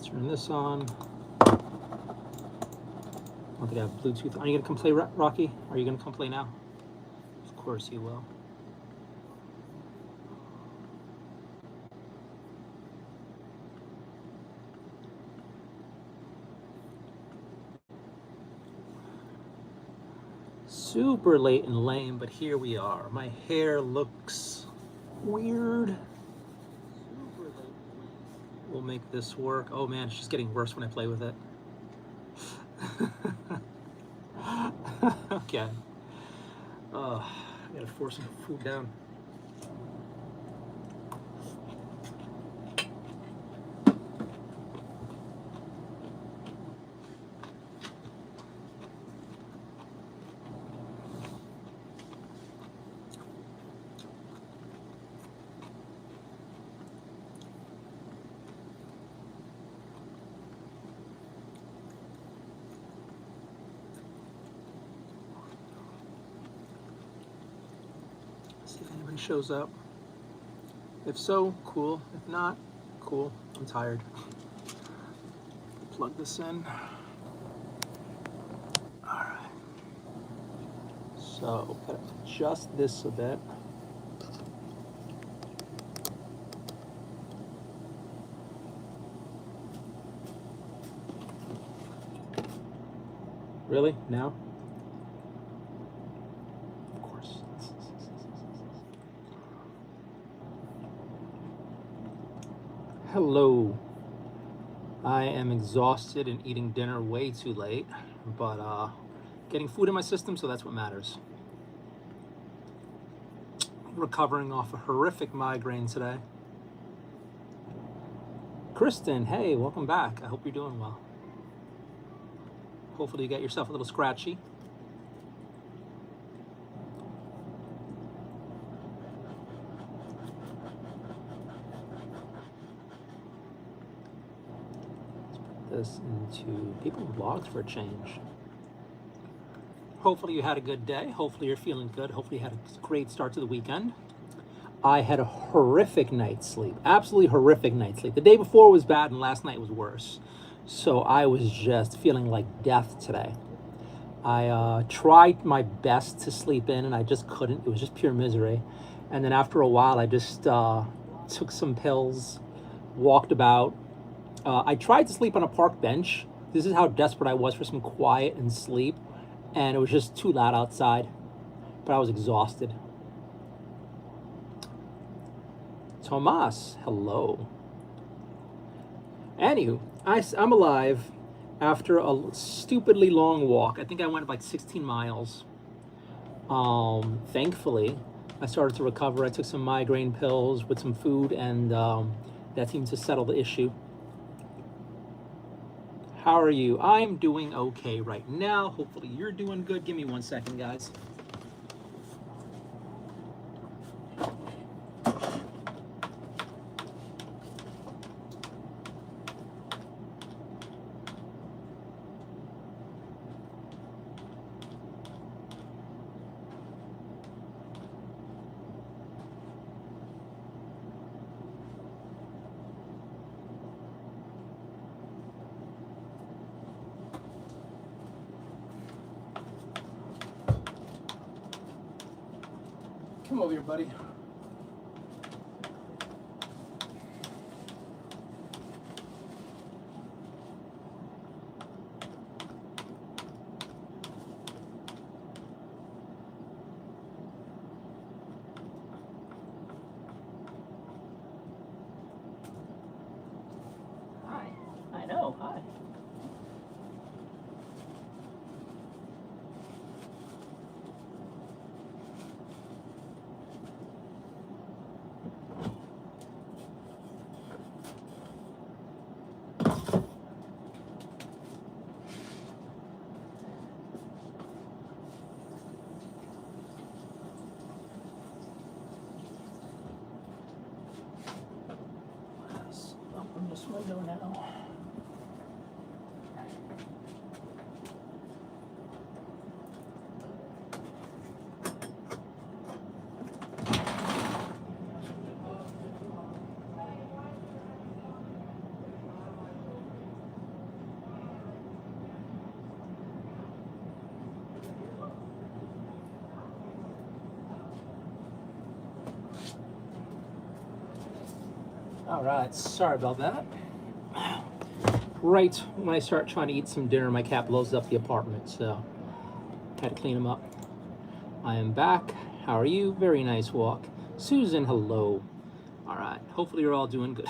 Turn this on. I don't think I have Bluetooth. Are you gonna come play, Rocky? Are you gonna come play now? Of course you will. Super late and lame, but here we are. My hair looks weird. Super late and lame. We'll make this work. Oh man, it's just getting worse when I play with it. Okay. I gotta force some food down. See if anybody shows up. If so, cool. If not, cool. I'm tired. Plug this in. All right. So, gotta adjust this a bit. Really? Now? Of course. Hello. I am exhausted and eating dinner way too late, but getting food in my system, so that's what matters. Recovering off a horrific migraine today. Kristen, hey, welcome back. I hope you're doing well. Hopefully you got yourself a little scratchy. Let's put this into people's blogs for a change. Hopefully you had a good day. Hopefully you're feeling good. Hopefully you had a great start to the weekend. I had a horrific night's sleep. Absolutely horrific night's sleep. The day before was bad and last night was worse. So I was just feeling like death today. I tried my best to sleep in and I just couldn't. It was just pure misery. And then after a while, I just took some pills, walked about. I tried to sleep on a park bench. This is how desperate I was for some quiet and sleep. And it was just too loud outside. But I was exhausted. Tomas, hello. Anywho, I'm alive after a stupidly long walk. I think I went like 16 miles. Thankfully, I started to recover. I took some migraine pills with some food, and that seemed to settle the issue. How are you? I'm doing okay right now. Hopefully you're doing good. Give me 1 second, guys. Come over here, buddy. Hi. I know. Hi. Open this window now. All right, sorry about that. Right when I start trying to eat some dinner, my cat blows up the apartment, so had to clean him up. I am back. How are you? Very nice walk. Susan, hello. All right, hopefully you're all doing good.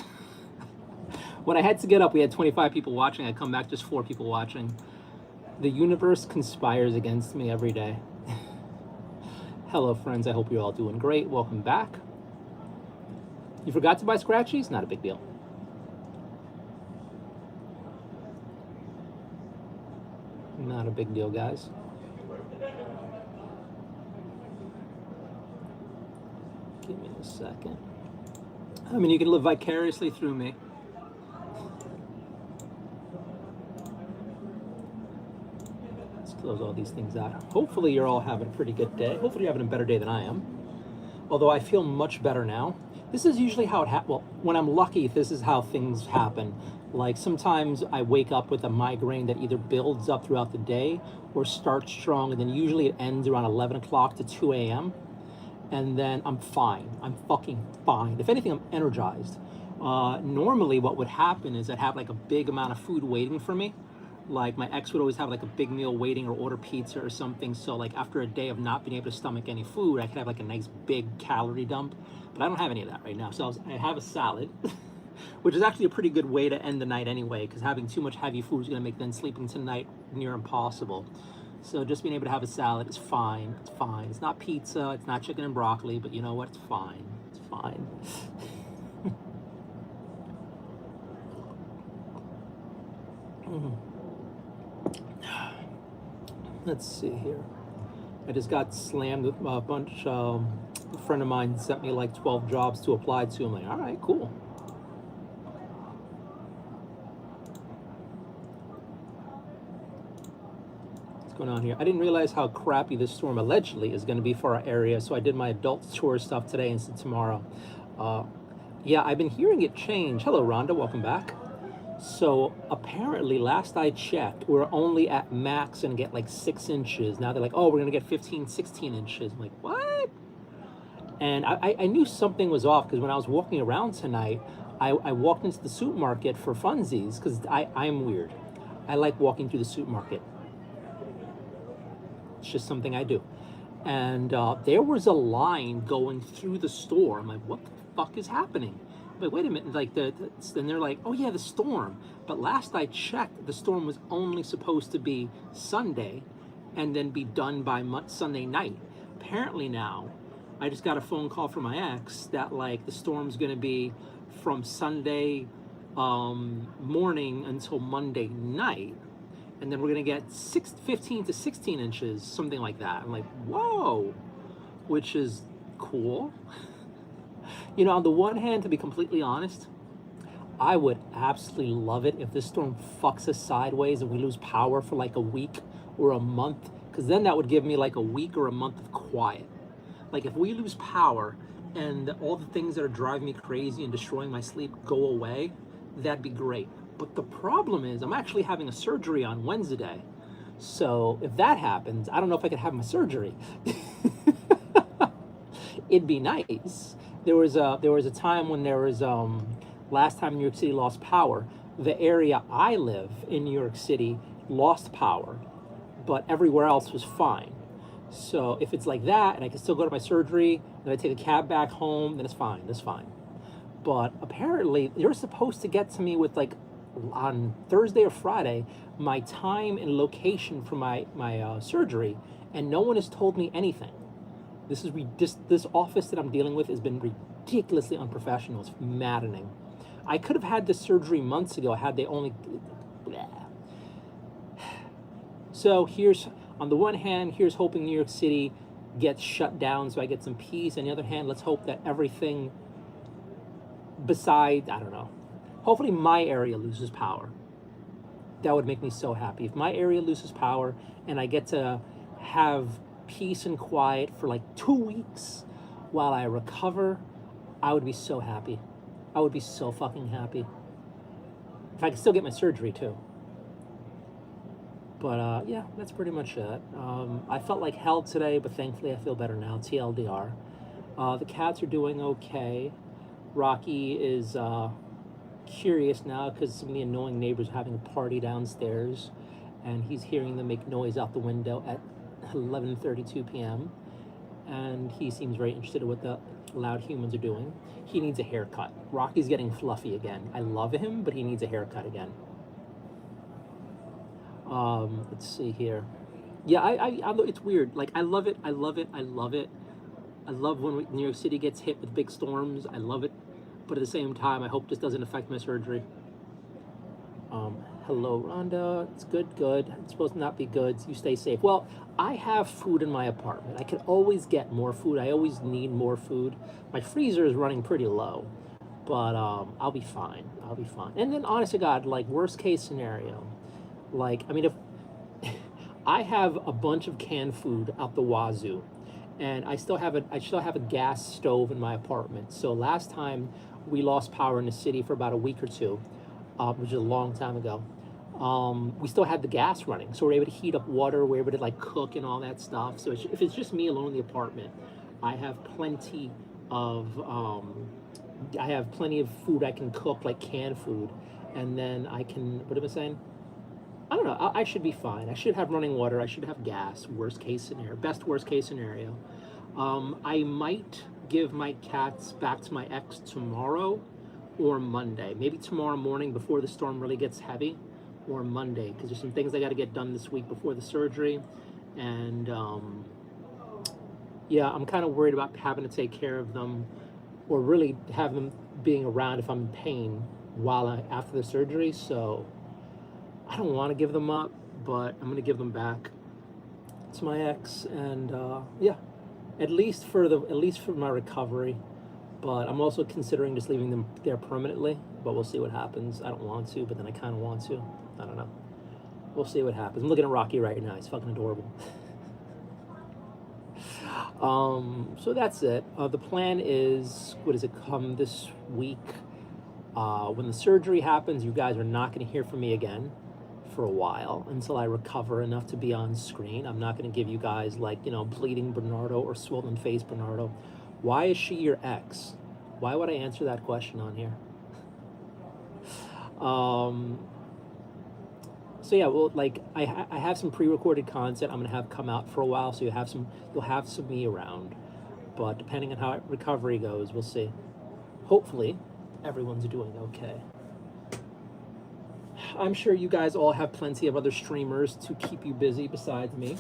When I had to get up, we had 25 people watching. I come back, just 4 people watching. The universe conspires against me every day. Hello, friends. I hope you're all doing great. Welcome back. You forgot to buy Scratchies? Not a big deal. Not a big deal, guys. Give me a second. I mean, you can live vicariously through me. Let's close all these things out. Hopefully you're all having a pretty good day. Hopefully you're having a better day than I am. Although I feel much better now. This is usually how it happens. Well, when I'm lucky, this is how things happen. Like sometimes I wake up with a migraine that either builds up throughout the day or starts strong, and then usually it ends around 11 o'clock to 2 a.m. And then I'm fine. I'm fucking fine. If anything, I'm energized. Normally what would happen is I'd have like a big amount of food waiting for me. Like my ex would always have like a big meal waiting or order pizza or something. So like after a day of not being able to stomach any food, I could have like a nice big calorie dump. But I don't have any of that right now. So I have a salad, which is actually a pretty good way to end the night anyway, because having too much heavy food is going to make then sleeping tonight near impossible. So just being able to have a salad is fine. It's fine. It's not pizza. It's not chicken and broccoli, but you know what? It's fine. It's fine. Let's see here. I just got slammed with a bunch. A friend of mine sent me like 12 jobs to apply to. I'm like, all right, cool. What's going on here? I didn't realize how crappy this storm allegedly is going to be for our area, so I did my adult tour stuff today instead of tomorrow. Yeah, I've been hearing it change. Hello, Rhonda. Welcome back. So apparently, last I checked, we're only at max and get like 6 inches. Now they're like, oh, we're going to get 15, 16 inches. I'm like, what? And I knew something was off because when I was walking around tonight, I walked into the supermarket for funsies because I'm weird. I like walking through the supermarket. It's just something I do. And there was a line going through the store. I'm like, what the fuck is happening? But wait a minute, like and they're like, oh yeah, the storm. But last I checked, the storm was only supposed to be Sunday and then be done by Sunday night. Apparently now, I just got a phone call from my ex that like the storm's gonna be from Sunday morning until Monday night. And then we're gonna get 15 to 16 inches, something like that. I'm like, whoa, which is cool. You know, on the one hand, to be completely honest, I would absolutely love it if this storm fucks us sideways and we lose power for like a week or a month, because then that would give me like a week or a month of quiet. Like if we lose power and all the things that are driving me crazy and destroying my sleep go away, that'd be great. But the problem is I'm actually having a surgery on Wednesday. So if that happens, I don't know if I could have my surgery. It'd be nice. There was a time when there was last time New York City lost power. The area I live in New York City lost power, but everywhere else was fine. So if it's like that and I can still go to my surgery, then I take a cab back home, then it's fine. That's fine. But apparently they're supposed to get to me with like on Thursday or Friday my time and location for my surgery, and no one has told me anything. This office that I'm dealing with has been ridiculously unprofessional. It's maddening. I could have had this surgery months ago had they only. Bleh. So here's, on the one hand, here's hoping New York City gets shut down so I get some peace. On the other hand, let's hope that everything besides, I don't know, hopefully my area loses power. That would make me so happy. If my area loses power and I get to have peace and quiet for like 2 weeks while I recover, I would be so happy. I would be so fucking happy. If I could still get my surgery too. But yeah, that's pretty much it. I felt like hell today, but thankfully I feel better now. TLDR. The cats are doing okay. Rocky is curious now because some of the annoying neighbors are having a party downstairs, and he's hearing them make noise out the window at 11:32 p.m. And he seems very interested in what the loud humans are doing. He needs a haircut. Rocky's getting fluffy again. I love him, but he needs a haircut again. Let's see here. Yeah, it's weird. Like, I love it. I love it. I love it. I love when New York City gets hit with big storms. I love it. But at the same time, I hope this doesn't affect my surgery. Hello, Rhonda. It's good, good. It's supposed to not be good. You stay safe. Well, I have food in my apartment. I can always get more food. I always need more food. My freezer is running pretty low, but I'll be fine. I'll be fine. And then, honest to God, like, worst case scenario, like, I mean, if I have a bunch of canned food out the wazoo, and I still have a gas stove in my apartment. So last time we lost power in the city for about a week or two, which is a long time ago. We still had the gas running, so we're able to heat up water. We're able to like cook and all that stuff. So if it's just me alone in the apartment, I have plenty of food I can cook, like canned food, and then I can. What am I saying? I don't know. I should be fine. I should have running water. I should have gas. Worst case scenario. Best worst case scenario. I might give my cats back to my ex tomorrow or Monday. Maybe tomorrow morning before the storm really gets heavy, or Monday, because there's some things I got to get done this week before the surgery. And yeah, I'm kind of worried about having to take care of them, or really have them being around if I'm in pain after the surgery. So I don't want to give them up, but I'm going to give them back to my ex, and yeah, at least for my recovery. But I'm also considering just leaving them there permanently, but we'll see what happens. I don't want to, but then I kind of want to. I don't know. We'll see what happens. I'm looking at Rocky right now. He's fucking adorable. So that's it. The plan is, come this week. When the surgery happens, you guys are not going to hear from me again for a while until I recover enough to be on screen. I'm not going to give you guys like, bleeding Bernardo or swollen face Bernardo. Why is she your ex? Why would I answer that question on here? So yeah, well, like I have some pre-recorded content I'm gonna have come out for a while, so you'll have some me around. But depending on how recovery goes, we'll see. Hopefully, everyone's doing okay. I'm sure you guys all have plenty of other streamers to keep you busy besides me.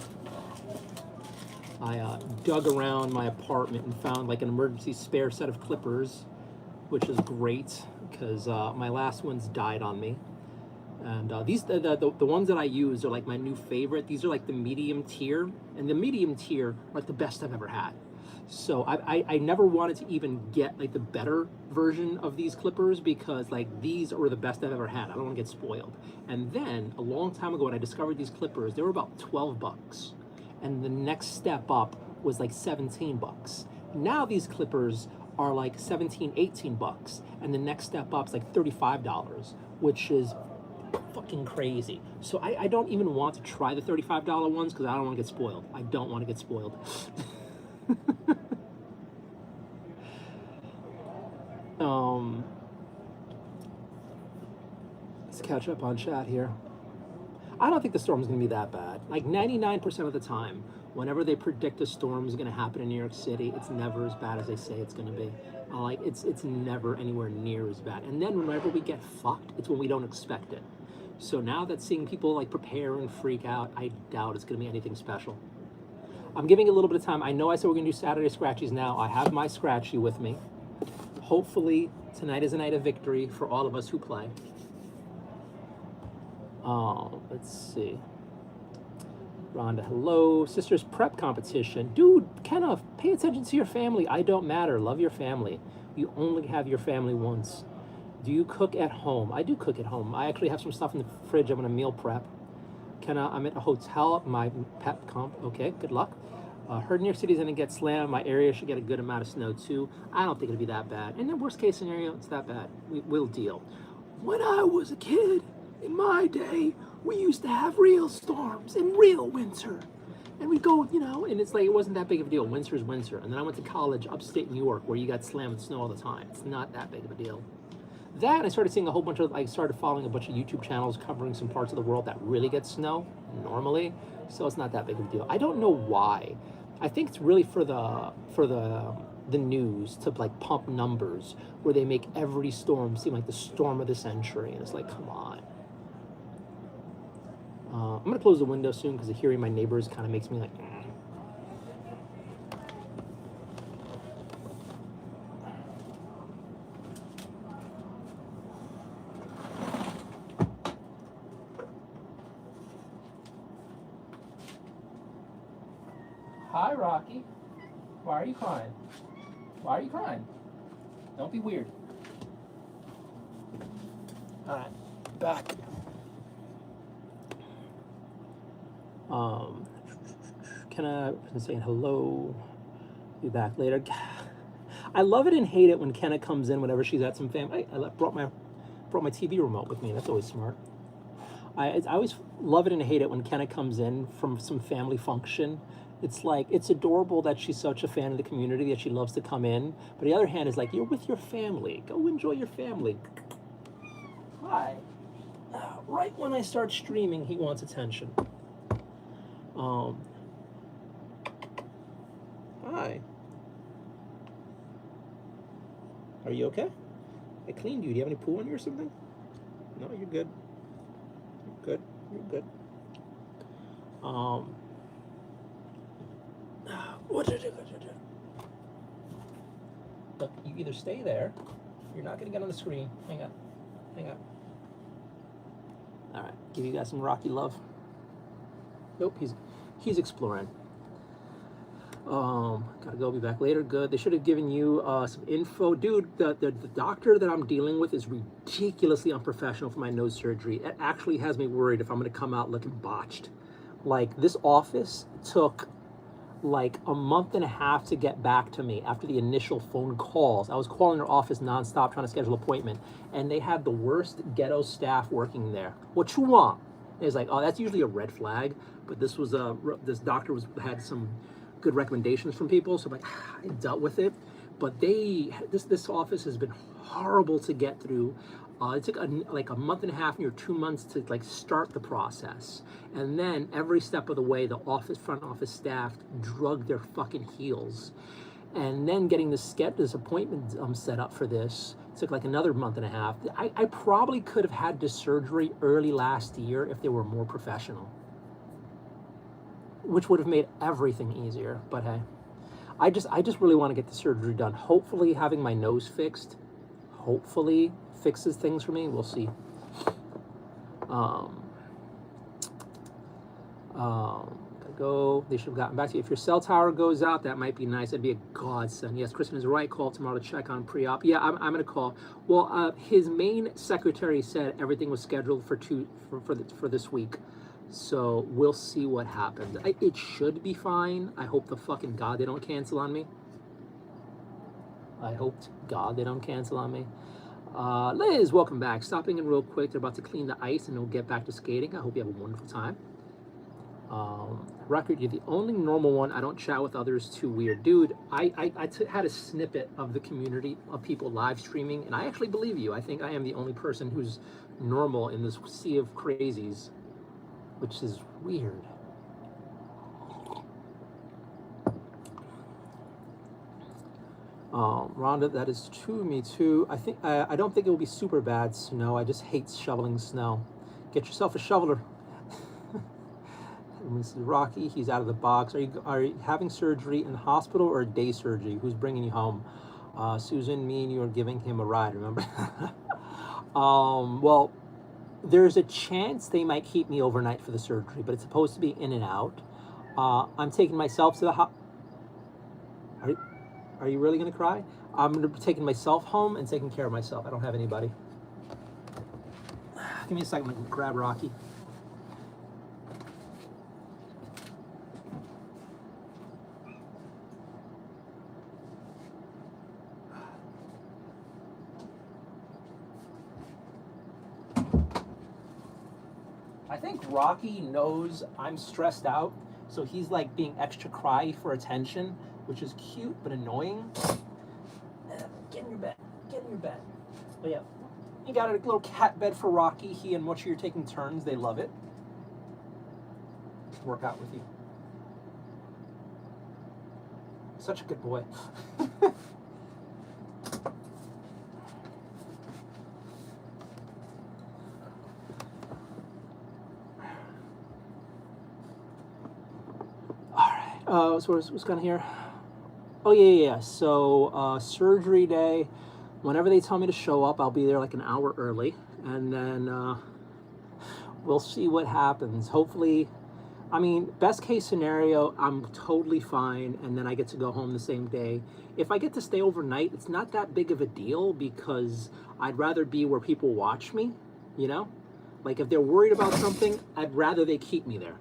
I dug around my apartment and found like an emergency spare set of clippers, which is great because my last ones died on me. And the ones that I use are like my new favorite. These are like the medium tier, and the medium tier are like the best I've ever had. So I never wanted to even get like the better version of these clippers because like these are the best I've ever had. I don't want to get spoiled. And then a long time ago when I discovered these clippers, they were about 12 bucks. And the next step up was like 17 bucks. Now these clippers are like 17, 18 bucks. And the next step up is like $35, which is fucking crazy. So I don't even want to try the $35 ones because I don't want to get spoiled. I don't want to get spoiled. Let's catch up on chat here. I don't think the storm's going to be that bad. Like 99% of the time, whenever they predict a storm is going to happen in New York City, it's never as bad as they say it's going to be. Like it's never anywhere near as bad. And then whenever we get fucked, it's when we don't expect it. So now that seeing people like prepare and freak out, I doubt it's going to be anything special. I'm giving a little bit of time. I know I said we're going to do Saturday Scratchies now. I have my Scratchie with me. Hopefully tonight is a night of victory for all of us who play. Let's see. Rhonda, hello. Sisters prep competition. Dude, Kenneth, pay attention to your family. I don't matter. Love your family. You only have your family once. Do you cook at home? I do cook at home. I actually have some stuff in the fridge. I'm going to meal prep. I'm at a hotel. My pep comp. Okay, good luck. Heard New York City's going to get slammed. My area should get a good amount of snow too. I don't think it'll be that bad. And then worst case scenario, it's that bad. We'll deal. When I was a kid, in my day, we used to have real storms and real winter. And we'd go, you know, and it's like, it wasn't that big of a deal. Windsor's Windsor. And then I went to college upstate New York where you got slammed with snow all the time. It's not that big of a deal. That, I started seeing a whole bunch of, I started following a bunch of YouTube channels covering some parts of the world that really get snow normally. So it's not that big of a deal. I don't know why. I think it's really for the news to like pump numbers where they make every storm seem like the storm of the century. And it's like, come on. I'm going to close the window soon because hearing my neighbors kind of makes me like, Hi, Rocky. Why are you crying? Why are you crying? Don't be weird. All right, back. Kenna saying hello. Be back later. I love it and hate it when Kenna comes in whenever she's at some family. I brought my TV remote with me. That's always smart. I always love it and hate it when Kenna comes in from some family function. It's like, it's adorable that she's such a fan of the community that she loves to come in. But the other hand is like, you're with your family. Go enjoy your family. Hi. Right when I start streaming, he wants attention. Hi. Are you okay? I cleaned you. Do you have any poo on you or something? No, you're good. You're good. You're good. What did you do? Look, you either stay there. You're not gonna get on the screen. Hang on. Hang on. All right. Give you guys some Rocky love. Nope. He's exploring. Gotta go. Be back later. Good. They should have given you some info, dude. The doctor that I'm dealing with is ridiculously unprofessional for my nose surgery. It actually has me worried if I'm gonna come out looking botched. Like, this office took like a month and a half to get back to me after the initial phone calls. I was calling their office nonstop trying to schedule an appointment, and they had the worst ghetto staff working there. What you want? It's like, oh, that's usually a red flag, but this was this doctor had some good recommendations from people, so I'm like, I dealt with it. But this office has been horrible to get through. It took like a month and a half, near 2 months to like start the process. And then every step of the way, the front office staff drug their fucking heels. And then getting this appointment set up for this took like another month and a half. I probably could have had this surgery early last year if they were more professional, which would have made everything easier. But hey, I just really want to get the surgery done. Hopefully having my nose fixed, hopefully fixes things for me. We'll see. Gotta go. They should have gotten back to you. If your cell tower goes out, that might be nice. That'd be a godsend. Yes, Kristen is right. Call tomorrow to check on pre-op. Yeah, I'm gonna call. Well, his main secretary said everything was scheduled for this week. So we'll see what happens. It should be fine. I hope to fucking God they don't cancel on me. I hope to God they don't cancel on me. Liz, welcome back. Stopping in real quick. They're about to clean the ice and we'll get back to skating. I hope you have a wonderful time. Record, you're the only normal one. I don't chat with others. Too weird. Dude, I had a snippet of the community of people live streaming, and I actually believe you. I think I am the only person who's normal in this sea of crazies, which is weird. Rhonda, that is true. Me too. I don't think it will be super bad snow. I just hate shoveling snow. Get yourself a shoveler. This is Rocky. He's out of the box. Are you having surgery in the hospital or day surgery? Who's bringing you home? Susan, me and you are giving him a ride. Remember? Well, there's a chance they might keep me overnight for the surgery, but it's supposed to be in and out. I'm taking myself to the Are you really going to cry? I'm going to be taking myself home and taking care of myself. I don't have anybody. Give me a second. I'm going to grab Rocky. I think Rocky knows I'm stressed out So he's like being extra cry for attention, which is cute but annoying. Get in your bed. Get in your bed. But yeah, you got a little cat bed for Rocky. He and Mochi are taking turns. They love it. Work out with you. Such a good boy. So what's going on here? Oh yeah. So surgery day, whenever they tell me to show up, I'll be there like an hour early, and then we'll see what happens. Hopefully, I mean, best case scenario, I'm totally fine, and then I get to go home the same day. If I get to stay overnight, it's not that big of a deal because I'd rather be where people watch me, you know? Like if they're worried about something, I'd rather they keep me there.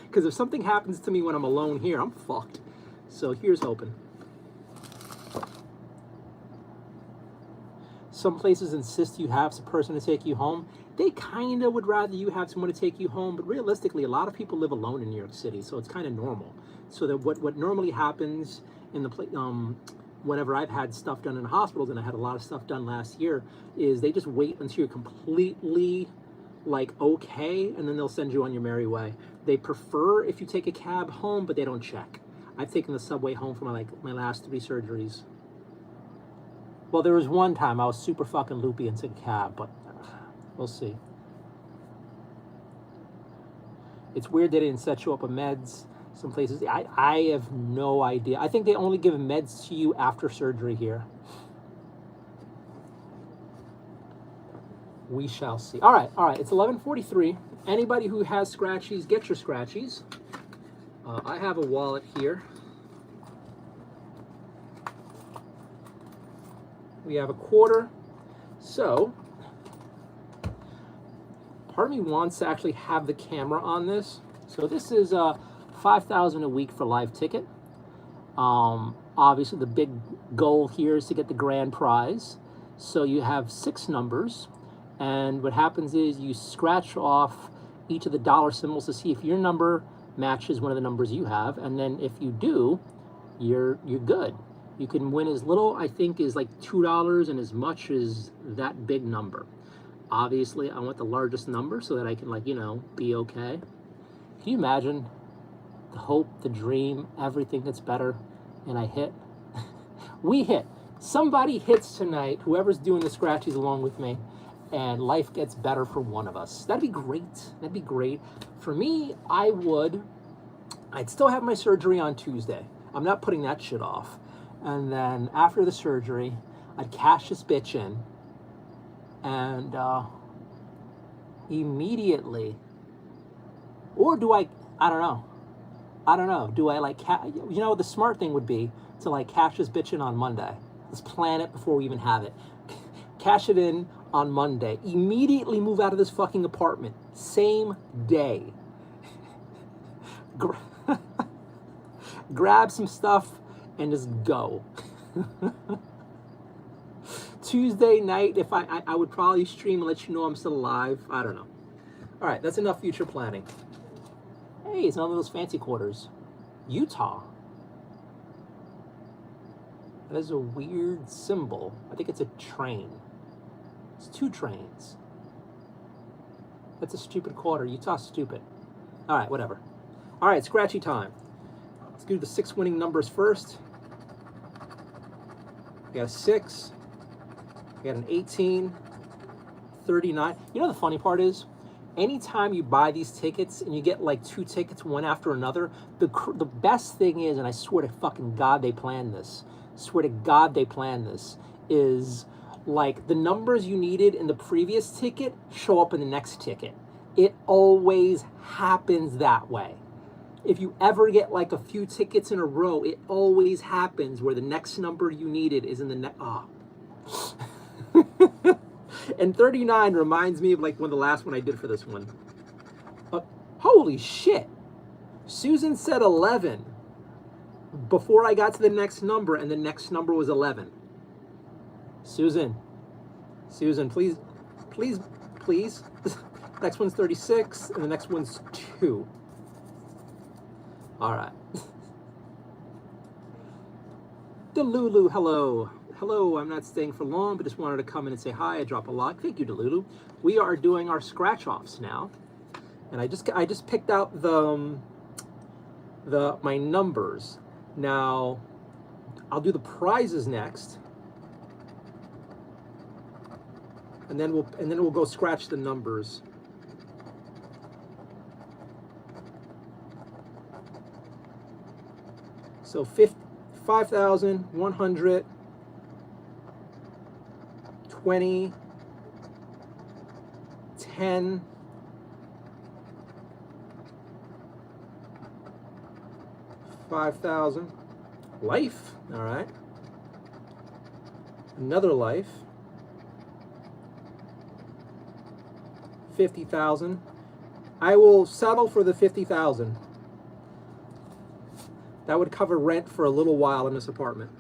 Because if something happens to me when I'm alone here, I'm fucked. So here's hoping. Some places insist you have a person to take you home. They kind of would rather you have someone to take you home, but realistically, a lot of people live alone in New York City, so it's kind of normal. So that what normally happens in the whenever I've had stuff done in hospitals, and I had a lot of stuff done last year, is they just wait until you're completely like okay, and then they'll send you on your merry way. They prefer if you take a cab home, but they don't check. I've taken the subway home for my last 3 surgeries. Well, there was one time I was super fucking loopy and took a cab, but we'll see. It's weird they didn't set you up with meds. Some places, I have no idea. I think they only give meds to you after surgery here. We shall see. All right. It's 11:43. Anybody who has Scratchies, get your Scratchies. I have a wallet here. We have a quarter. So, part of me wants to actually have the camera on this. So this is $5,000 a week for live ticket. Obviously, the big goal here is to get the grand prize. So you have 6 numbers. And what happens is you scratch off each of the dollar symbols to see if your number matches one of the numbers you have. And then if you do, you're good. You can win as little, I think, as like $2 and as much as that big number. Obviously, I want the largest number so that I can, like, you know, be okay. Can you imagine the hope, the dream, everything that's better, and I hit? We hit. Somebody hits tonight, whoever's doing the Scratchies along with me, and life gets better for one of us. That'd be great. That'd be great. For me, I'd still have my surgery on Tuesday. I'm not putting that shit off. And then after the surgery, I'd cash this bitch in, and immediately, or do I don't know. Do I like, you know, the smart thing would be to like cash this bitch in on Monday. Let's plan it before we even have it. Cash it in on Monday. Immediately move out of this fucking apartment. Same day. Grab some stuff and just go. Tuesday night, if I would probably stream and let you know I'm still alive. I don't know. All right, that's enough future planning. Hey, it's another of those fancy quarters. Utah. That is a weird symbol. I think it's a train. It's 2 trains. That's a stupid quarter. Utah's stupid. All right, whatever. All right, scratchy time. Let's do the 6 winning numbers first. We got a 6. We got an 18, 39. You know the funny part is, anytime you buy these tickets and you get like 2 tickets one after another, the best thing is, and I swear to fucking God they planned this, is like the numbers you needed in the previous ticket show up in the next ticket. It always happens that way. If you ever get like a few tickets in a row, it always happens where the next number you needed is in the next. Oh. And 39 reminds me of like the last one I did for this one. Holy shit. Susan said 11 before I got to the next number, and the next number was 11. Susan, please. Next one's 36, and the next one's 2. All right. Delulu, hello. Hello, I'm not staying for long, but just wanted to come in and say hi. I drop a like. Thank you, Delulu. We are doing our scratch offs now. And I just picked out my numbers. Now I'll do the prizes next. And then we'll go scratch the numbers. So 5,100, 20, 10, 5,000, life, all right. Another life, 50,000. I will settle for the 50,000. That would cover rent for a little while in this apartment.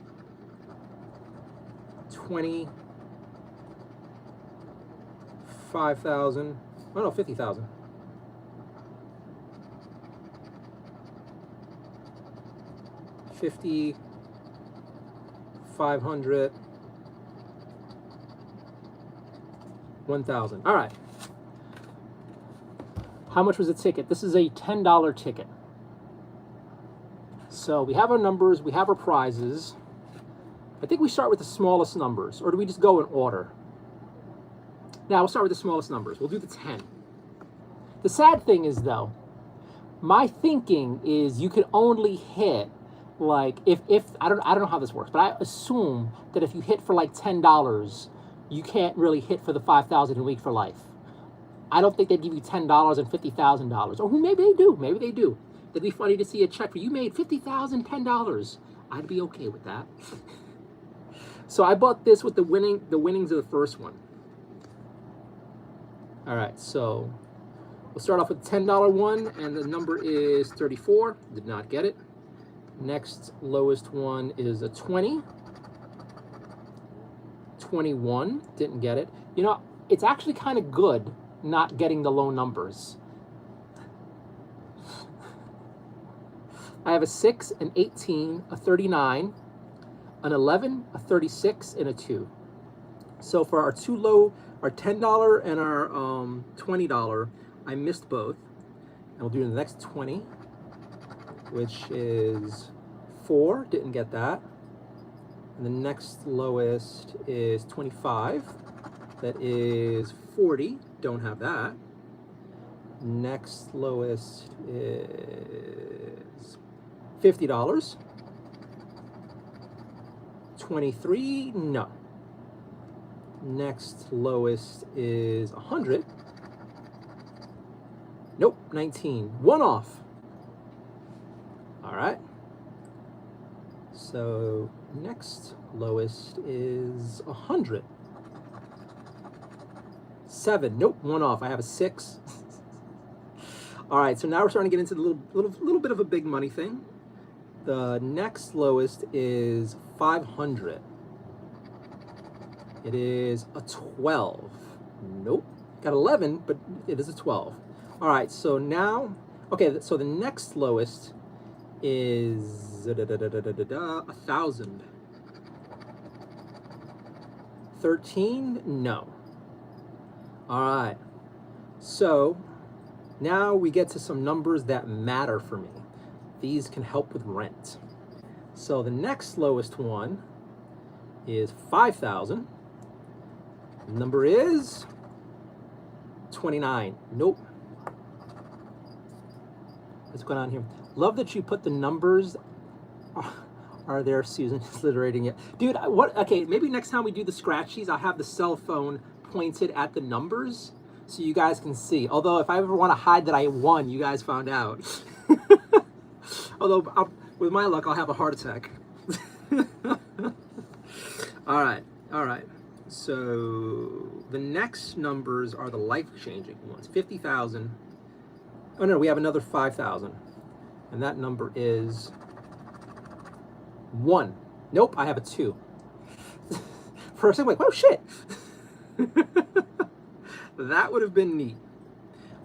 25,000. Oh no, 50,000. 50, 500, 1,000. All right. How much was the ticket? This is a $10 ticket. So we have our numbers, we have our prizes. I think we start with the smallest numbers, or do we just go in order? Now we'll start with the smallest numbers. We'll do the 10. The sad thing is though, my thinking is you can only hit like if I don't know how this works, but I assume that if you hit for like $10, you can't really hit for the 5,000 a week for life. I don't think they'd give you $10 and $50,000, or maybe they do. Maybe they do. It'd be funny to see a check for you made $50,000, $10. I'd be okay with that. So I bought this with the winnings of the first one. All right, so we'll start off with the $10 one, and the number is 34. Did not get it. Next lowest one is a 20. 21, didn't get it. You know, it's actually kind of good not getting the low numbers. I have a 6, an 18, a 39, an 11, a 36, and a 2. So for our two low, our $10 and our $20, I missed both. And we'll do the next 20, which is 4, didn't get that. And the next lowest is 25. That is 40, don't have that. Next lowest is $50. 23, no. Next lowest is 100. Nope, 19. One off. All right. So next lowest is 100. 7. Nope, one off. I have a 6. All right, so now we're starting to get into the little bit of a big money thing. The next lowest is 500. It is a 12. Nope. Got 11, but it is a 12. All right, so now, okay, so the next lowest is 1,000. 13, no. All right, so now we get to some numbers that matter for me. These can help with rent. So the next lowest one is 5,000. Number is 29. Nope. What's going on here? Love that you put the numbers. Are there, Susan? Sliterating it. Dude, what? Okay, maybe next time we do the Scratchies, I'll have the cell phone pointed at the numbers so you guys can see. Although if I ever want to hide that I won, you guys found out. Although with my luck, I'll have a heart attack. All right. So the next numbers are the life-changing ones. 50,000. Oh no, we have another 5,000, and that number is 1. Nope, I have a 2. For a second, like, oh shit. That would have been neat.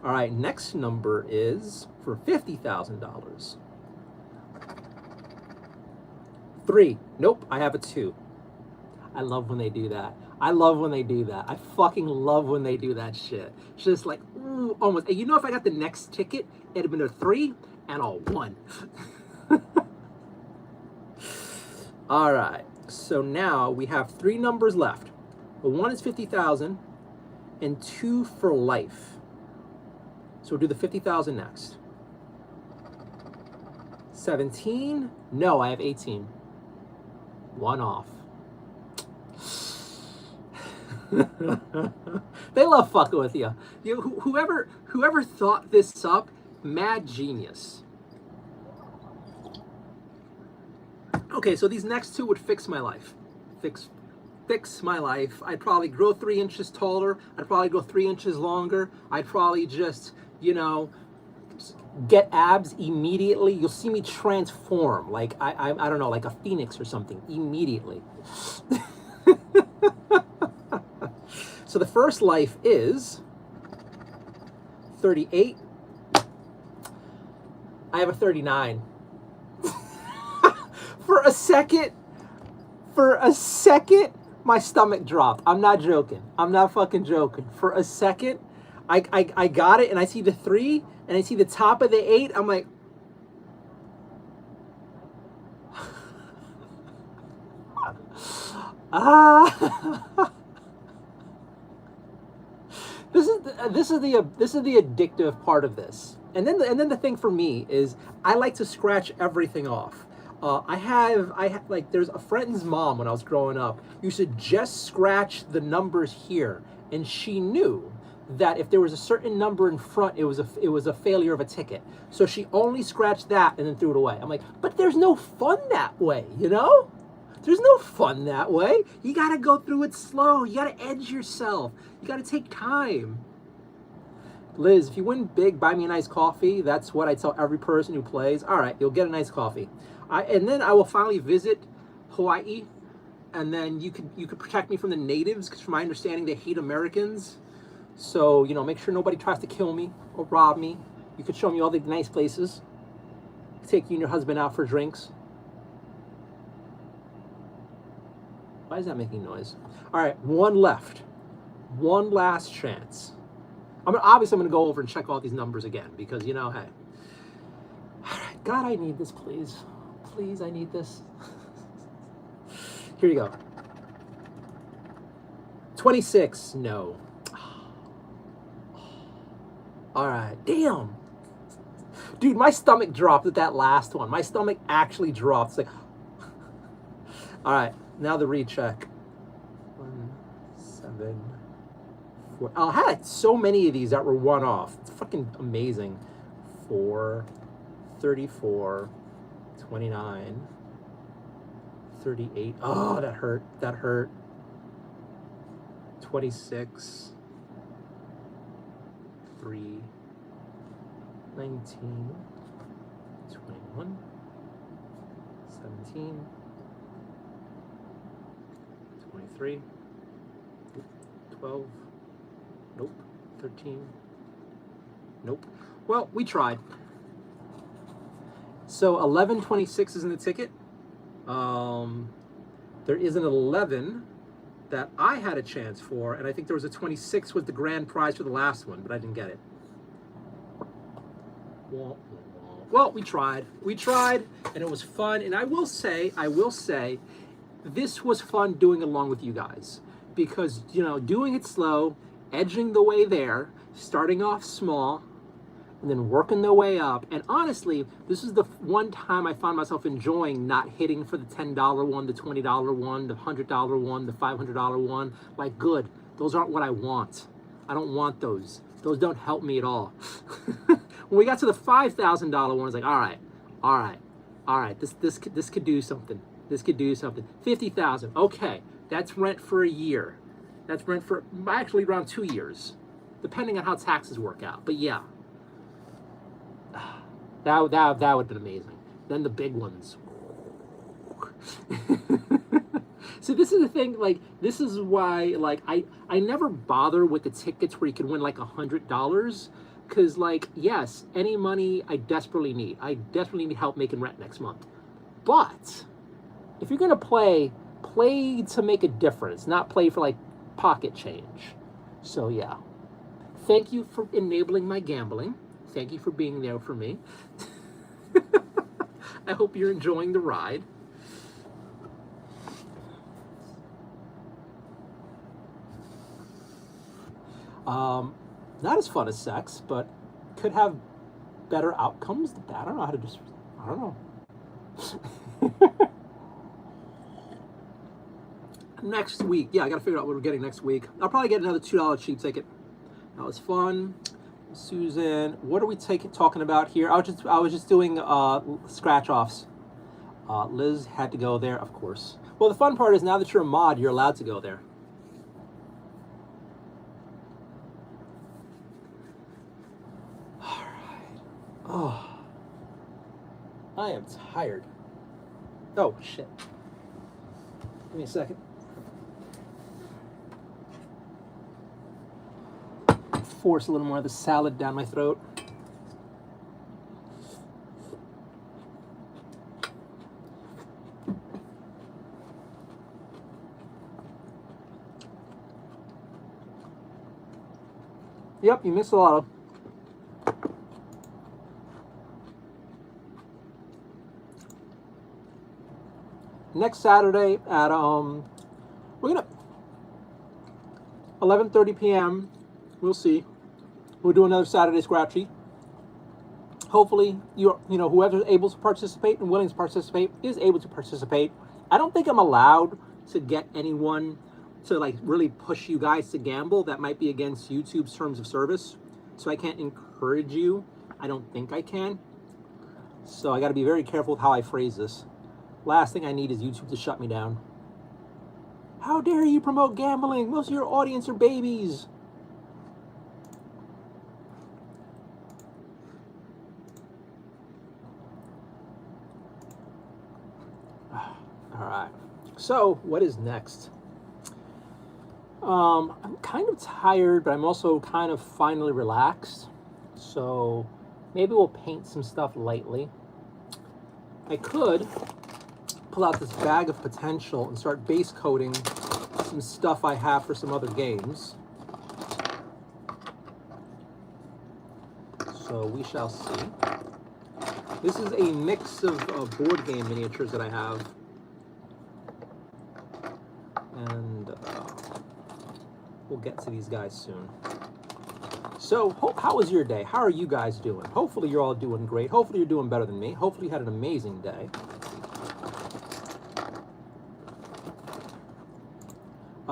All right, next number is for $50,000. 3. Nope, I have a 2. I love when they do that. I love when they do that. I fucking love when they do that shit. It's just like, ooh, almost. And you know, if I got the next ticket, it'd have been a 3 and a 1. All right. So now we have 3 numbers left. The 1 is 50,000 and 2 for life. So we'll do the 50,000 next. 17. No, I have 18. 1 off. They love fucking with you. Whoever thought this up, mad genius. Okay, so these next 2 would fix my life. Fix my life. I'd probably grow 3 inches taller. I'd probably go 3 inches longer. I'd probably just, you know, get abs immediately. You'll see me transform, like I don't know, like a phoenix or something, immediately. So the first life is 38. I have a 39. For a second, my stomach dropped. I'm not joking. I'm not fucking joking. For a second, I got it, and I see the 3, and I see the top of the 8. I'm like, This is the addictive part of this. And then the thing for me is I like to scratch everything off. I have like, there's a friend's mom when I was growing up used to just scratch the numbers here, and she knew that if there was a certain number in front, it was a failure of a ticket. So she only scratched that and then threw it away. I'm like, but there's no fun that way, you know? There's no fun that way. You gotta go through it slow. You gotta edge yourself. You gotta take time. Liz, if you win big, buy me a nice coffee. That's what I tell every person who plays. All right, you'll get a nice coffee. And then I will finally visit Hawaii, and then you could protect me from the natives, because from my understanding, they hate Americans. So, you know, make sure nobody tries to kill me or rob me. You could show me all the nice places. Take you and your husband out for drinks. Why is that making noise? All right, 1 left. 1 last chance. Obviously, I'm going to go over and check all these numbers again, because, you know, hey. All right, God, I need this, please. Please, I need this. Here you go. 26, no. All right, damn. Dude, my stomach dropped at that last one. My stomach actually dropped. It's like, all right, now the recheck. 1, 7, 4. I had so many of these that were 1 off. It's fucking amazing. 4, 34, 29, 38. Oh, that hurt. That hurt. 26, 3, 19, 21, 17, 23, 12, nope, 13, nope. Well, we tried. So 1126 is in the ticket. There is an 11 that I had a chance for, and I think there was a 26 was the grand prize for the last one, but I didn't get it. Well, we tried, and it was fun. And I will say, this was fun doing along with you guys, because, you know, doing it slow, edging the way there, starting off small, and then working their way up. And honestly, this is the one time I found myself enjoying not hitting for the $10 one, the $20 one, the $100 one, the $500 one. Like, good. Those aren't what I want. I don't want those. Those don't help me at all. When we got to the $5,000 one, I was like, all right. This could do something. This could do something. 50,000. Okay, that's rent for a year. That's rent for actually around 2 years, depending on how taxes work out. But yeah. That would have been amazing. Then the big ones. So this is the thing, like, this is why, like, I never bother with the tickets where you can win like $100, because, like, yes, any money I desperately need. I desperately need help making rent next month. But if you're gonna play, play to make a difference, not play for like pocket change. So yeah, thank you for enabling my gambling. Thank you for being there for me. I hope you're enjoying the ride. Not as fun as sex, but could have better outcomes. I don't know how to just, I don't know. Next week, yeah, I gotta figure out what we're getting next week. I'll probably get another $2 cheap ticket. That was fun. Susan, what are we talking about here? I was just doing scratch offs. Liz had to go there, of course. Well, the fun part is now that you're a mod, you're allowed to go there. All right. Oh, I am tired. Oh shit. Give me a second. Force a little more of the salad down my throat. Yep, you missed a lot of. Next Saturday at we're gonna 11:30 p.m. We'll see. We'll do another Saturday Scratchy. Hopefully, whoever's able to participate and willing to participate is able to participate. I don't think I'm allowed to get anyone to like really push you guys to gamble. That might be against YouTube's terms of service. So I can't encourage you. I don't think I can. So I got to be very careful with how I phrase this. Last thing I need is YouTube to shut me down. How dare you promote gambling? Most of your audience are babies. All right. So what is next? I'm kind of tired, but I'm also kind of finally relaxed. So maybe we'll paint some stuff lightly. I could pull out this bag of potential and start base coating some stuff I have for some other games. So we shall see. This is a mix of board game miniatures that I have. And we'll get to these guys soon. So, how was your day? How are you guys doing? Hopefully you're all doing great. Hopefully you're doing better than me. Hopefully you had an amazing day.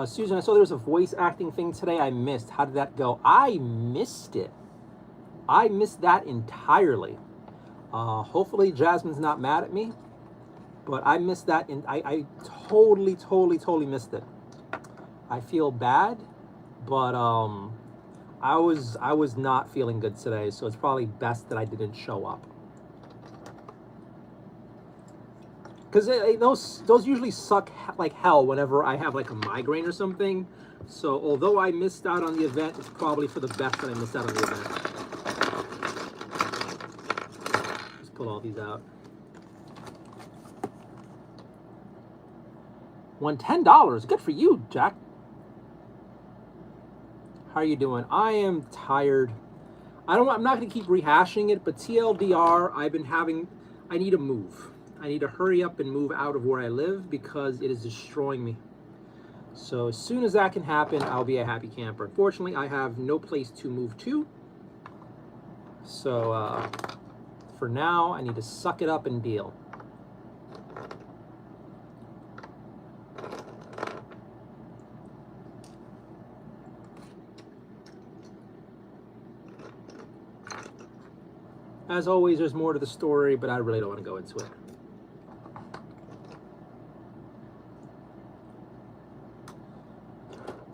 Susan, I saw there was a voice acting thing today I missed. How did that go? I missed it. I missed that entirely. Hopefully Jasmine's not mad at me, but I missed that, and I totally missed it. I feel bad, but I was not feeling good today, so it's probably best that I didn't show up. Because those usually suck like hell whenever I have like a migraine or something. So although I missed out on the event, it's probably for the best that I missed out on the event. Let's pull all these out. Won $10. Good for you, Jack. How are you doing? I am tired. I'm not going to keep rehashing it, but TLDR, I need to move. I need to hurry up and move out of where I live because it is destroying me. So as soon as that can happen, I'll be a happy camper. Unfortunately, I have no place to move to. So for now, I need to suck it up and deal. As always, there's more to the story, but I really don't want to go into it.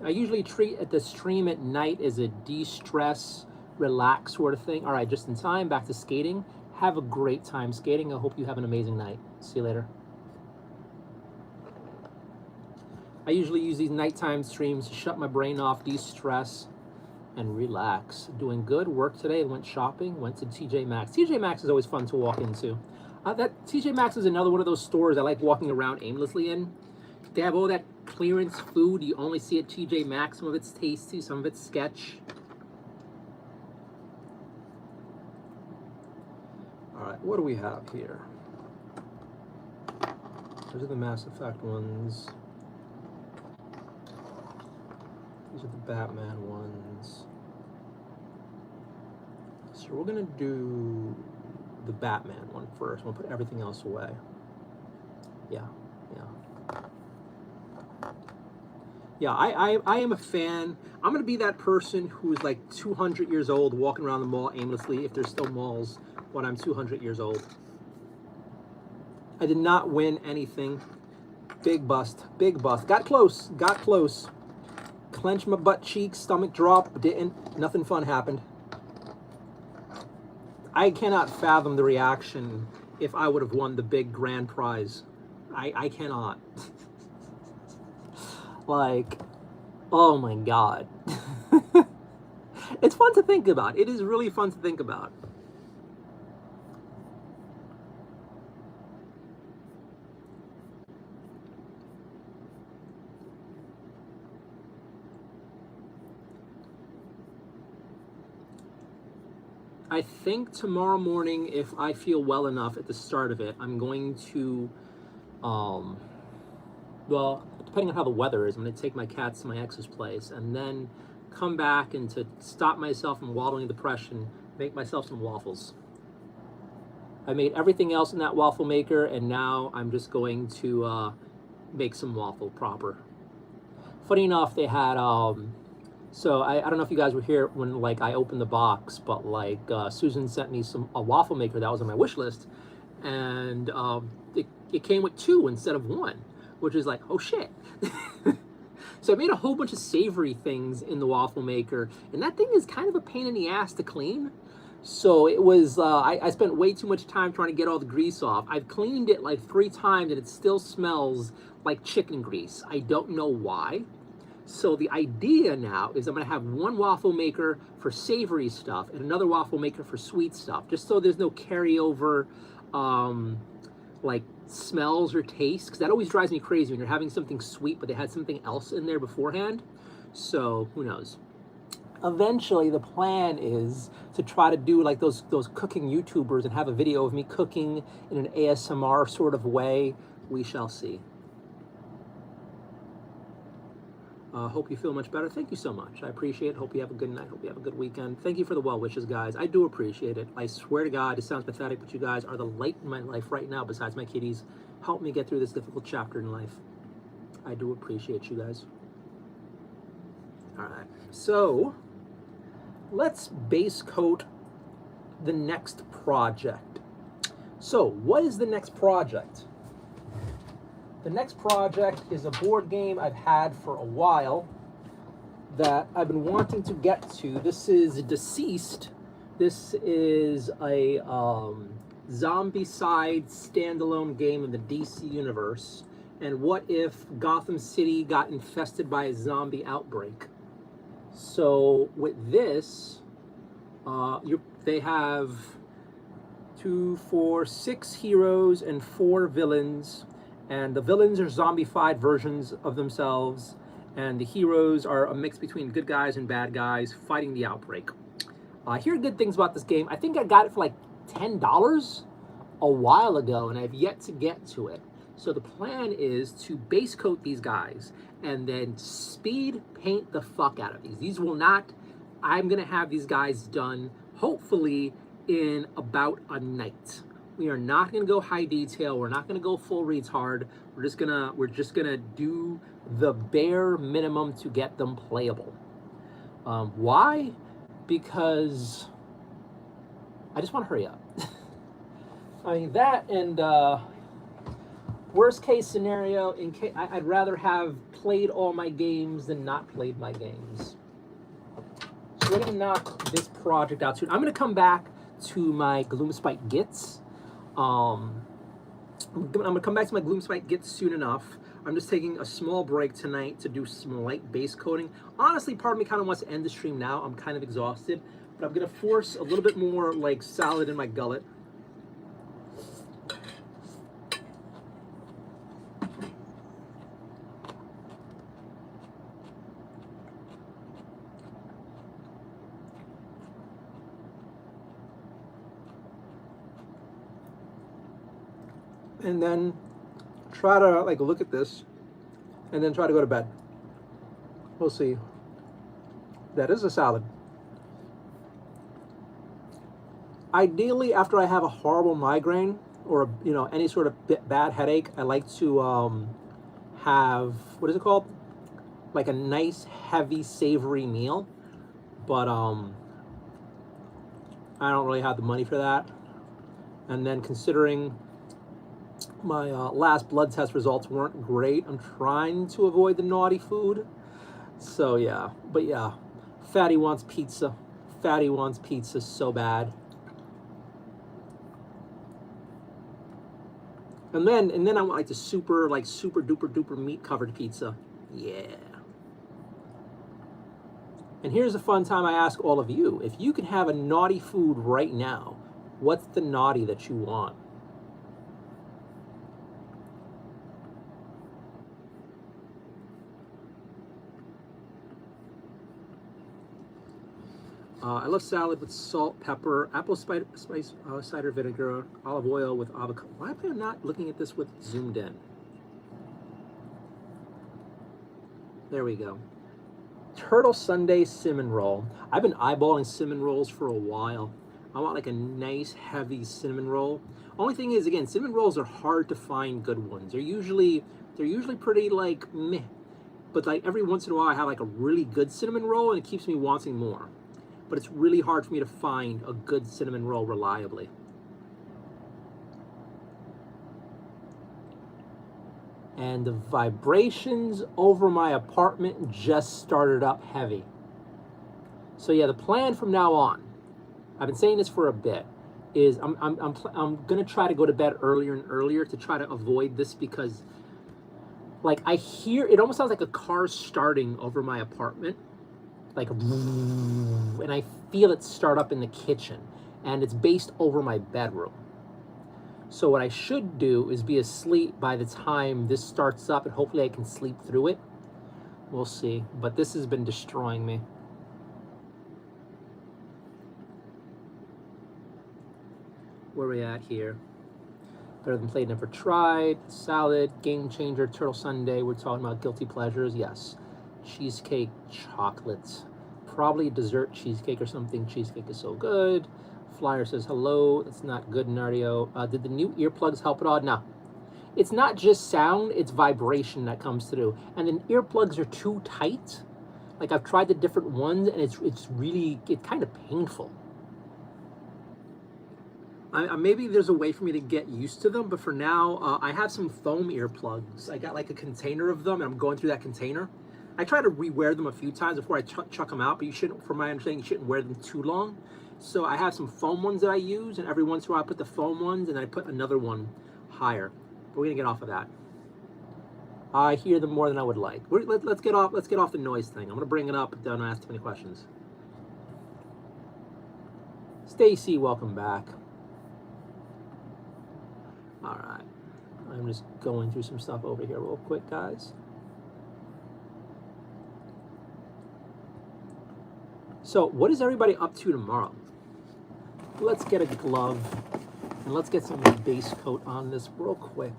I usually treat the stream at night as a de-stress, relax sort of thing. All right, just in time, back to skating. Have a great time skating. I hope you have an amazing night. See you later. I usually use these nighttime streams to shut my brain off, de-stress, and relax. Doing good work today. Went shopping, went to TJ Maxx. TJ Maxx is always fun to walk into. That TJ Maxx is another one of those stores I like walking around aimlessly in. They have all that clearance food you only see at TJ Maxx. Some of it's tasty, some of it's sketch. All right, what do we have here? Those are the Mass Effect ones. These are the Batman ones. So we're gonna do the Batman one first. We'll put everything else away. Yeah. Yeah, I am a fan. I'm gonna be that person who's like 200 years old walking around the mall aimlessly, if there's still malls, when I'm 200 years old. I did not win anything. Big bust, big bust. Got close, Clenched my butt cheeks, stomach drop, didn't. Nothing fun happened. I cannot fathom the reaction if I would have won the big grand prize. I cannot. Like, oh my God. It's fun to think about. It is really fun to think about. I think tomorrow morning, if I feel well enough at the start of it, I'm going to, well, depending on how the weather is, I'm going to take my cats to my ex's place and then come back and to stop myself from wallowing in depression, make myself some waffles. I made everything else in that waffle maker, and now I'm just going to make some waffle proper. Funny enough, they had, so I don't know if you guys were here when like I opened the box, but like Susan sent me a waffle maker that was on my wish list, and it came with 2 instead of 1, which is like, oh shit. So I made a whole bunch of savory things in the waffle maker, and that thing is kind of a pain in the ass to clean. So it was, I spent way too much time trying to get all the grease off. I've cleaned it like 3 times and it still smells like chicken grease. I don't know why. So the idea now is I'm gonna have one waffle maker for savory stuff and another waffle maker for sweet stuff, just so there's no carryover like smells or tastes, because that always drives me crazy when you're having something sweet but they had something else in there beforehand. So who knows? Eventually the plan is to try to do like those cooking YouTubers and have a video of me cooking in an ASMR sort of way. We shall see. Hope you feel much better. Thank you so much. I appreciate it. Hope you have a good night. Hope you have a good weekend. Thank you for the well wishes, guys. I do appreciate it. I swear to God, it sounds pathetic, but you guys are the light in my life right now, besides my kitties. Help me get through this difficult chapter in life. I do appreciate you guys. All right. So let's base coat the next project. So what is the next project? The next project is a board game I've had for a while that I've been wanting to get to. This is Deceased. This is a zombie-side standalone game in the DC universe. And what if Gotham City got infested by a zombie outbreak? So with this, they have 2, 4, 6 heroes and 4 villains. And the villains are zombified versions of themselves, and the heroes are a mix between good guys and bad guys fighting the outbreak. Here are good things about this game. I think I got it for like $10 a while ago, and I've yet to get to it. So the plan is to base coat these guys and then speed paint the fuck out of these. These will not, I'm gonna have these guys done hopefully in about a night. We are not going to go high detail. We're not going to go full retard. We're just gonna do the bare minimum to get them playable. Why? Because I just want to hurry up. I mean that, and worst case scenario, I'd rather have played all my games than not played my games. So we're going to knock this project out soon. I'm going to come back to my Gloomspite Gits. I'm going to come back to my Gloomspite Gits soon enough. I'm just taking a small break tonight to do some light base coating. Honestly, part of me kind of wants to end the stream now. I'm kind of exhausted, but I'm going to force a little bit more like salad in my gullet. and then try to like look at this and then try to go to bed. We'll see. That is a salad. Ideally, after I have a horrible migraine or any sort of bad headache, I like to have, what is it called? Like a nice heavy savory meal. But I don't really have the money for that. And then considering my last blood test results weren't great, I'm trying to avoid the naughty food. So yeah, but yeah, Fatty wants pizza. Fatty wants pizza so bad. And then I want like the super duper duper meat covered pizza. Yeah. And here's a fun time I ask all of you. If you could have a naughty food right now, what's the naughty that you want? I love salad with salt, pepper, apple spice, cider vinegar, olive oil with avocado. Why am I not looking at this with zoomed in? There we go. Turtle Sunday cinnamon roll. I've been eyeballing cinnamon rolls for a while. I want like a nice heavy cinnamon roll. Only thing is, again, cinnamon rolls are hard to find good ones. They're usually pretty like meh. But like every once in a while I have like a really good cinnamon roll and it keeps me wanting more. But it's really hard for me to find a good cinnamon roll reliably. And the vibrations over my apartment just started up heavy. So yeah, the plan from now on, I've been saying this for a bit, is I'm gonna try to go to bed earlier and earlier to try to avoid this, because like I hear, it almost sounds like a car starting over my apartment, like, and I feel it start up in the kitchen, and it's based over my bedroom. So what I should do is be asleep by the time this starts up, and hopefully I can sleep through it. We'll see. But this has been destroying me. Where are we at here? Better than played, never tried. Salad, game changer, turtle sundae. We're talking about guilty pleasures. Yes. Cheesecake, chocolate. Probably dessert cheesecake or something. Cheesecake is so good. Flyer says, hello, that's not good, Nardio. Did the new earplugs help at all? No. It's not just sound, it's vibration that comes through. And the earplugs are too tight. Like I've tried the different ones and it's kind of painful. Maybe there's a way for me to get used to them, but for now, I have some foam earplugs. I got like a container of them and I'm going through that container. I try to re-wear them a few times before I chuck them out, but you shouldn't, from my understanding, you shouldn't wear them too long. So I have some foam ones that I use, and every once in a while I put the foam ones and I put another one higher. But we're gonna get off of that. I hear them more than I would like. Let's get off the noise thing. I'm gonna bring it up, but don't ask too many questions. Stacy, welcome back. All right, I'm just going through some stuff over here real quick, guys. So what is everybody up to tomorrow? Let's get a glove and let's get some base coat on this real quick.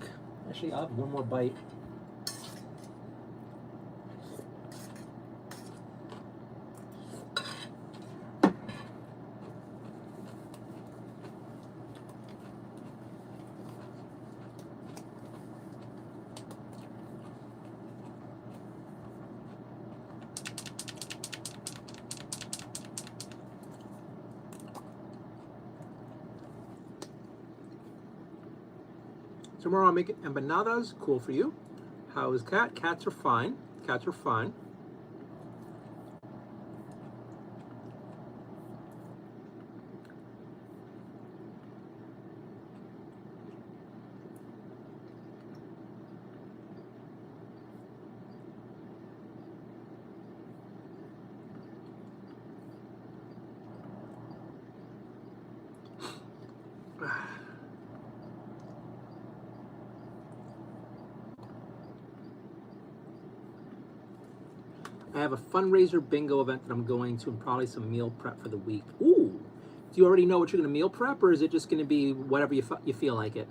Actually, I'll have one more bite. Tomorrow I'm making empanadas. Cool for you. How is Cat? Cats are fine. Cats are fine. I have a fundraiser bingo event that I'm going to, and probably some meal prep for the week. Ooh, do you already know what you're going to meal prep, or is it just going to be whatever you feel like it?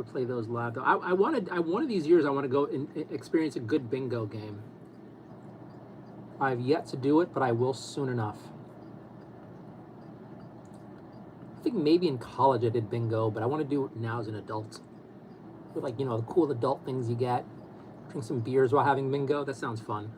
Never play those live though. I wanted. One of these years I want to go and experience a good bingo game. I've yet to do it, but I will soon enough. I think maybe in college I did bingo, but I want to do it now as an adult. With, like, you know, the cool adult things you get. Drink some beers while having bingo. That sounds fun.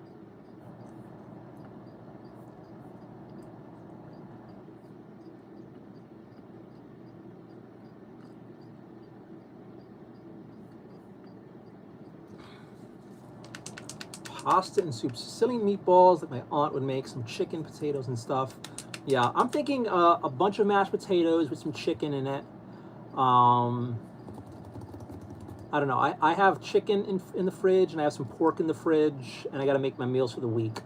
Pasta and soup, Sicilian meatballs that my aunt would make, some chicken, potatoes, and stuff. Yeah, I'm thinking a bunch of mashed potatoes with some chicken in it. I don't know. I have chicken in the fridge, and I have some pork in the fridge, and I got to make my meals for the week.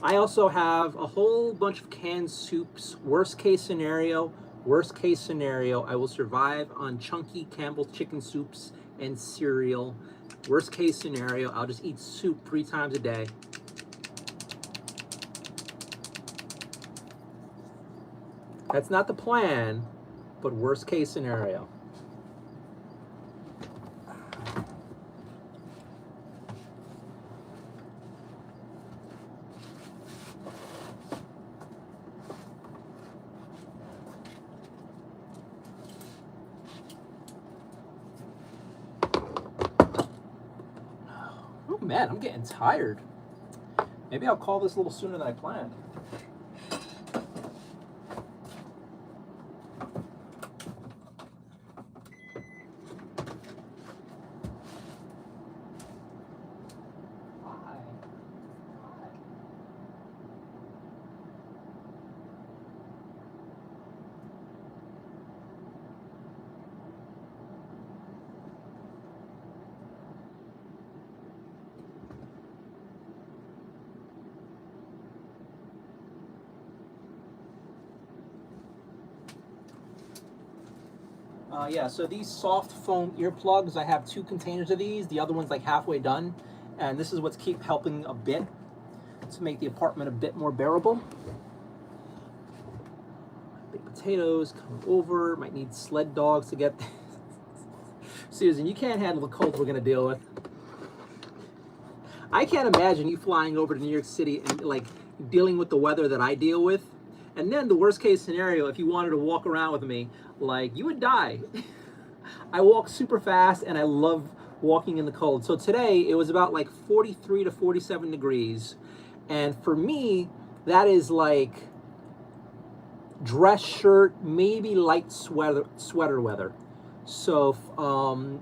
I also have a whole bunch of canned soups. Worst case scenario, I will survive on chunky Campbell's chicken soups and cereal. Worst case scenario, I'll just eat soup 3 times a day. That's not the plan, but worst case scenario. Oh man, I'm getting tired. Maybe I'll call this a little sooner than I planned. Yeah, so these soft foam earplugs, I have 2 containers of these. The other one's like halfway done. And this is what's keep helping a bit to make the apartment a bit more bearable. Baked potatoes coming over. Might need sled dogs to get... Susan, you can't handle the cold we're going to deal with. I can't imagine you flying over to New York City and like dealing with the weather that I deal with. And then the worst case scenario, if you wanted to walk around with me, like, you would die. I walk super fast and I love walking in the cold. So today it was about like 43 to 47 degrees. And for me, that is like dress shirt, maybe light sweater weather. So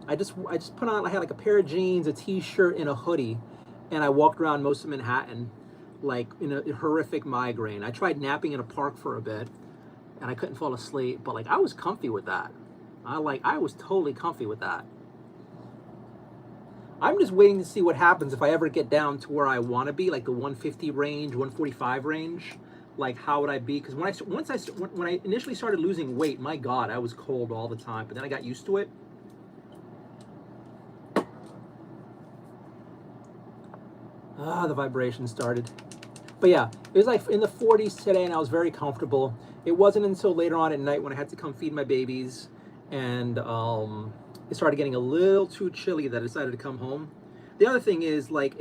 I just put on, I had like a pair of jeans, a t-shirt, and a hoodie. And I walked around most of Manhattan like in a horrific migraine. I tried napping in a park for a bit and I couldn't fall asleep, but like I was comfy with that. I was totally comfy with that. I'm just waiting to see what happens if I ever get down to where I want to be, like the 150 range, 145 range. Like, how would I be? Because when I initially started losing weight, my God, I was cold all the time. But then I got used to it. The vibration started. But yeah, it was like in the 40s today, and I was very comfortable. It wasn't until later on at night when I had to come feed my babies, and it started getting a little too chilly that I decided to come home. The other thing is, like,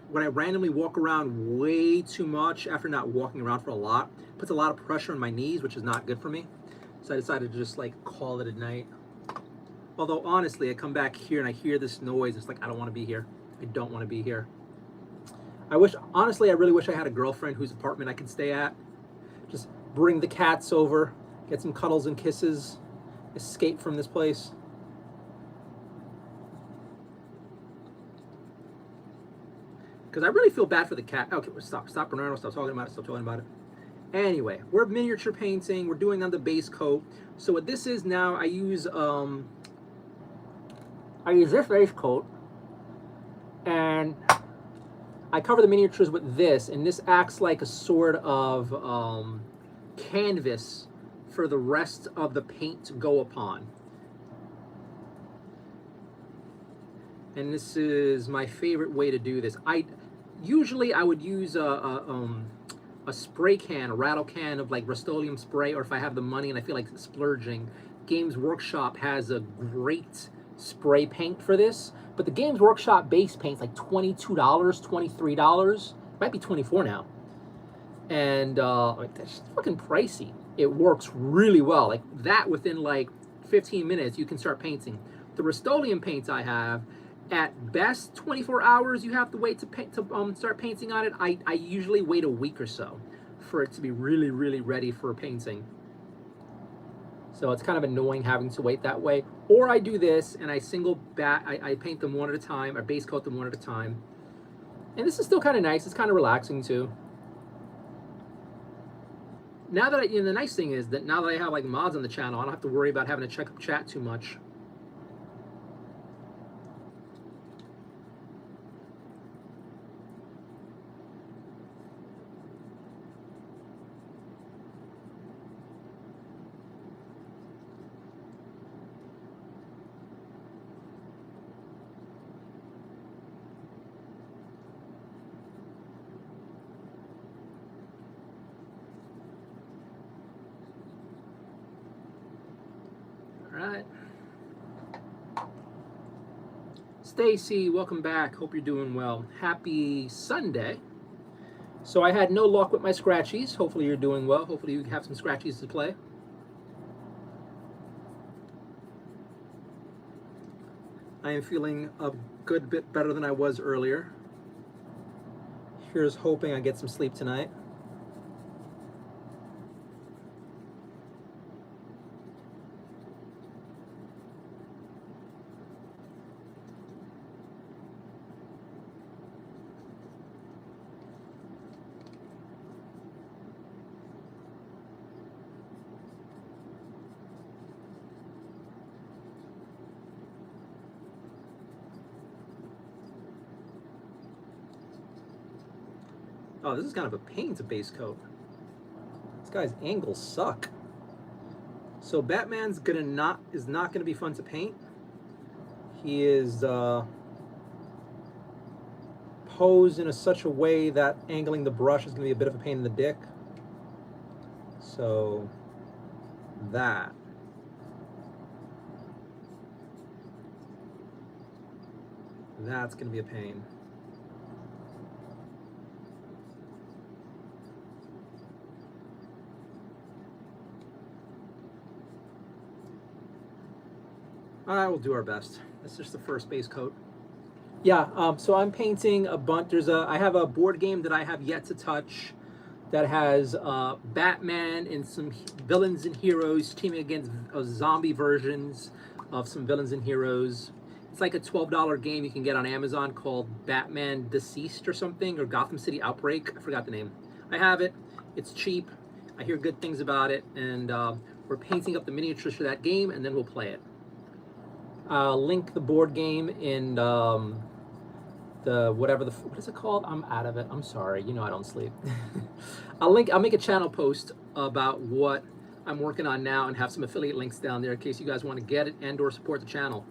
when I randomly walk around way too much after not walking around for a lot, puts a lot of pressure on my knees, which is not good for me. So I decided to just like call it a night. Although honestly, I come back here and I hear this noise. It's like, I don't want to be here. I don't want to be here. Honestly, I really wish I had a girlfriend whose apartment I could stay at. Just bring the cats over, get some cuddles and kisses, escape from this place. Because I really feel bad for the cat. Okay, stop, Bernardo, stop talking about it. Anyway, we're miniature painting. We're doing on the base coat. So what this is now, I use this base coat, and I cover the miniatures with this, and this acts like a sort of canvas for the rest of the paint to go upon. And this is my favorite way to do this. Usually I would use a spray can, a rattle can of like Rust-Oleum spray, or if I have the money and I feel like splurging, Games Workshop has a great spray paint for this, but the Games Workshop base paint's like $22, $23. It might be 24 now. And like, that's fucking pricey. It works really well. Like that, within like 15 minutes, you can start painting. The Rust-Oleum paints I have, at best 24 hours you have to wait to paint, to start painting on it. I usually wait a week or so for it to be really, really ready for painting. So it's kind of annoying having to wait that way. Or I do this and I I paint them one at a time, or base coat them one at a time. And this is still kind of nice. It's kind of relaxing too. Now that the nice thing is that now that I have like mods on the channel, I don't have to worry about having to check up chat too much. Alright. Stacy, welcome back. Hope you're doing well. Happy Sunday. So I had no luck with my Scratchies. Hopefully you're doing well. Hopefully you have some Scratchies to play. I am feeling a good bit better than I was earlier. Here's hoping I get some sleep tonight. Oh, this is kind of a pain to base coat. This guy's angles suck. So Batman's is not gonna be fun to paint. He is posed in such a way that angling the brush is gonna be a bit of a pain in the dick. So that's gonna be a pain. All right, we'll do our best. That's just the first base coat. Yeah, so I'm painting a bunch. I have a board game that I have yet to touch that has Batman and some villains and heroes teaming against zombie versions of some villains and heroes. It's like a $12 game you can get on Amazon called Batman Deceased or something, or Gotham City Outbreak. I forgot the name. I have it. It's cheap. I hear good things about it, and we're painting up the miniatures for that game, and then we'll play it. I'll link the board game in what is it called? I'm out of it. I'm sorry. You know I don't sleep. I'll make a channel post about what I'm working on now and have some affiliate links down there in case you guys want to get it and or support the channel.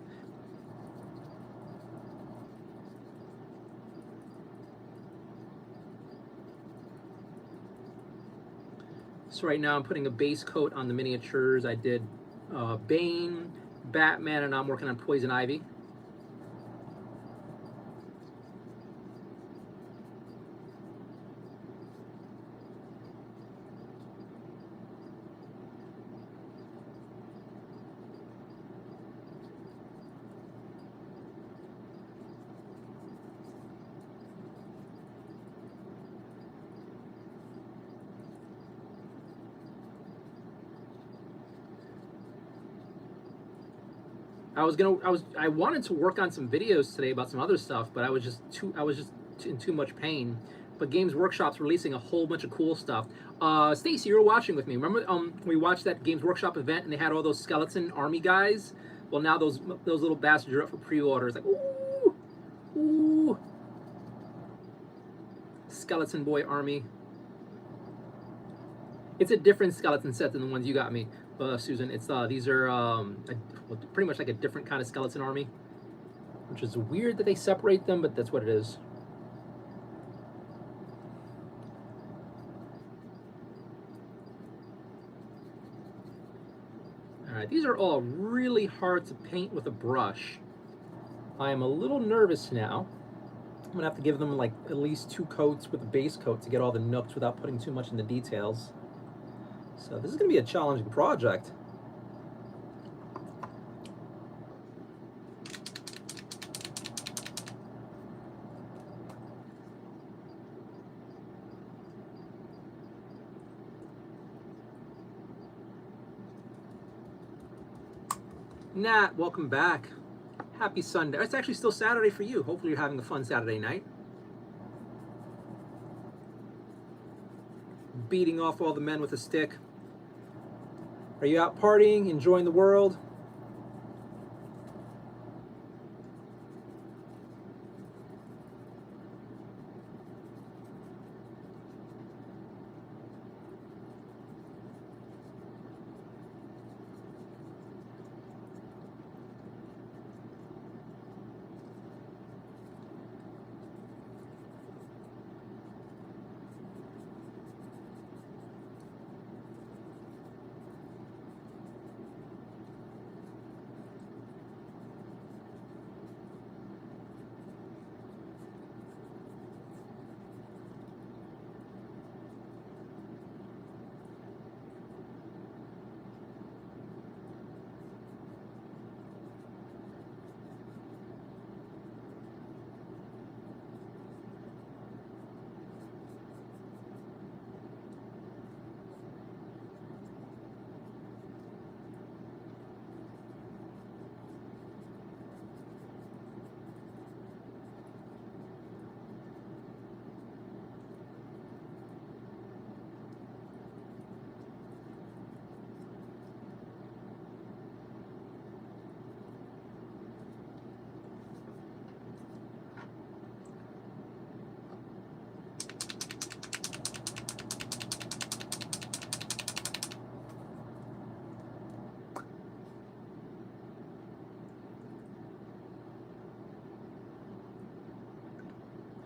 So right now I'm putting a base coat on the miniatures. I did Bane, Batman, and now I'm working on Poison Ivy. I wanted to work on some videos today about some other stuff, but I was just in too much pain. But Games Workshop's releasing a whole bunch of cool stuff. Stacy, you were watching with me. Remember we watched that Games Workshop event and they had all those skeleton army guys? Well, now those little bastards are up for pre-orders. Like, ooh, ooh, skeleton boy army. It's a different skeleton set than the ones you got me, Susan. It's these are pretty much like a different kind of skeleton army, which is weird that they separate them, but that's what it is. All right, these are all really hard to paint with a brush. I am a little nervous now. I'm gonna have to give them like at least 2 coats with a base coat to get all the nooks without putting too much in the details. So this is gonna be a challenging project. Nat, welcome back. Happy Sunday. It's actually still Saturday for you. Hopefully you're having a fun Saturday night. Beating off all the men with a stick. Are you out partying, enjoying the world?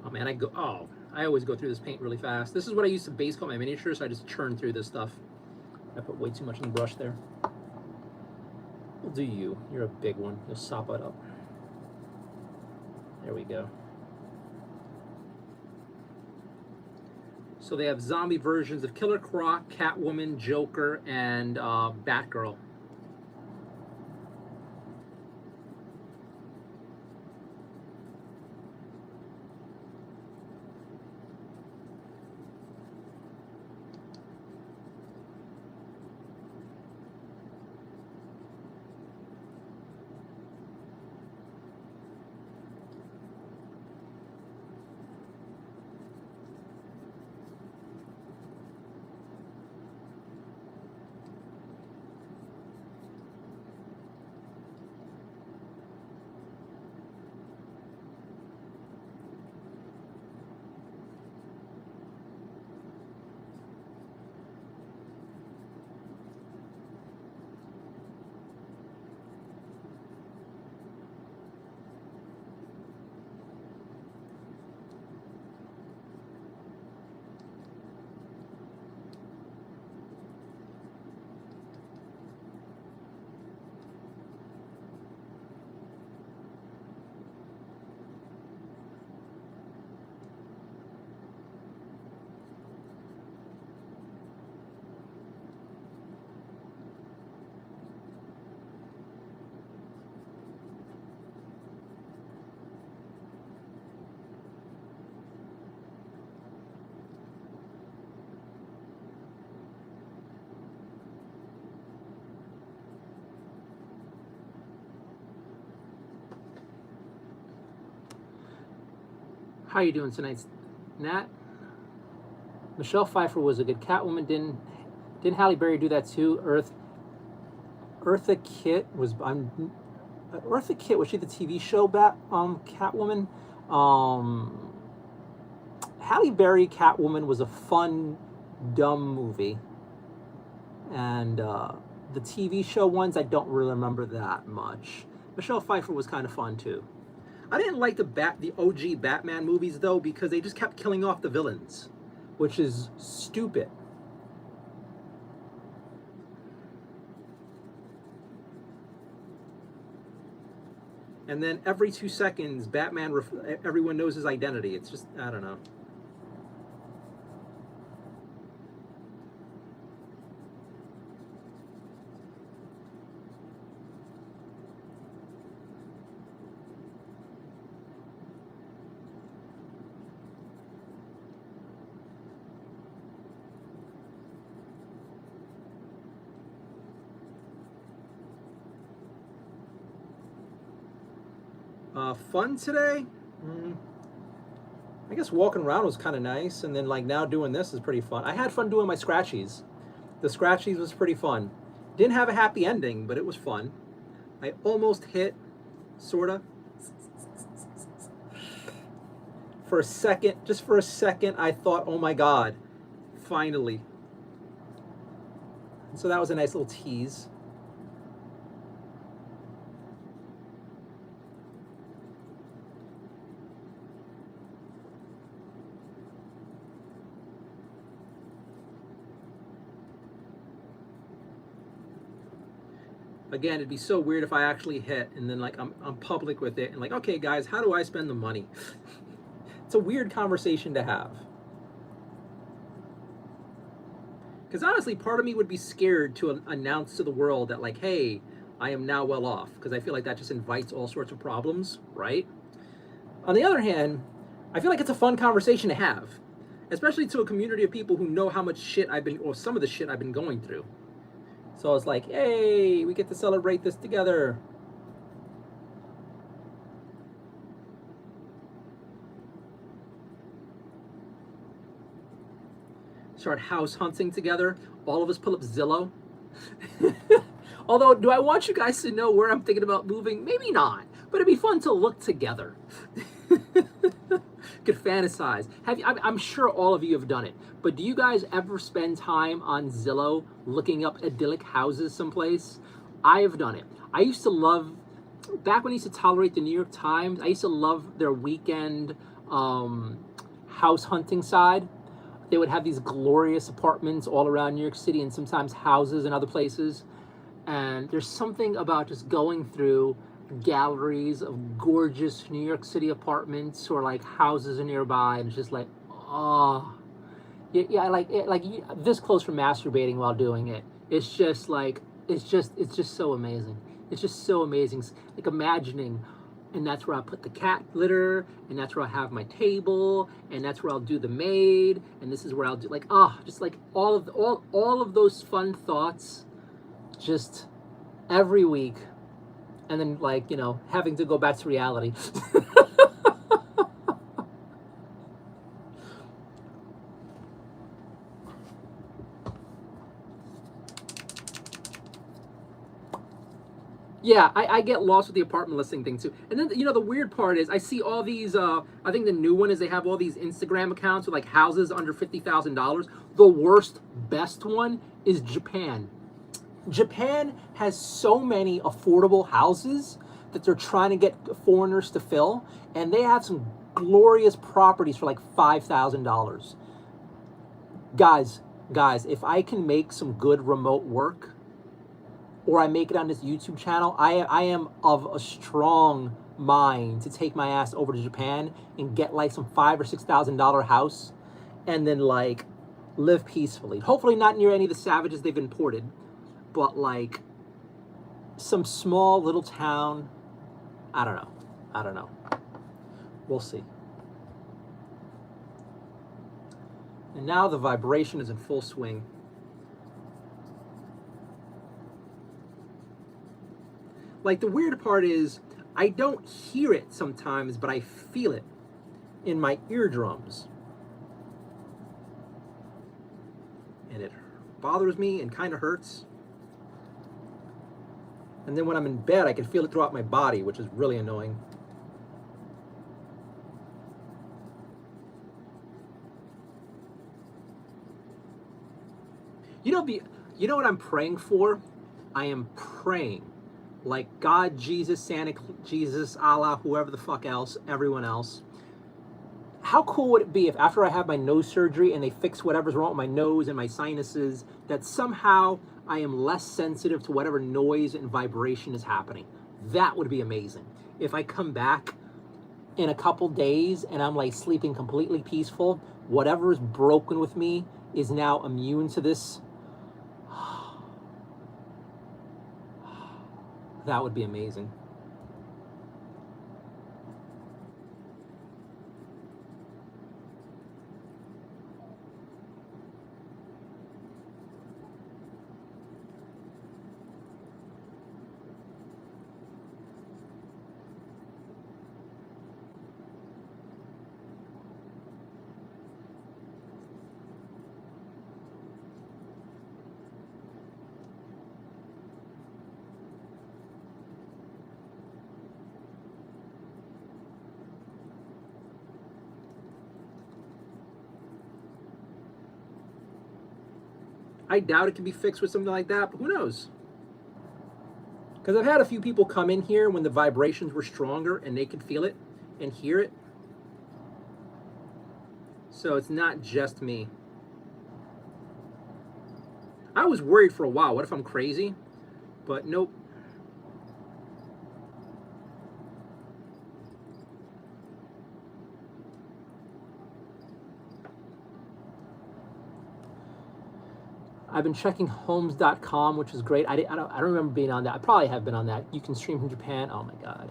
Oh man, I always go through this paint really fast. This is what I use to base coat my miniatures, so I just churn through this stuff. I put way too much in the brush there. Well, do you? You're a big one. You'll sop it up. There we go. So they have zombie versions of Killer Croc, Catwoman, Joker, and Batgirl. How you doing tonight, Nat? Michelle Pfeiffer was a good Catwoman. Didn't Halle Berry do that too? Eartha Kitt was Eartha Kitt, was she the TV show Catwoman? Halle Berry Catwoman was a fun, dumb movie, and the TV show ones I don't really remember that much. Michelle Pfeiffer was kind of fun too. I didn't like the OG Batman movies though, because they just kept killing off the villains, which is stupid. And then every 2 seconds, Batman, everyone knows his identity. It's just, I don't know. Fun today? I guess walking around was kind of nice, and then like now doing this is pretty fun. I had fun doing my Scratchies. The Scratchies was pretty fun. Didn't have a happy ending, but it was fun. I almost hit, sorta. For a second, just for a second, I thought, oh my God, finally. So that was a nice little tease. Again, it'd be so weird if I actually hit and then like I'm public with it and like, okay guys, how do I spend the money? It's a weird conversation to have. Because honestly, part of me would be scared to announce to the world that like, hey, I am now well off, because I feel like that just invites all sorts of problems, right? On the other hand, I feel like it's a fun conversation to have, especially to a community of people who know how much shit I've been, or some of the shit I've been going through. So it's like, hey, we get to celebrate this together. Start house hunting together. All of us pull up Zillow. Although, do I want you guys to know where I'm thinking about moving? Maybe not, but it'd be fun to look together. Could fantasize. I'm sure all of you have done it, but do you guys ever spend time on Zillow looking up idyllic houses someplace? I have done it. I used to love, back when I used to tolerate the New York Times, I used to love their weekend house hunting side. They would have these glorious apartments all around New York City, and sometimes houses in other places. And there's something about just going through galleries of gorgeous New York City apartments or like houses nearby, and it's just like, oh, yeah, like this close from masturbating while doing it. It's just like, it's just so amazing. It's just so amazing. Like imagining, and that's where I put the cat litter, and that's where I have my table, and that's where I'll do the maid, and this is where I'll do like, just like all of those fun thoughts, just every week. And then, like, you know, having to go back to reality. Yeah, I get lost with the apartment listing thing too. And then, you know, the weird part is I see all these, I think the new one is they have all these Instagram accounts with like houses under $50,000. The worst, best one is Japan. Japan has so many affordable houses that they're trying to get foreigners to fill, and they have some glorious properties for like $5,000. Guys, if I can make some good remote work, or I make it on this YouTube channel, I am of a strong mind to take my ass over to Japan and get like some $5,000 or $6,000 house, and then like live peacefully. Hopefully not near any of the savages they've imported, but like some small little town. I don't know. We'll see. And now the vibration is in full swing. Like the weird part is I don't hear it sometimes, but I feel it in my eardrums. And it bothers me and kind of hurts. And then when I'm in bed, I can feel it throughout my body, which is really annoying. You know what I'm praying for? I am praying like God, Jesus, Santa, Jesus, Allah, whoever the fuck else, everyone else. How cool would it be if after I have my nose surgery and they fix whatever's wrong with my nose and my sinuses, that somehow I am less sensitive to whatever noise and vibration is happening? That would be amazing. if I come back in a couple days and I'm like sleeping completely peaceful, whatever is broken with me is now immune to this. That would be amazing. I doubt it can be fixed with something like that, but who knows? Because I've had a few people come in here when the vibrations were stronger and they could feel it and hear it. So it's not just me. I was worried for a while. What if I'm crazy? But nope. I've been checking homes.com, which is great. I don't remember being on that. I probably have been on that. You can stream from Japan. Oh my God.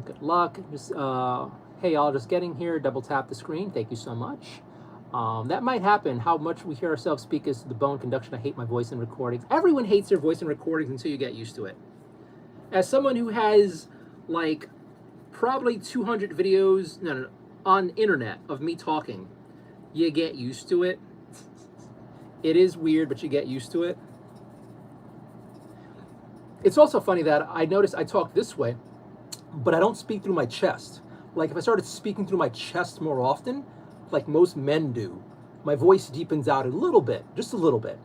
Good luck. Just hey, y'all, just getting here. Double tap the screen. Thank you so much. That might happen. How much we hear ourselves speak is the bone conduction. I hate my voice in recordings. Everyone hates their voice in recordings until you get used to it. As someone who has like probably 200 videos on internet of me talking, you get used to it. It is weird, but you get used to it. It's also funny that I notice I talk this way, but I don't speak through my chest. Like if I started speaking through my chest more often, like most men do, my voice deepens out a little bit, just a little bit.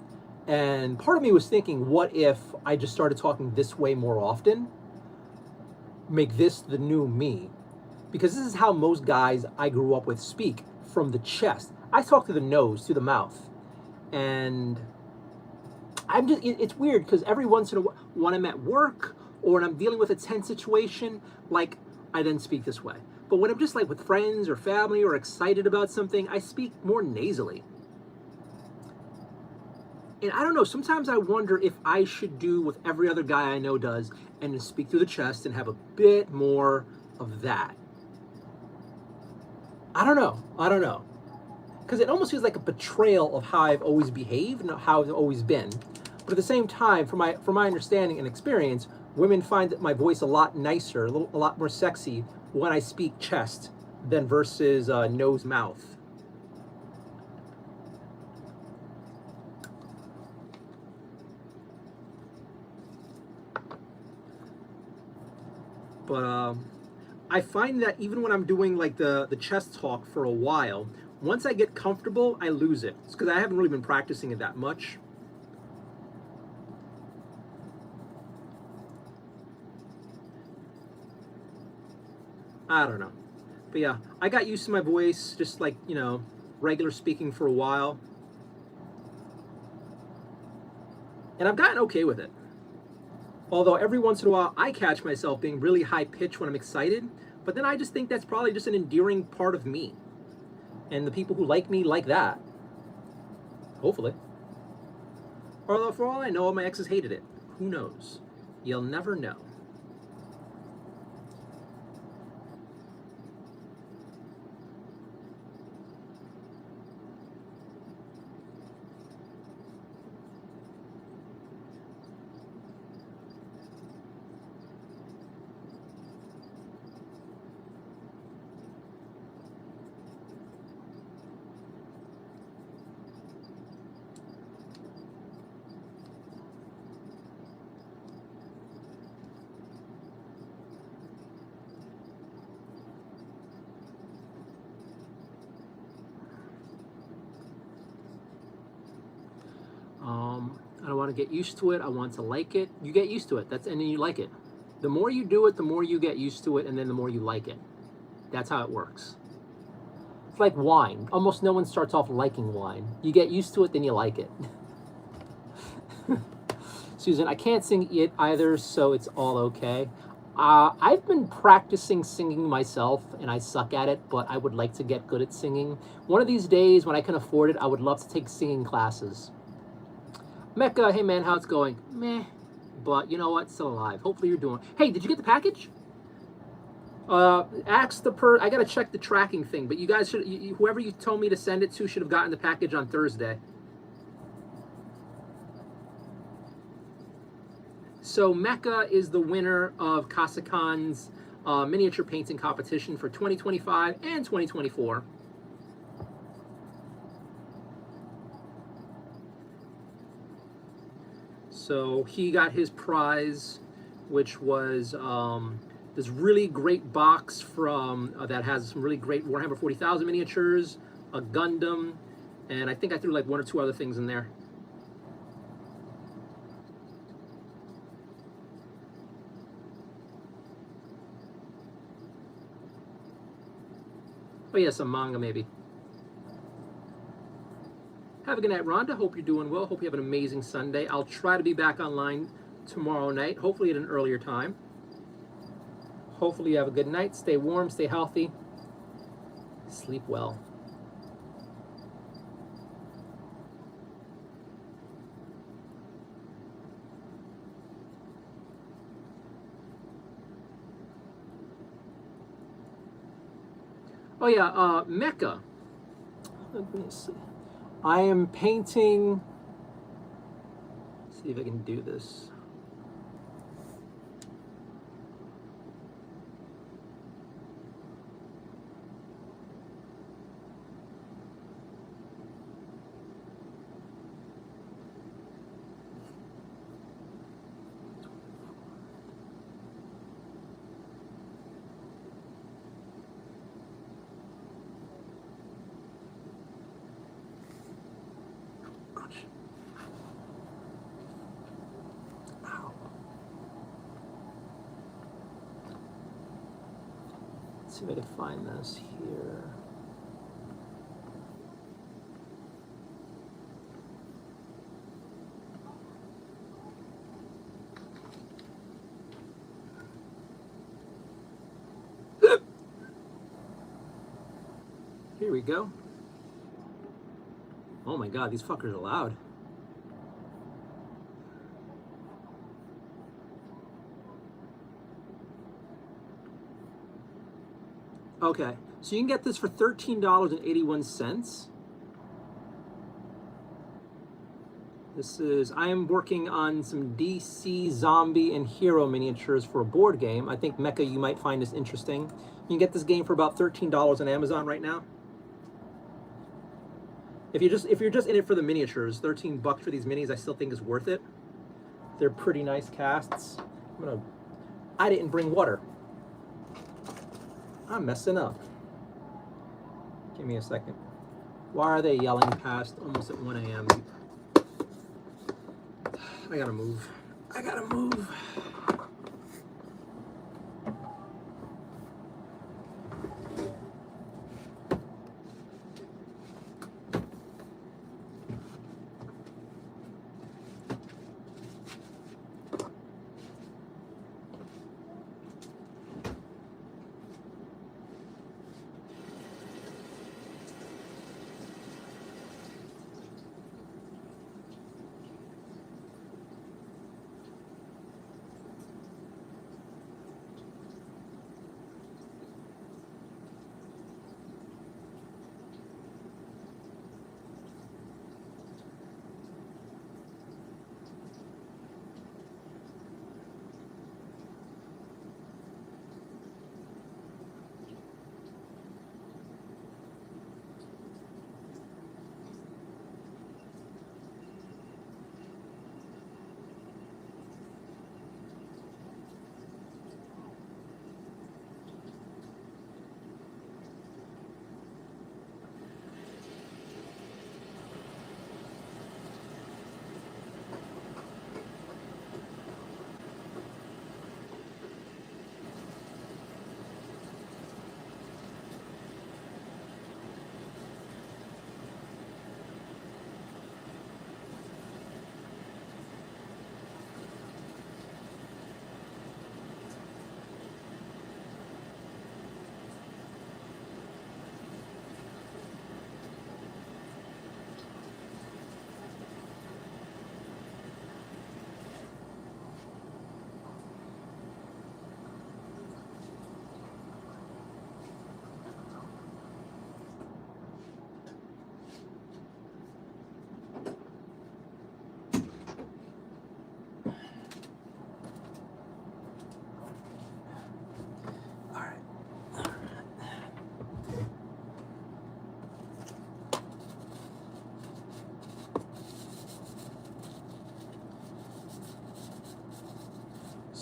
And part of me was thinking, what if I just started talking this way more often? Make this the new me. Because this is how most guys I grew up with speak, from the chest. I talk through the nose, through the mouth. And it's weird because every once in a while, when I'm at work or when I'm dealing with a tense situation, like I then speak this way. But when I'm just like with friends or family or excited about something, I speak more nasally. And I don't know, sometimes I wonder if I should do what every other guy I know does and just speak through the chest and have a bit more of that. I don't know. Because it almost feels like a betrayal of how I've always behaved and how I've always been. But at the same time, from my understanding and experience, women find that my voice a lot nicer, a lot more sexy when I speak chest than versus nose mouth. But I find that even when I'm doing like the chest talk for a while, once I get comfortable, I lose it. It's because I haven't really been practicing it that much. I don't know. But yeah, I got used to my voice, just like, regular speaking for a while. And I've gotten okay with it. Although every once in a while, I catch myself being really high pitched when I'm excited. But then I just think that's probably just an endearing part of me. And the people who like me like that. Hopefully. Although for all I know, my exes hated it. Who knows? You'll never know. I don't want to get used to it. I want to like it. You get used to it. And then you like it. The more you do it, the more you get used to it, and then the more you like it. That's how it works. It's like wine. Almost no one starts off liking wine. You get used to it, then you like it. Susan, I can't sing it either, so it's all okay. I've been practicing singing myself, and I suck at it, but I would like to get good at singing. One of these days, when I can afford it, I would love to take singing classes. Mecca, hey man, how's it going? Meh. But you know what? Still alive. Hopefully you're doing. Hey, did you get the package? Ask the I gotta check the tracking thing, but you guys should. Whoever you told me to send it to should have gotten the package on Thursday. So Mecca is the winner of Casa Khan's miniature painting competition for 2025 and 2024. So he got his prize, which was this really great box from that has some really great Warhammer 40,000 miniatures, a Gundam, and I think I threw like one or two other things in there. Oh yeah, some manga maybe. Have a good night, Rhonda. Hope you're doing well. Hope you have an amazing Sunday. I'll try to be back online tomorrow night, hopefully at an earlier time. Hopefully you have a good night. Stay warm, stay healthy, sleep well. Oh yeah, Mecca. Let me see. I am painting. Let's see if I can do this. Let's see if I can find this here. Here we go. Oh my god, these fuckers are loud. Okay, so you can get this for $13.81. This is, I am working on some DC zombie and hero miniatures for a board game. I think Mecca, you might find this interesting. You can get this game for about $13 on Amazon right now. If you're just in it for the miniatures, $13 for these minis I still think is worth it. They're pretty nice casts. I didn't bring water. I'm messing up. Give me a second. Why are they yelling past almost at 1 a.m.? I gotta move. I gotta move.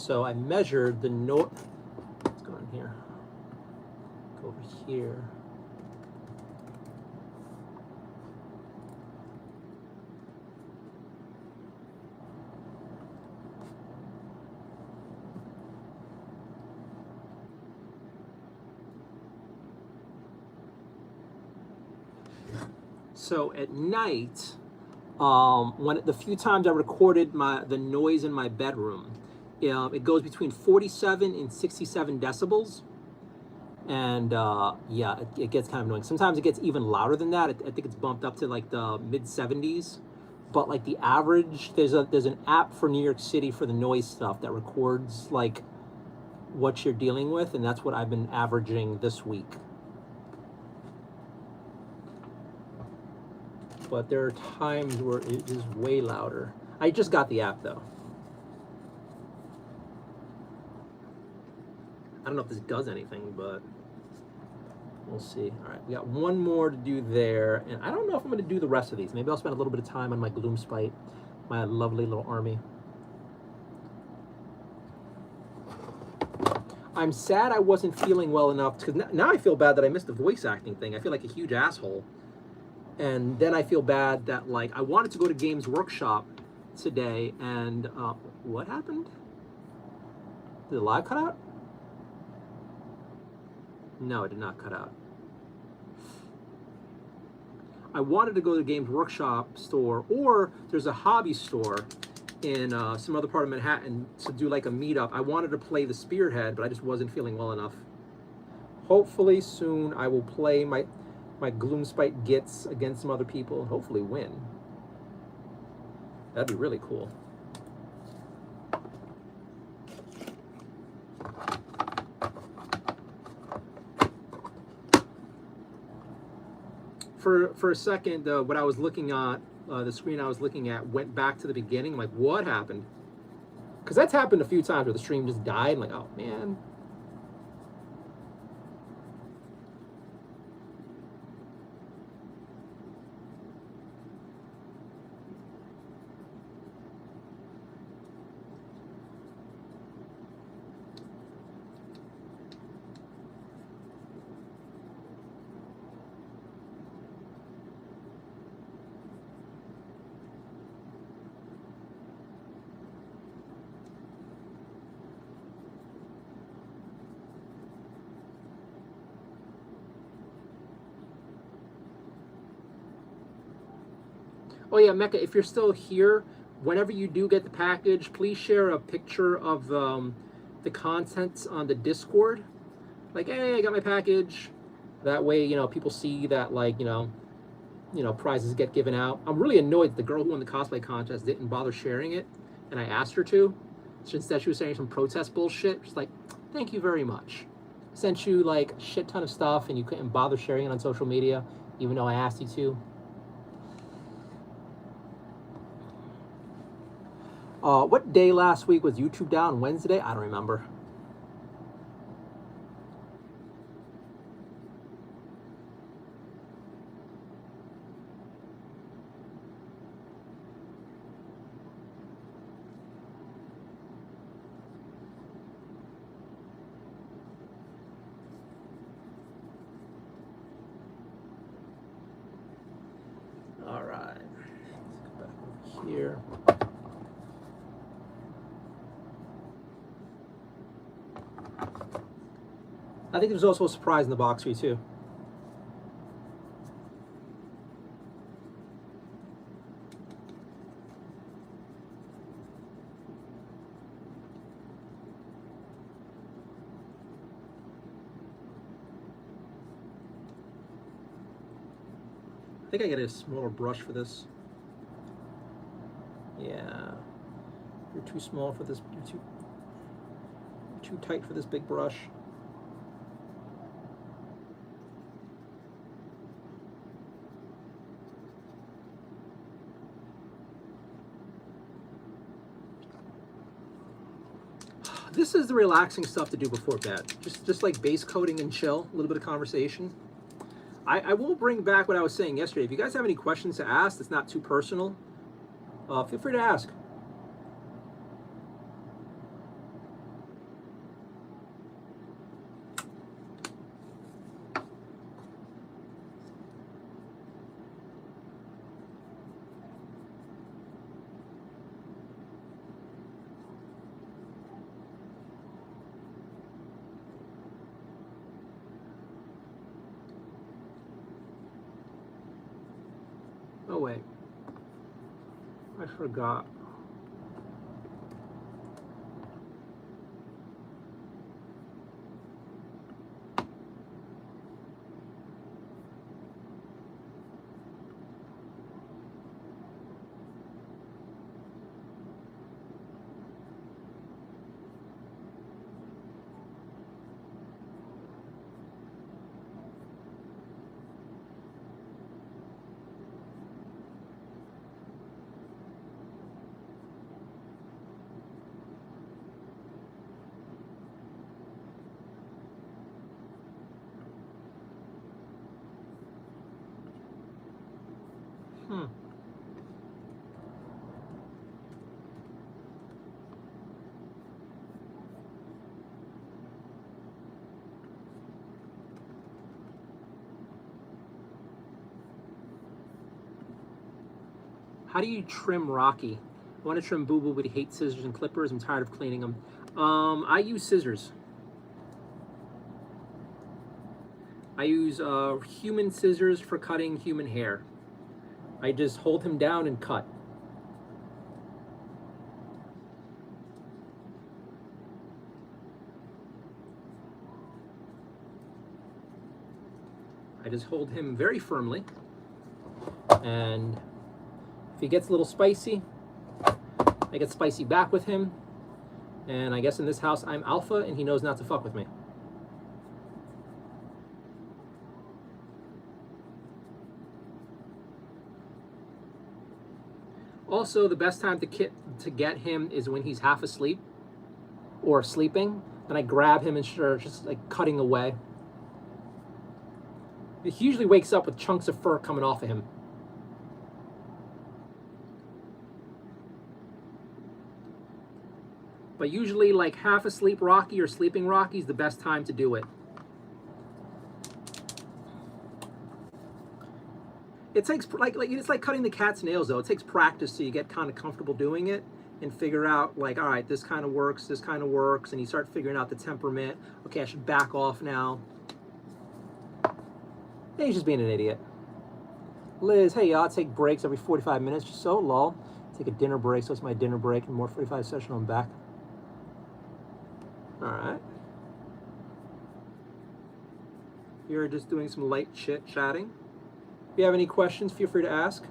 So I measured the noise. Let's go in here. Go over here. So at night, when the few times I recorded the noise in my bedroom, it goes between 47 and 67 decibels, and yeah, it gets kind of annoying. Sometimes it gets even louder than that. I think it's bumped up to like the mid 70s, but like the average, there's an app for New York City for the noise stuff that records like what you're dealing with, and that's what I've been averaging this week. But there are times where it is way louder. I just got the app though. I don't know if this does anything, but we'll see. All right, we got one more to do there, and I don't know if I'm going to do the rest of these. Maybe I'll spend a little bit of time on my gloom spite, my lovely little army. I'm sad I wasn't feeling well enough, because now I feel bad that I missed the voice acting thing. I feel like a huge asshole. And then I feel bad that, like, I wanted to go to Games Workshop today, and what happened? Did the live cut out? No, it did not cut out. I wanted to go to the Games Workshop store, or there's a hobby store in some other part of Manhattan to do like a meetup. I wanted to play the Spearhead, but I just wasn't feeling well enough. Hopefully soon I will play my Gloomspite Gits against some other people and hopefully win. That'd be really cool. For a second, what I was looking at, the screen I was looking at went back to the beginning. I'm like, what happened? Because that's happened a few times where the stream just died. I'm like, oh man. Oh yeah, Mecca, if you're still here, whenever you do get the package, please share a picture of the contents on the Discord. Like, hey, I got my package. That way, you know, people see that, like, you know, prizes get given out. I'm really annoyed that the girl who won the cosplay contest didn't bother sharing it, and I asked her to. So instead, she was saying some protest bullshit. She's like, thank you very much. Sent you, like, a shit ton of stuff, and you couldn't bother sharing it on social media, even though I asked you to. What day last week was YouTube down? Wednesday? I don't remember. All right. Let's go back over here. I think there's also a surprise in the box for you too. I think I get a smaller brush for this. Yeah, you're too small for this. You're too tight for this big brush. This is the relaxing stuff to do before bed. Just like base coating and chill, a little bit of conversation. I will bring back what I was saying yesterday. If you guys have any questions to ask that's not too personal, feel free to ask. Oh wait, I forgot. Hmm. How do you trim Rocky? I want to trim Boo Boo, but he hates scissors and clippers. I'm tired of cleaning them. I use scissors. I use human scissors for cutting human hair. I just hold him down and cut. I just hold him very firmly, and if he gets a little spicy, I get spicy back with him, and I guess in this house I'm alpha and he knows not to fuck with me. Also, the best time to get him is when he's half asleep or sleeping, and I grab him and start just like cutting away. He usually wakes up with chunks of fur coming off of him. But usually like half asleep Rocky or sleeping Rocky is the best time to do it. It takes it's like cutting the cat's nails though. It takes practice so you get kind of comfortable doing it and figure out like, all right, this kind of works, and you start figuring out the temperament. Okay, I should back off now. Yeah, he's just being an idiot. Liz, hey, I'll take breaks every 45 minutes or so, lol. Take a dinner break, so it's my dinner break, and more 45 session, I'm back. All right. You're just doing some light chit-chatting. If you have any questions, feel free to ask.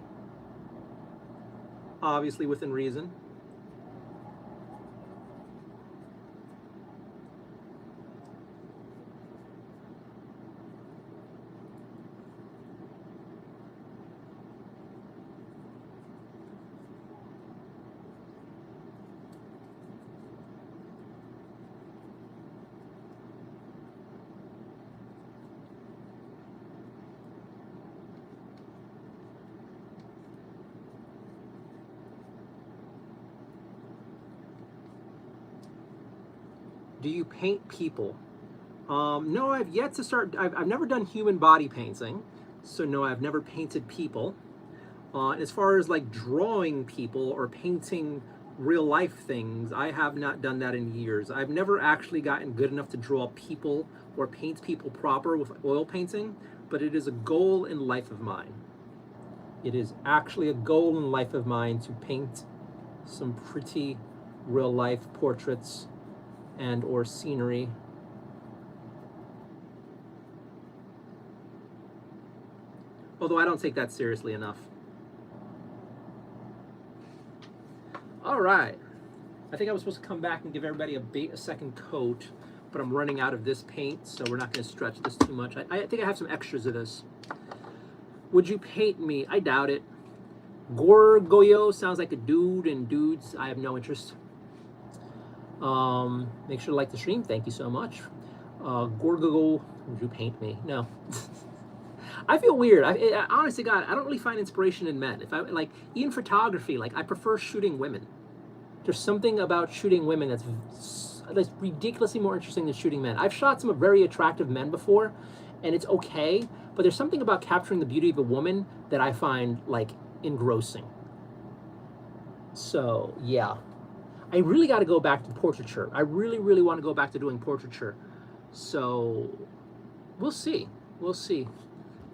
Obviously within reason. Do you paint people? No, I've yet to start. I've never done human body painting, so no, I've never painted people. As far as like drawing people or painting real life things, I have not done that in years. I've never actually gotten good enough to draw people or paint people proper with oil painting, but it is a goal in life of mine. It is actually a goal in life of mine to paint some pretty real life portraits and or scenery. Although I don't take that seriously enough. All right. I think I was supposed to come back and give everybody a second coat, but I'm running out of this paint, so we're not going to stretch this too much. I think I have some extras of this. Would you paint me? I doubt it. Gorgoyo sounds like a dude, and dudes, I have no interest. Make sure to like the stream. Thank you so much. Gorgo, would you paint me? No. I feel weird. Honestly, God, I don't really find inspiration in men. If I like, even photography, like I prefer shooting women. There's something about shooting women that's ridiculously more interesting than shooting men. I've shot some very attractive men before, and it's okay. But there's something about capturing the beauty of a woman that I find like engrossing. So yeah. I really got to go back to portraiture. I really, really want to go back to doing portraiture. So we'll see. We'll see.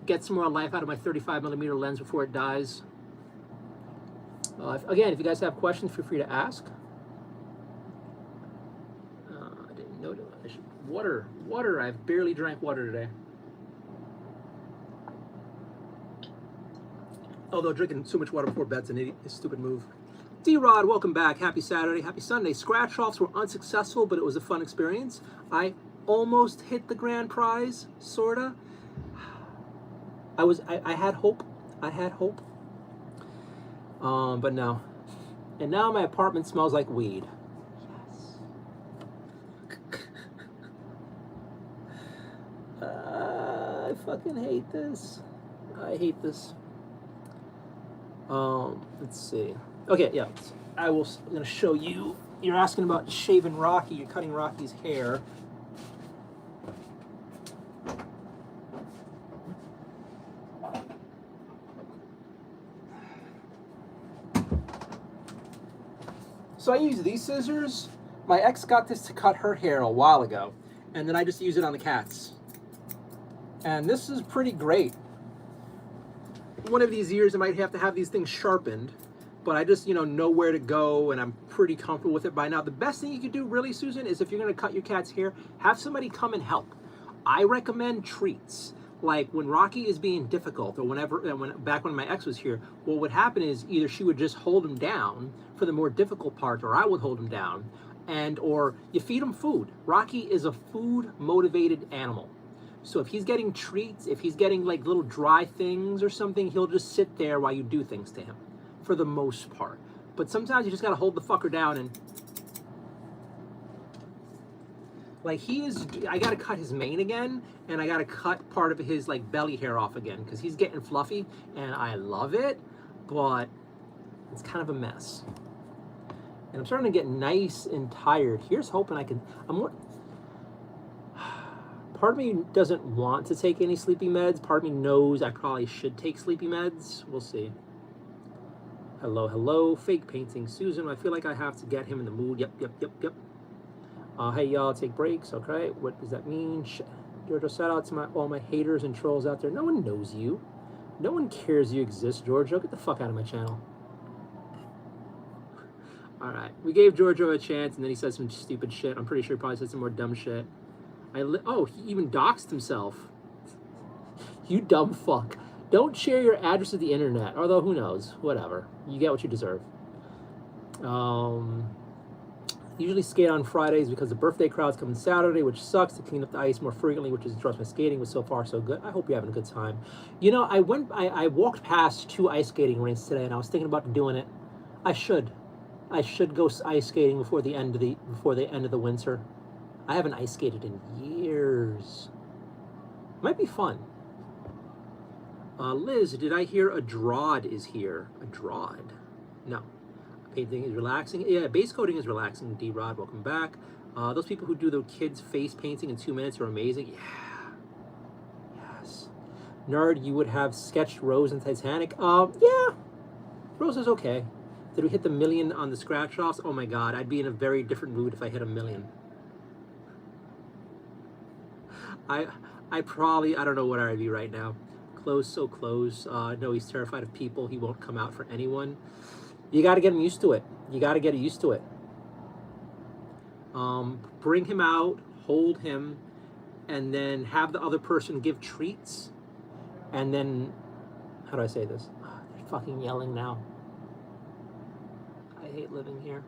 Get some more life out of my 35mm lens before it dies. Again, if you guys have questions, feel free to ask. I didn't know that. Water. I've barely drank water today. Although drinking so much water before bed's a stupid move. D-Rod, welcome back. Happy Saturday. Happy Sunday. Scratch-offs were unsuccessful, but it was a fun experience. I almost hit the grand prize, sorta. I had hope. But no. And now my apartment smells like weed. Yes. I fucking hate this. I hate this. Let's see. Okay, yeah. I'm gonna show you. You're asking about shaving Rocky. You're cutting Rocky's hair. So I use these scissors. My ex got this to cut her hair a while ago, and then I just use it on the cats. And this is pretty great. One of these years I might have to have these things sharpened, but I just, know where to go, and I'm pretty comfortable with it by now. The best thing you could do, really, Susan, is if you're going to cut your cat's hair, have somebody come and help. I recommend treats. Like when Rocky is being difficult, or back when my ex was here, what would happen is either she would just hold him down for the more difficult part, or I would hold him down, or you feed him food. Rocky is a food-motivated animal. So if he's getting treats, if he's getting like little dry things or something, he'll just sit there while you do things to him, for the most part. But sometimes you just gotta hold the fucker down and... Like I gotta cut his mane again, and I gotta cut part of his like belly hair off again, because he's getting fluffy, and I love it, but it's kind of a mess. And I'm starting to get nice and tired. Here's hoping part of me doesn't want to take any sleepy meds. Part of me knows I probably should take sleepy meds. We'll see. Hello. Fake painting. Susan, I feel like I have to get him in the mood. Yep. Hey, y'all, take breaks. Okay, what does that mean? Giorgio, shout out to all my haters and trolls out there. No one knows you. No one cares you exist, Giorgio. Get the fuck out of my channel. All right. We gave Giorgio a chance, and then he said some stupid shit. I'm pretty sure he probably said some more dumb shit. Oh, he even doxed himself. You dumb fuck. Don't share your address with the internet. Although, who knows? Whatever. You get what you deserve. Usually skate on Fridays because the birthday crowds come on Saturday, which sucks, to clean up the ice more frequently, which interrupts my skating, was so far so good. I hope you're having a good time. I walked past 2 ice skating rinks today, and I was thinking about doing it. I should go ice skating before the end of the winter. I haven't ice skated in years. Might be fun. Liz, did I hear a Drod is here? A Drod? No. Painting is relaxing. Yeah, base coating is relaxing. D-Rod, welcome back. Those people who do the kids' face painting in 2 minutes are amazing. Yeah. Yes. Nerd, you would have sketched Rose in Titanic. Yeah. Rose is okay. Did we hit the 1 million on the scratch-offs? Oh my god, I'd be in a very different mood if I hit 1 million. I don't know what I'd be right now. Close, so close. No, he's terrified of people. He won't come out for anyone. You got to get him used to it. Bring him out, hold him, and then have the other person give treats. And then, how do I say this? They're fucking yelling now. I hate living here.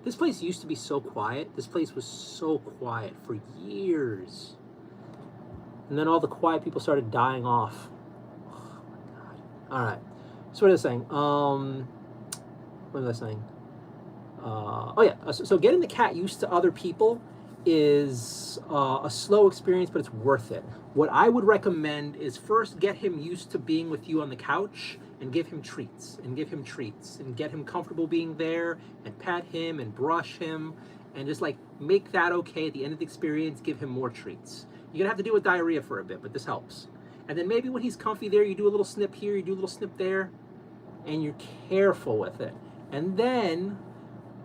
This place used to be so quiet. This place was so quiet for years. And then all the quiet people started dying off. Oh my god. All right. So what was I saying? What was I saying? Oh yeah. So getting the cat used to other people is a slow experience, but it's worth it. What I would recommend is first get him used to being with you on the couch, and give him treats, and get him comfortable being there, and pet him, and brush him, and just like make that okay. At the end of the experience, give him more treats. You're gonna have to deal with diarrhea for a bit, but this helps. And then maybe when he's comfy there, you do a little snip here, you do a little snip there, and you're careful with it. And then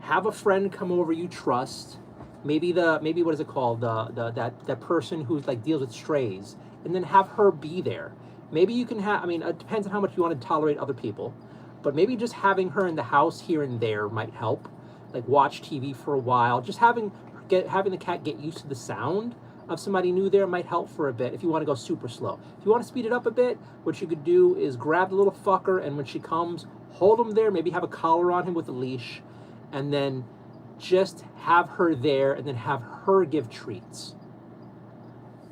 have a friend come over you trust, maybe what is it called, that person who like deals with strays, and then have her be there. Maybe you can have, it depends on how much you want to tolerate other people, but maybe just having her in the house here and there might help. Like watch TV for a while. Just having the cat get used to the sound of somebody new there might help for a bit if you want to go super slow. If you want to speed it up a bit, what you could do is grab the little fucker, and when she comes, hold him there, maybe have a collar on him with a leash, and then just have her there, and then have her give treats.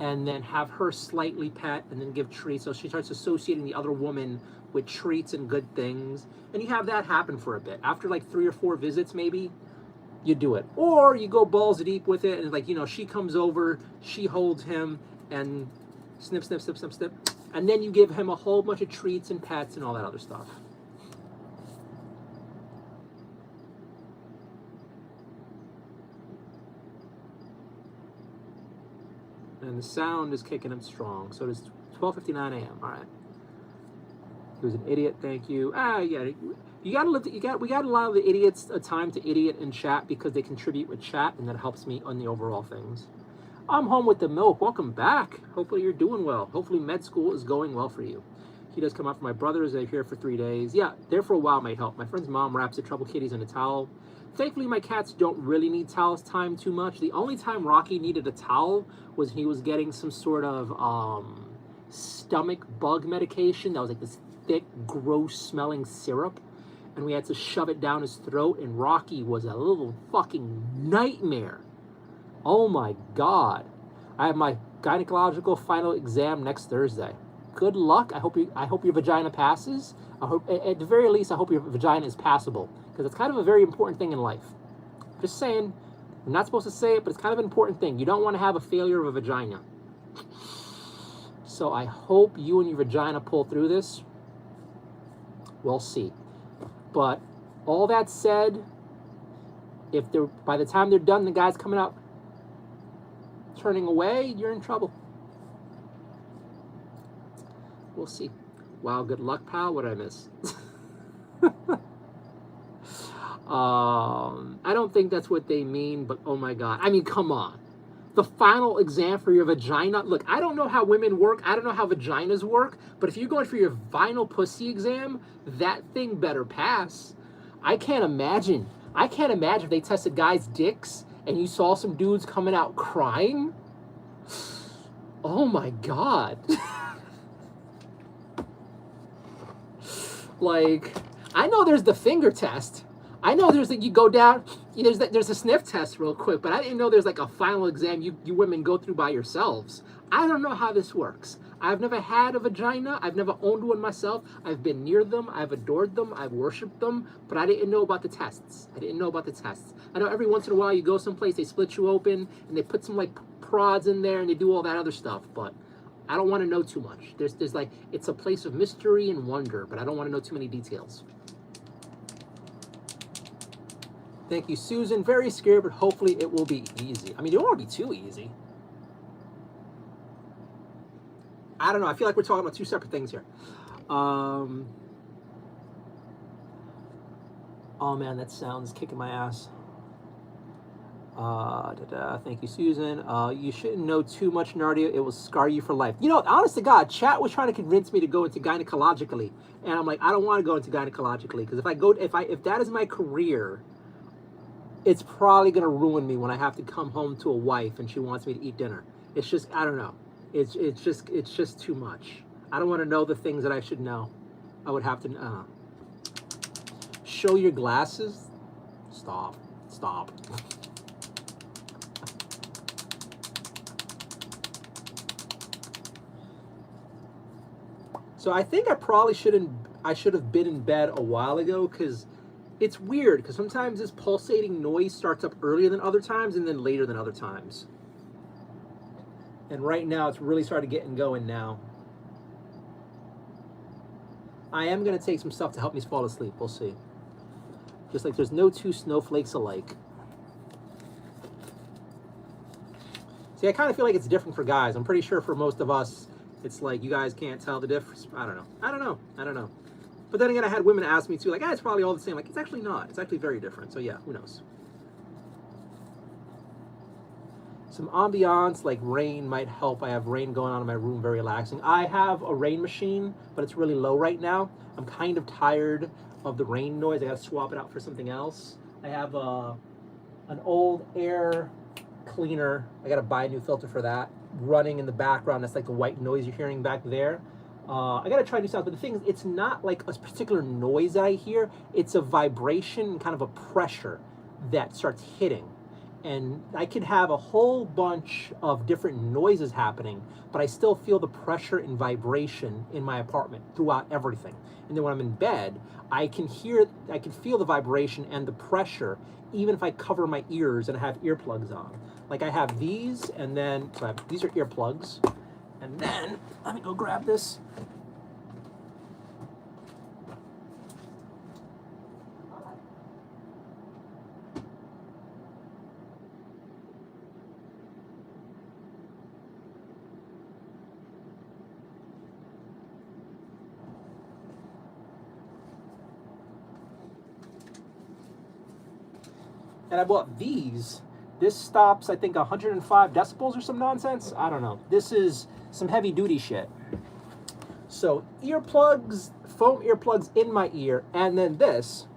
And then have her slightly pet, and then give treats. So she starts associating the other woman with treats and good things. And you have that happen for a bit. After like 3 or 4 visits, maybe, you do it. Or you go balls deep with it, and like, you know, she comes over, she holds him, and snip, snip, snip, snip, snip. And then you give him a whole bunch of treats and pets and all that other stuff. And the sound is kicking him strong. So it is 12:59 a.m. All right. He was an idiot. Thank you. Yeah. We gotta allow the idiots a time to idiot in chat because they contribute with chat, and that helps me on the overall things. I'm home with the milk. Welcome back. Hopefully you're doing well. Hopefully med school is going well for you. He does come out for my brothers. They're here for 3 days. Yeah, there for a while might help. My friend's mom wraps the trouble kitties in a towel. Thankfully, my cats don't really need towels time too much. The only time Rocky needed a towel was he was getting some sort of stomach bug medication that was like this thick, gross smelling syrup. And we had to shove it down his throat, and Rocky was a little fucking nightmare. Oh my God. I have my gynecological final exam next Thursday. Good luck. I hope your vagina passes. I hope, at the very least, I hope your vagina is passable, because it's kind of a very important thing in life. Just saying, I'm not supposed to say it, but it's kind of an important thing. You don't want to have a failure of a vagina. So I hope you and your vagina pull through this. We'll see. But all that said, if they're, by the time they're done, the guy's coming out turning away, you're in trouble. We'll see. Wow, good luck, pal. What did I miss? I don't think that's what they mean, but oh my God. I mean, come on. The final exam for your vagina. Look, I don't know how women work. I don't know how vaginas work. But if you're going for your vinyl pussy exam, that thing better pass. I can't imagine. I can't imagine if they tested guys' dicks and you saw some dudes coming out crying. Oh my God. Like, I know there's the finger test. I know there's like, you go down, there's a sniff test real quick, but I didn't know there's like a final exam you women go through by yourselves. I don't know how this works. I've never had a vagina. I've never owned one myself. I've been near them. I've adored them. I've worshipped them, but I didn't know about the tests. I didn't know about the tests. I know every once in a while you go someplace, they split you open and they put some like prods in there and they do all that other stuff, but I don't want to know too much. There's like, it's a place of mystery and wonder, but I don't want to know too many details. Thank you, Susan. Very scared, but hopefully it will be easy. I mean, it won't be too easy. I don't know. I feel like we're talking about two separate things here. Oh man, that sounds kicking my ass. Thank you, Susan. You shouldn't know too much, Nardia. It will scar you for life. You know, honest to God, chat was trying to convince me to go into gynecologically, and I'm like, I don't want to go into gynecologically, because if that is my career, it's probably gonna ruin me when I have to come home to a wife and she wants me to eat dinner. It's just, I don't know. It's just too much. I don't want to know the things that I should know. I would have to show your glasses. Stop. So I think I should have been in bed a while ago, because it's weird, because sometimes this pulsating noise starts up earlier than other times and then later than other times. And right now it's really started getting going now. I am going to take some stuff to help me fall asleep. We'll see. Just like there's no two snowflakes alike. See, I kind of feel like it's different for guys. I'm pretty sure for most of us, it's like you guys can't tell the difference. I don't know. But then again, I had women ask me too, like, it's probably all the same. Like, it's actually not. It's actually very different. So yeah, who knows? Some ambiance, like rain, might help. I have rain going on in my room, very relaxing. I have a rain machine, but it's really low right now. I'm kind of tired of the rain noise. I gotta swap it out for something else. I have an old air cleaner. I gotta buy a new filter for that. Running in the background, that's like the white noise you're hearing back there. I gotta try new sounds, but the thing is, it's not like a particular noise that I hear. It's a vibration and kind of a pressure that starts hitting. And I could have a whole bunch of different noises happening, but I still feel the pressure and vibration in my apartment throughout everything. And then when I'm in bed, I can feel the vibration and the pressure, even if I cover my ears and I have earplugs on. Like I have these, and then, so these are earplugs. And then, let me go grab this. And I bought these. This stops, I think, 105 decibels or some nonsense. I don't know. This is some heavy duty shit. So earplugs, foam earplugs in my ear, and then this,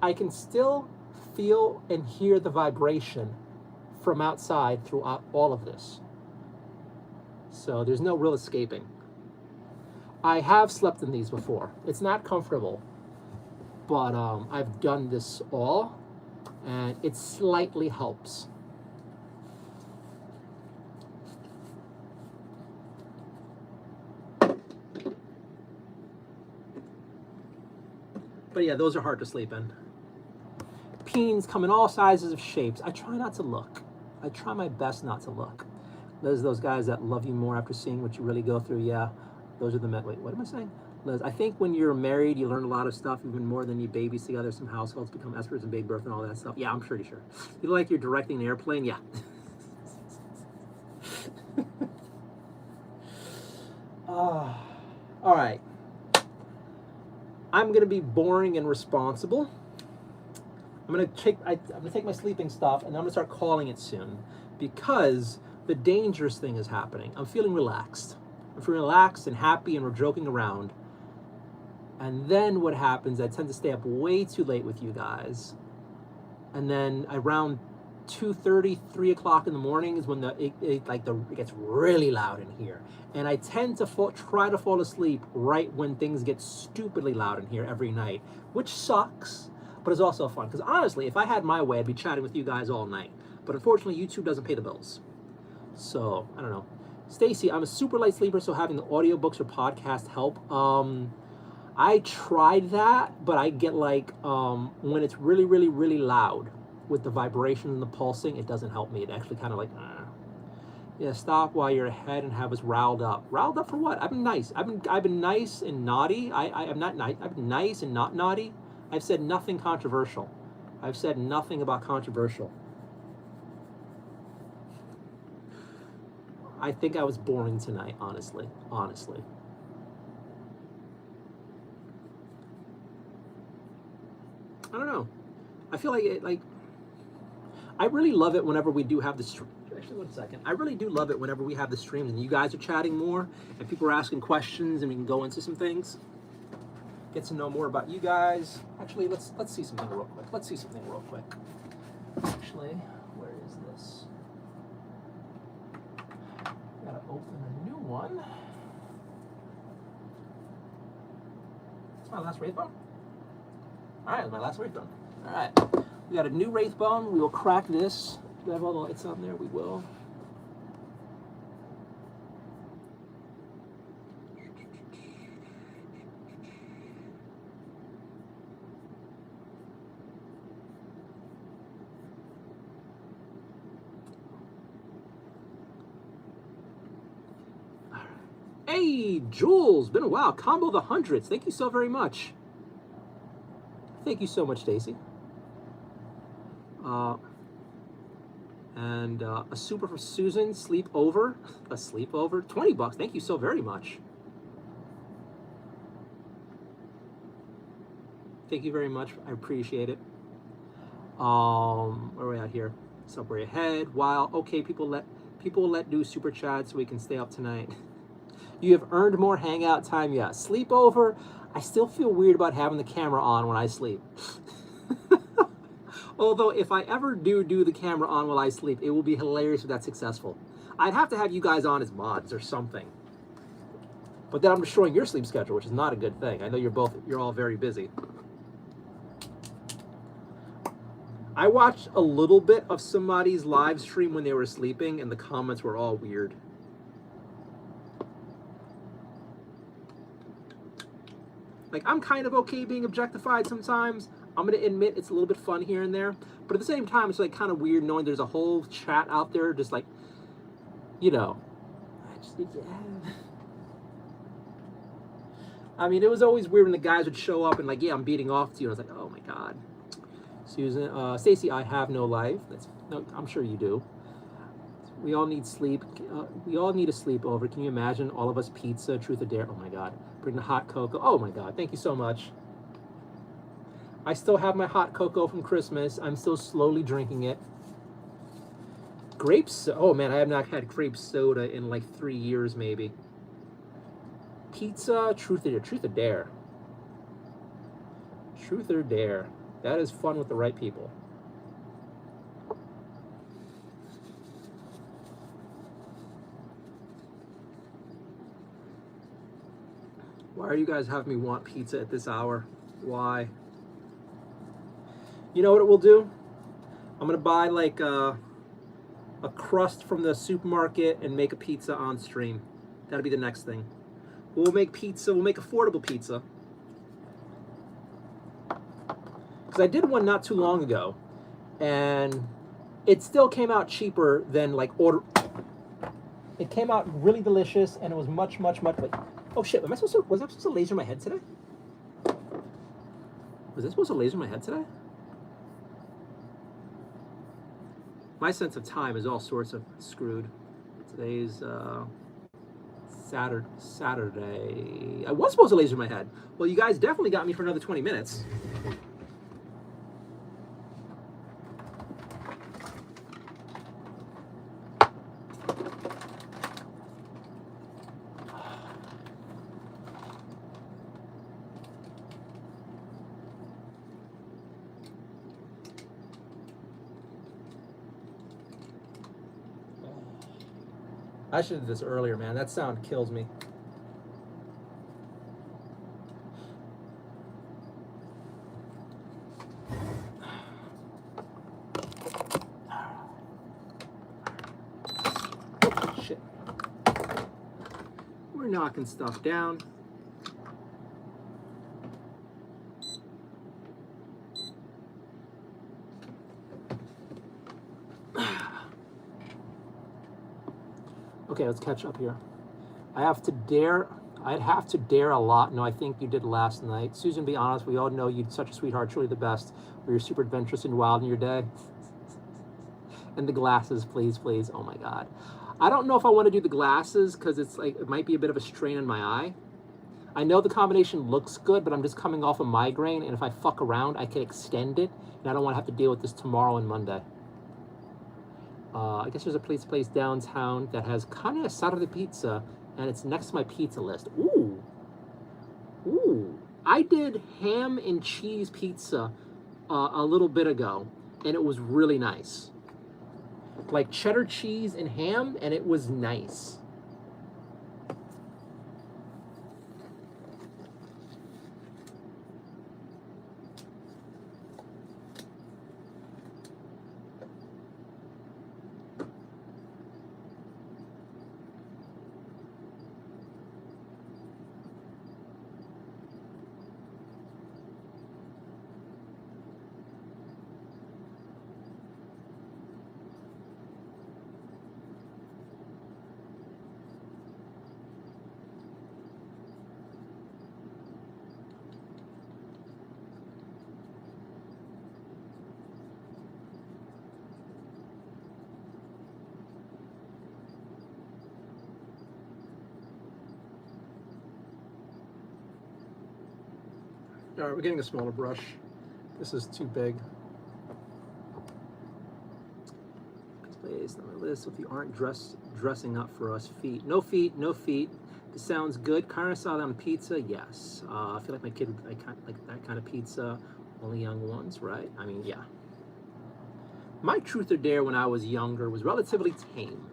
I can still feel and hear the vibration from outside throughout all of this. So there's no real escaping. I have slept in these before. It's not comfortable, but I've done this all, and it slightly helps. But yeah, those are hard to sleep in. Peens come in all sizes of shapes. I try not to look. I try my best not to look. There's those guys that love you more after seeing what you really go through. Yeah, those are the men. Wait, what am I saying? Liz, I think when you're married, you learn a lot of stuff, even more than you babies together. Some households become experts in baby birth and all that stuff. Yeah, I'm pretty sure. You like you're directing an airplane? Yeah. All right. I'm gonna be boring and responsible. I'm gonna take my sleeping stuff and I'm gonna start calling it soon, because the dangerous thing is happening. I'm feeling relaxed. I'm feeling relaxed and happy, and we're joking around. And then what happens? I tend to stay up way too late with you guys, and then around 2:30, 3 o'clock in the morning is when it gets really loud in here, and I tend to try to fall asleep right when things get stupidly loud in here every night, which sucks, but it's also fun, because honestly, if I had my way, I'd be chatting with you guys all night. But unfortunately, YouTube doesn't pay the bills, so I don't know. Stacy, I'm a super light sleeper, so having the audiobooks or podcast help. I tried that, but I get like when it's really, really, really loud with the vibration and the pulsing, it doesn't help me. It actually kind of like, yeah, stop while you're ahead and have us riled up. Riled up for what? I've been nice. I've been nice and naughty. I'm not nice. I've been nice and not naughty. I've said nothing controversial. I've said nothing about controversial. I think I was boring tonight, honestly. Honestly. I don't know. I feel like I really love it whenever we do have the stream. Actually, 1 second. I really do love it whenever we have the streams and you guys are chatting more and people are asking questions and we can go into some things. Get to know more about you guys. Actually, let's see something real quick. Let's see something real quick. Actually, where is this? Gotta open a new one. It's my last Wraith Bone. All right, my last Wraith Bone. All right, we got a new Wraith Bone. We will crack this. Do we have all the lights on there? We will. Hey, Jules, been a while. Combo the hundreds. Thank you so very much. Thank you so much, Stacy. And a super for Susan, sleepover. A sleepover, $20. Thank you so very much. Thank you very much. I appreciate it. Where are we at here? Subway ahead. Wow. Okay, people let do super chat so we can stay up tonight. You have earned more hangout time, yeah. Sleepover, I still feel weird about having the camera on when I sleep. Although if I ever do the camera on while I sleep, it will be hilarious if that's successful. I'd have to have you guys on as mods or something. But then I'm destroying your sleep schedule, which is not a good thing. I know you're all very busy. I watched a little bit of somebody's live stream when they were sleeping, and the comments were all weird. Like, I'm kind of okay being objectified sometimes. I'm going to admit it's a little bit fun here and there. But at the same time, it's like kind of weird knowing there's a whole chat out there just like, you know. I mean, it was always weird when the guys would show up and like, yeah, I'm beating off to you. And I was like, oh my God. Susan, Stacy, I have no life. No, I'm sure you do. We all need sleep. We all need a sleepover. Can you imagine all of us pizza, truth or dare? Oh my God. Bring the hot cocoa. Oh my God. Thank you so much. I still have my hot cocoa from Christmas. I'm still slowly drinking it. Grapes. Oh man, I have not had grape soda in like 3 years maybe. Pizza, truth or dare? Truth or dare? Truth or dare? That is fun with the right people. Why are you guys having me want pizza at this hour? Why? You know what it will do? I'm gonna buy like a crust from the supermarket and make a pizza on stream. That'll be the next thing. We'll make pizza, we'll make affordable pizza. Because I did one not too long ago, and it still came out cheaper than like It came out really delicious, and it was much like. Oh shit! Was I supposed to laser my head today? Was I supposed to laser my head today? My sense of time is all sorts of screwed. Today's Saturday. I was supposed to laser my head. Well, you guys definitely got me for another 20 minutes. I should have did this earlier, man. That sound kills me. Shit. We're knocking stuff down. Okay, let's catch up here. I'd have to dare a lot. No, I think you did last night. Susan, be honest, we all know you're such a sweetheart, truly the best. You're super adventurous and wild in your day. And the glasses, please. Oh my God. I don't know if I want to do the glasses because it's like, it might be a bit of a strain on my eye. I know the combination looks good, but I'm just coming off a migraine, and if I fuck around, I can extend it, and I don't want to have to deal with this tomorrow and Monday. I guess there's a place downtown that has carne asada de pizza, and it's next to my pizza list. Ooh. I did ham and cheese pizza a little bit ago, and it was really nice. Like cheddar cheese and ham, and it was nice. All right, we're getting a smaller brush. This is too big. Please, this if you aren't dressing up for us. Feet. No feet. sounds good. Carne asada on pizza, yes. I feel like my kid, I kind like that kind of pizza. Only young ones, right? I mean, yeah. My truth or dare when I was younger was relatively tame.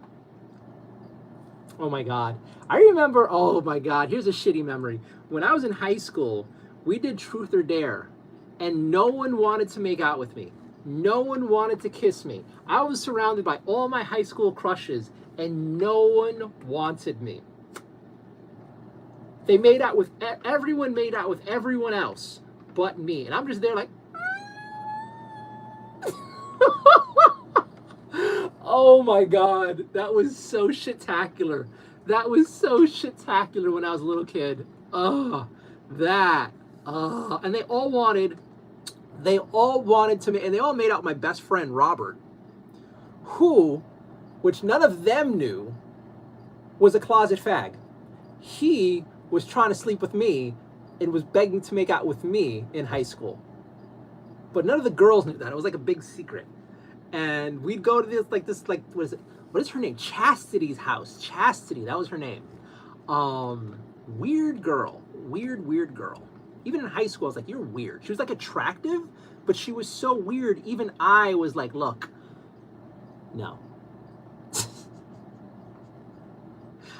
Oh my God. I remember, oh my God, here's a shitty memory. When I was in high school, we did truth or dare, and no one wanted to make out with me. No one wanted to kiss me. I was surrounded by all my high school crushes, and no one wanted me. They made out with, everyone made out with everyone else but me. And I'm just there like, oh my God, that was so shit-tacular. That was so shit-tacular when I was a little kid. Oh, that. Oh, and they all wanted to, and they all made out with my best friend, Robert, who, which none of them knew, was a closet fag. He was trying to sleep with me and was begging to make out with me in high school. But none of the girls knew that. It was like a big secret. And we'd go to this, what is it? What is her name? Chastity's house. Chastity, that was her name. Weird girl. Weird girl. Even in high school, I was like, you're weird. She was like attractive, but she was so weird. Even I was like, look, no.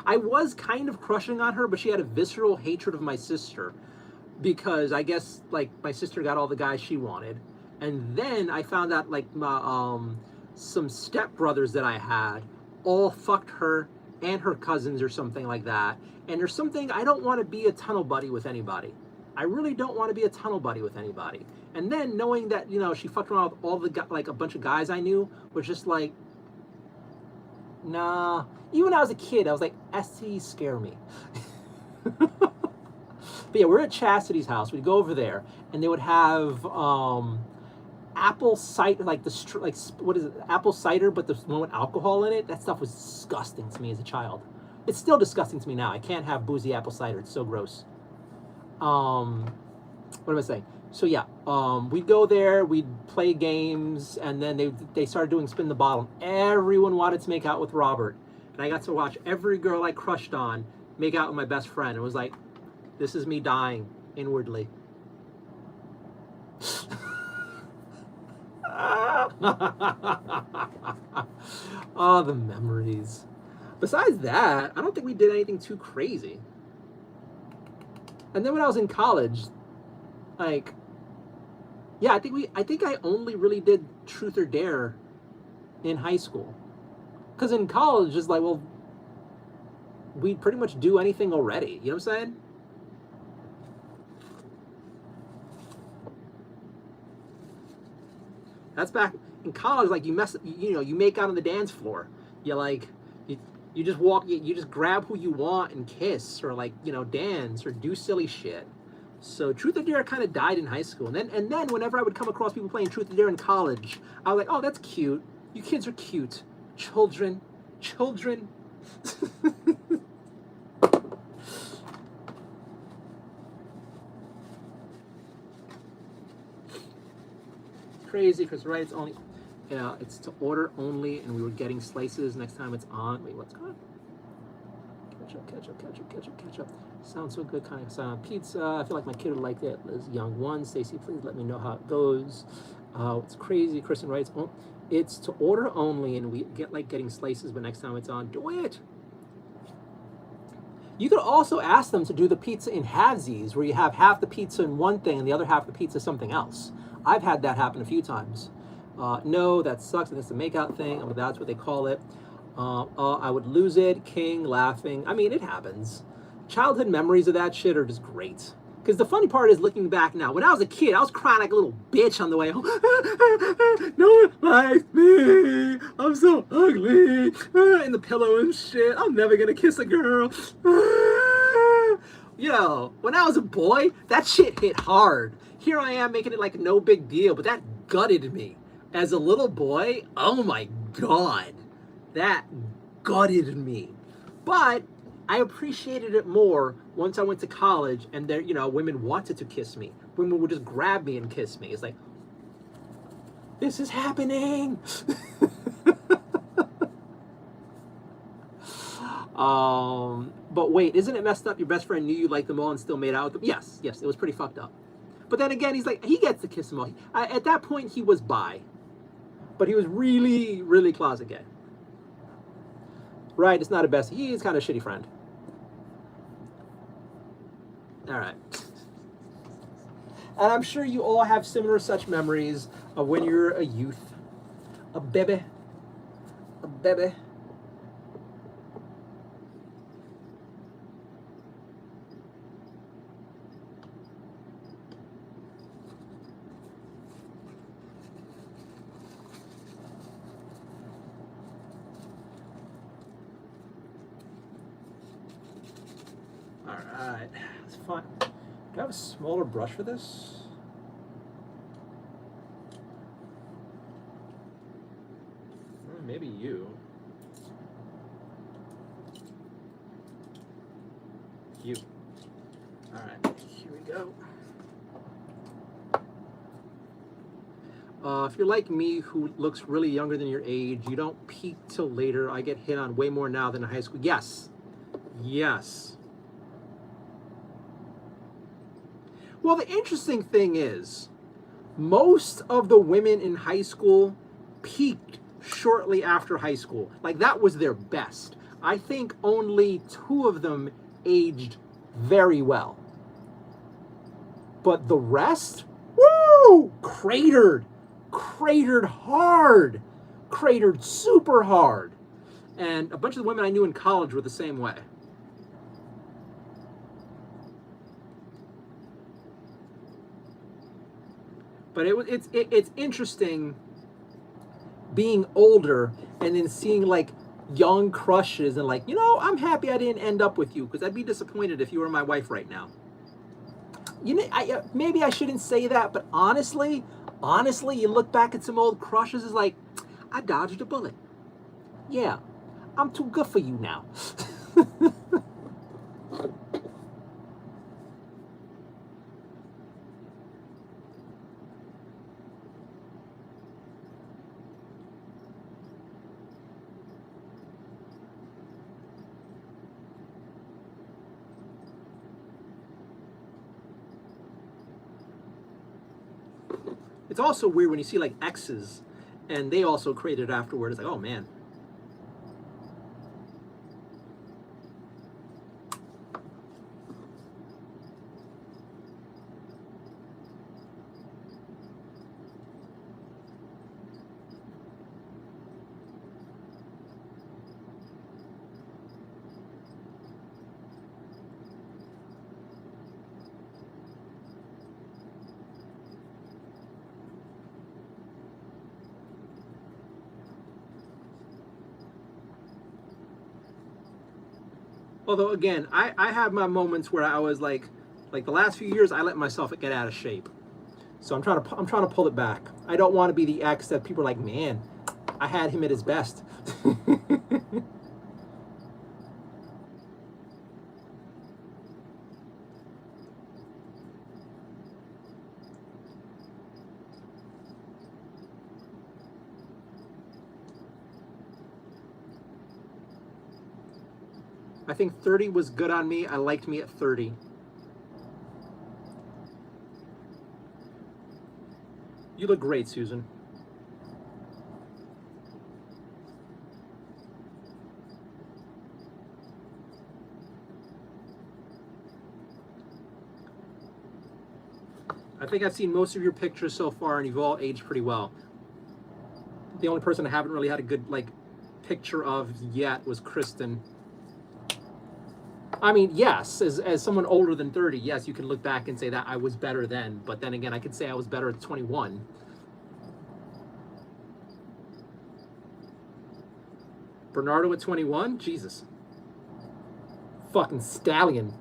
I was kind of crushing on her, but she had a visceral hatred of my sister because I guess like my sister got all the guys she wanted. And then I found out like my, some stepbrothers that I had all fucked her and her cousins or something like that. And there's something, I don't want to be a tunnel buddy with anybody. I really don't want to be a tunnel buddy with anybody. And then knowing that, you know, she fucked around with all the, like a bunch of guys I knew was just like, nah. Even when I was a kid, I was like, STDs scare me. But yeah, we're at Chastity's house. We'd go over there, and they would have apple cider, like what is it? Apple cider, but the one with alcohol in it. That stuff was disgusting to me as a child. It's still disgusting to me now. I can't have boozy apple cider. It's so gross. What am I saying? So yeah, we'd go there, we'd play games, and then they started doing spin the bottle. Everyone wanted to make out with Robert, and I got to watch every girl I crushed on make out with my best friend. It was like, this is me dying inwardly. Oh, the memories. Besides that, I don't think we did anything too crazy. And then when I was in college, like, yeah, I think I only really did truth or dare in high school. Because in college, it's like, well, we pretty much do anything already. You know what I'm saying? That's back in college. Like you make out on the dance floor. You like, you just walk, you just grab who you want and kiss, or like, dance or do silly shit. So Truth or Dare kind of died in high school. And then whenever I would come across people playing Truth or Dare in college, I was like, oh, that's cute. You kids are cute. Children. Crazy, Chris, right? It's only, it's to order only, and we were getting slices next time it's on. Wait, what's going on? Ketchup. Sounds so good, kind of sound pizza. I feel like my kid would like it. Liz Young One, Stacy, please let me know how it goes. It's crazy. Kristen writes, oh, it's to order only, and we getting slices, but next time it's on, do it. You could also ask them to do the pizza in halvesies, where you have half the pizza in one thing and the other half of the pizza something else. I've had that happen a few times. No, that sucks. It's a makeout thing. That's what they call it. I would lose it. King laughing. I mean, it happens. Childhood memories of that shit are just great. Because the funny part is looking back now. When I was a kid, I was crying like a little bitch on the way home. No one likes me. I'm so ugly. In the pillow and shit. I'm never gonna kiss a girl. When I was a boy, that shit hit hard. Here I am making it like no big deal, but that gutted me. As a little boy, oh my God. That gutted me. But I appreciated it more once I went to college and there, women wanted to kiss me. Women would just grab me and kiss me. It's like, this is happening. But wait, isn't it messed up? Your best friend knew you liked them all and still made out with them. Yes, yes, it was pretty fucked up. But then again, he's like, he gets to kiss them all. At that point, he was bi, but he was really, really closet gay. Right? It's not a bestie. He's kind of a shitty friend. All right. And I'm sure you all have similar such memories of when you're a youth, a baby, a baby. All right, that's fine. Do I have a smaller brush for this? Maybe you. You. All right, here we go. If you're like me, who looks really younger than your age, you don't peak till later. I get hit on way more now than in high school. Yes. Yes. Well, the interesting thing is, most of the women in high school peaked shortly after high school. Like, that was their best. I think only 2 of them aged very well. But the rest, woo, cratered hard, cratered super hard. And a bunch of the women I knew in college were the same way. But it's interesting being older and then seeing like young crushes and like, you know, I'm happy I didn't end up with you because I'd be disappointed if you were my wife right now. You know, maybe I shouldn't say that, but honestly, you look back at some old crushes, it's like, I dodged a bullet. Yeah, I'm too good for you now. It's also weird when you see like exes and they also created afterward. It's like, oh man. Although again, I have my moments where I was like the last few years I let myself get out of shape. So I'm trying to pull it back. I don't want to be the ex that people are like, man, I had him at his best. I think 30 was good on me. I liked me at 30. You look great, Susan. I think I've seen most of your pictures so far, and you've all aged pretty well. The only person I haven't really had a good like picture of yet was Kristen. I mean, yes, as someone older than 30, yes, you can look back and say that I was better then. But then again, I could say I was better at 21. Bernardo at 21? Jesus. Fucking stallion.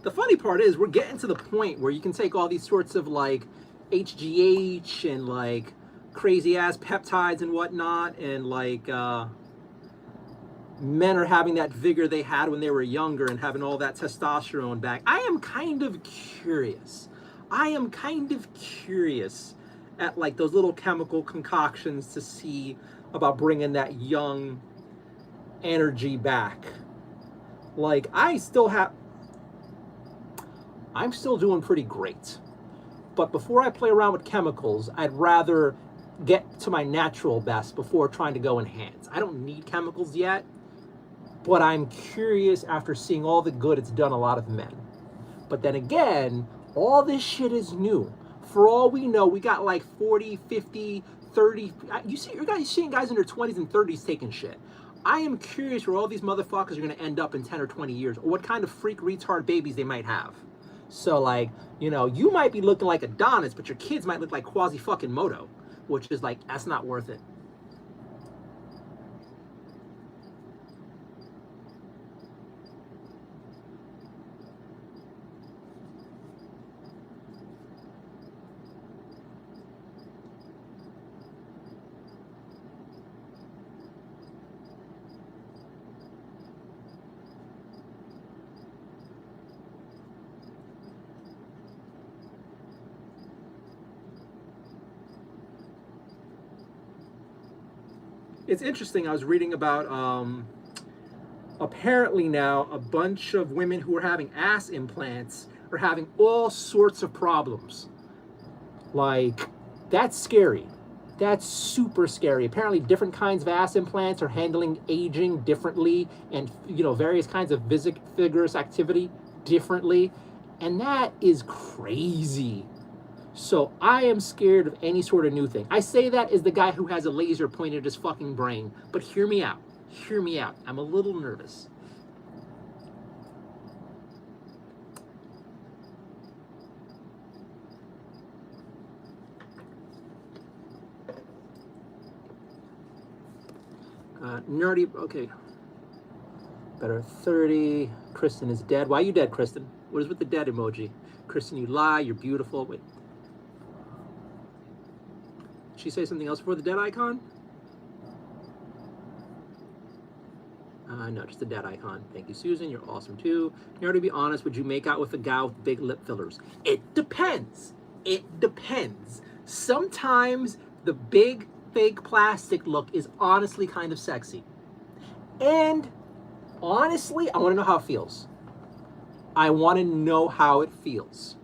The funny part is we're getting to the point where you can take all these sorts of like HGH and like crazy ass peptides and whatnot, and like men are having that vigor they had when they were younger and having all that testosterone back. I am kind of curious. I am kind of curious at like those little chemical concoctions to see about bringing that young energy back. Like I'm still doing pretty great. But before I play around with chemicals, I'd rather get to my natural best before trying to go enhance. I don't need chemicals yet, but I'm curious after seeing all the good it's done a lot of men. But then again, all this shit is new. For all we know, we got like 40, 50, 30. You're guys seeing guys in their 20s and 30s taking shit. I am curious where all these motherfuckers are going to end up in 10 or 20 years, or what kind of freak retard babies they might have. So, like, you might be looking like Adonis, but your kids might look like Quasi fucking Moto, which is like, that's not worth it. It's interesting. I was reading about apparently now a bunch of women who are having ass implants are having all sorts of problems. Like, that's scary. That's super scary. Apparently different kinds of ass implants are handling aging differently and various kinds of vigorous activity differently. And that is crazy. So I am scared of any sort of new thing. I say that as the guy who has a laser pointed at his fucking brain. But hear me out. Hear me out. I'm a little nervous. Nerdy, okay. Better 30. Kristen is dead. Why are you dead, Kristen? What is with the dead emoji? Kristen, you lie. You're beautiful. Wait. Did she say something else before the dead icon? No, just the dead icon. Thank you, Susan. You're awesome too. To be honest, would you make out with a guy with big lip fillers? It depends. It depends. Sometimes the big fake plastic look is honestly kind of sexy. And honestly, I want to know how it feels. I want to know how it feels.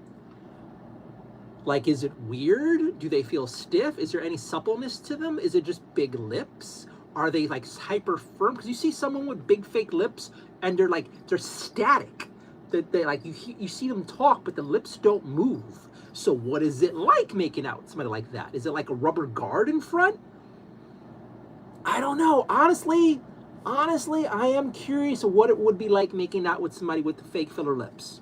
Like, is it weird? Do they feel stiff? Is there any suppleness to them? Is it just big lips? Are they like hyper firm? Because you see someone with big fake lips and they're static. They like you see them talk, but the lips don't move. So what is it like making out with somebody like that? Is it like a rubber guard in front? I don't know. Honestly, I am curious of what it would be like making out with somebody with the fake filler lips.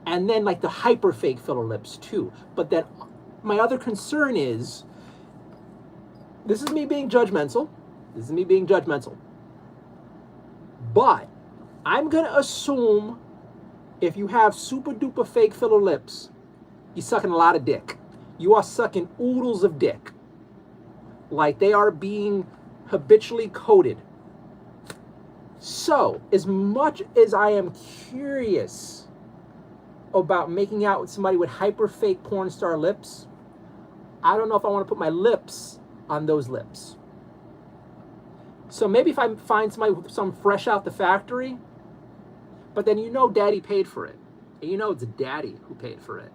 And then like the hyper fake filler lips too. But then my other concern is, this is me being judgmental. But I'm going to assume if you have super duper fake filler lips, you're sucking a lot of dick. You are sucking oodles of dick. Like they are being habitually coated. So, as much as I am curious about making out with somebody with hyper fake porn star lips, I don't know if I want to put my lips on those lips. So maybe if I find somebody with some fresh out the factory, but then daddy paid for it. And it's daddy who paid for it.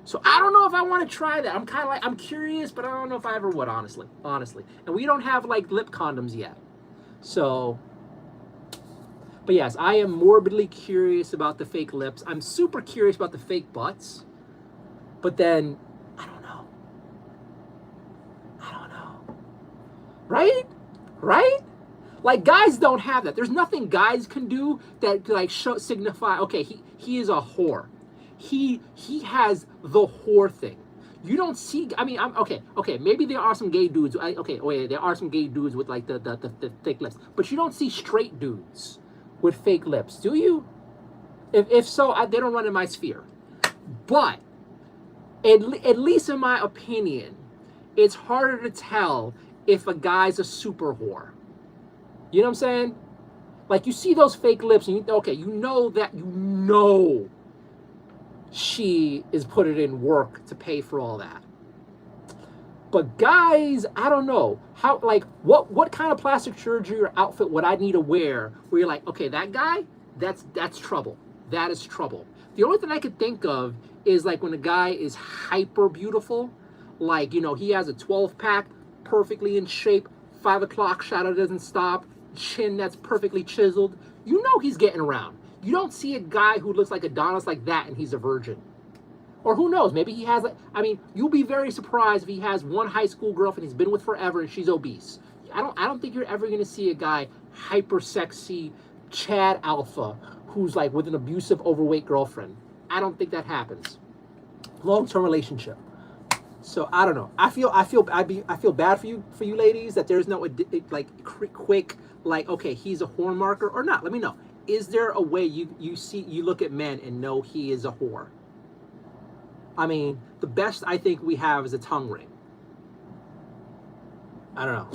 So I don't know if I want to try that. I'm kind of like, I'm curious, but I don't know if I ever would, honestly. And we don't have like lip condoms yet. So, but yes, I am morbidly curious about the fake lips. I'm super curious about the fake butts. But then, I don't know. Right? Like, guys don't have that. There's nothing guys can do that like signify, okay, he is a whore. He has the whore thing. You don't see, I mean, okay, maybe there are some gay dudes, there are some gay dudes with like the fake lips, but you don't see straight dudes with fake lips, do you? If so, they don't run in my sphere. But, at least in my opinion, it's harder to tell if a guy's a super whore. You know what I'm saying? Like, you see those fake lips and you know she is putting in work to pay for all that. But guys, I don't know how. Like, what kind of plastic surgery or outfit would I need to wear where you're like, okay, that guy, that's trouble. That is trouble. The only thing I could think of is like when a guy is hyper beautiful, like, you know, he has a 12 pack, perfectly in shape, 5 o'clock shadow doesn't stop, chin that's perfectly chiseled. You know he's getting around. You don't see a guy who looks like Adonis like that and he's a virgin. Or who knows, maybe he has, I mean, you'll be very surprised if he has one high school girlfriend he's been with forever and she's obese. I don't think you're ever gonna see a guy hyper sexy Chad Alpha who's like with an abusive overweight girlfriend. I don't think that happens. Long-term relationship. So I don't know. I feel bad for you ladies that there's no like quick like, okay, he's a whore marker or not. Let me know. Is there a way you look at men and know he is a whore? I mean, the best I think we have is a tongue ring. I don't know.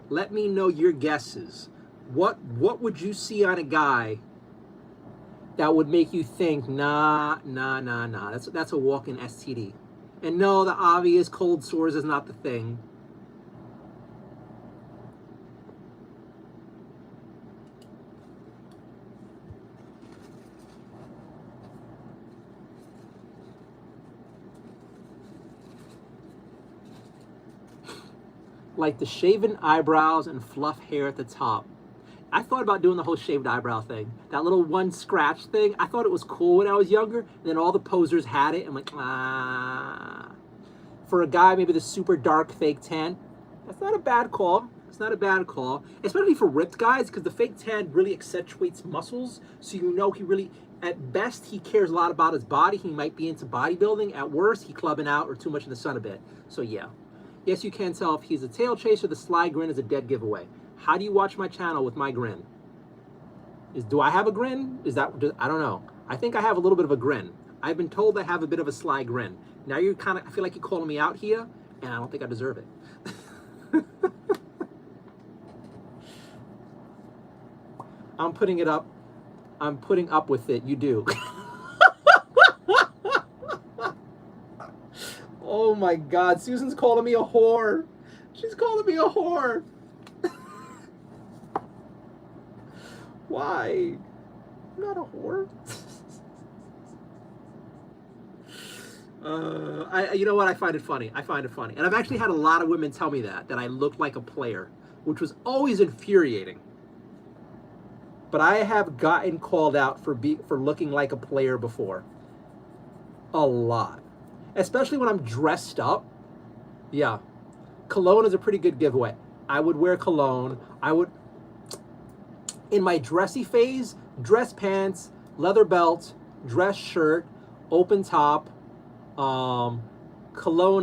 Let me know your guesses. What would you see on a guy that would make you think, nah, that's a walk-in STD? And no, the obvious cold sores is not the thing. Like the shaven eyebrows and fluff hair at the top. I thought about doing the whole shaved eyebrow thing. That little one scratch thing. I thought it was cool when I was younger. And then all the posers had it. I'm like, ah. For a guy, maybe the super dark fake tan. That's not a bad call. It's not a bad call. Especially for ripped guys, because the fake tan really accentuates muscles. So you know he really, at best, he cares a lot about his body. He might be into bodybuilding. At worst, he clubbing out or too much in the sun a bit. So yeah. Yes, you can tell if he's a tail chaser. The sly grin is a dead giveaway. How do you watch my channel with my grin? Do I have a grin? I don't know. I think I have a little bit of a grin. I've been told I have a bit of a sly grin. Now I feel like you're calling me out here, and I don't think I deserve it. I'm putting it up. I'm putting up with it. You do. Oh my God, Susan's calling me a whore. She's calling me a whore. Why? I'm not a whore. You know what? I find it funny. I find it funny. And I've actually had a lot of women tell me that I look like a player, which was always infuriating. But I have gotten called out for looking like a player before. A lot. Especially when I'm dressed up. Yeah. Cologne is a pretty good giveaway. I would wear cologne. In my dressy phase, dress pants, leather belt, dress shirt, open top, cologne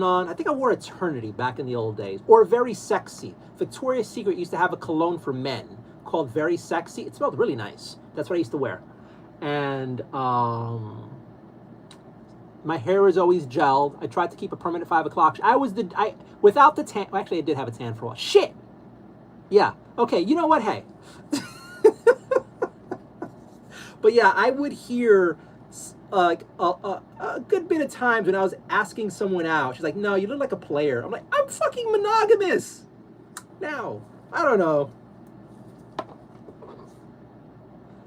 on. I think I wore Eternity back in the old days. Or Very Sexy. Victoria's Secret used to have a cologne for men called Very Sexy. It smelled really nice. That's what I used to wear. And my hair was always gelled. I tried to keep a permanent 5 o'clock. Without the tan. Well, actually, I did have a tan for a while. Shit. Yeah. Okay. You know what? Hey. But yeah, I would hear like a good bit of times when I was asking someone out. She's like, "No, you look like a player." I'm like, "I'm fucking monogamous." Now, I don't know.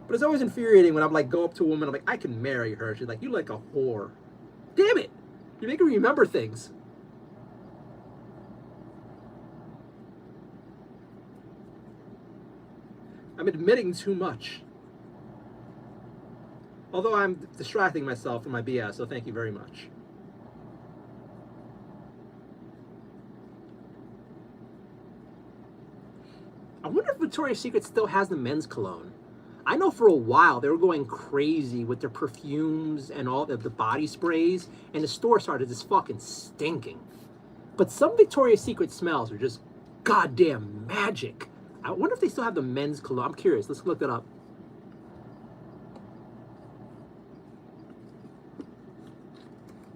But it's always infuriating when I'm like, go up to a woman, I'm like, I can marry her. She's like, "You like a whore." Damn it! You're making me remember things. I'm admitting too much. Although I'm distracting myself from my BS, so thank you very much. I wonder if Victoria's Secret still has the men's cologne. I know for a while they were going crazy with their perfumes and all the body sprays, and the store started just fucking stinking. But some Victoria's Secret smells are just goddamn magic. I wonder if they still have the men's cologne. I'm curious. Let's look that up.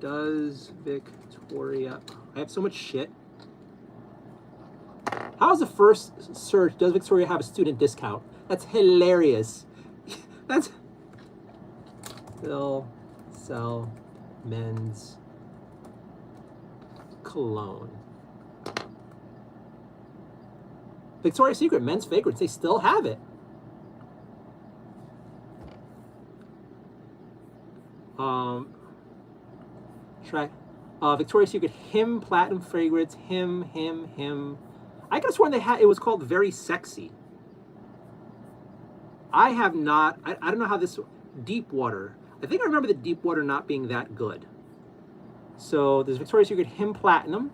Does Victoria... I have so much shit. How's the first search? Does Victoria have a student discount? That's hilarious. That's still sell men's cologne. Victoria's Secret, men's fragrance, they still have it. Track, Victoria's Secret, him platinum fragrance, him. I could have sworn it was called Very Sexy. I have not, I don't know how this, Deep Water. I think I remember the Deep Water not being that good. So there's Victoria's Secret, him platinum,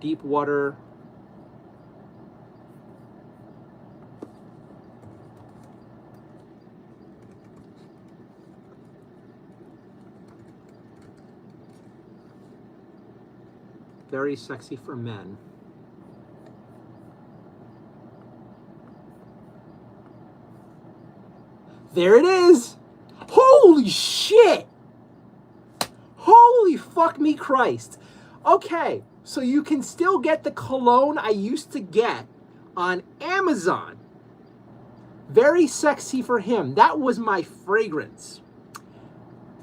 Deep Water. Very Sexy for Men. There it is. Holy shit. Holy fuck me Christ. Okay, so you can still get the cologne I used to get on Amazon. Very Sexy for Him. That was my fragrance.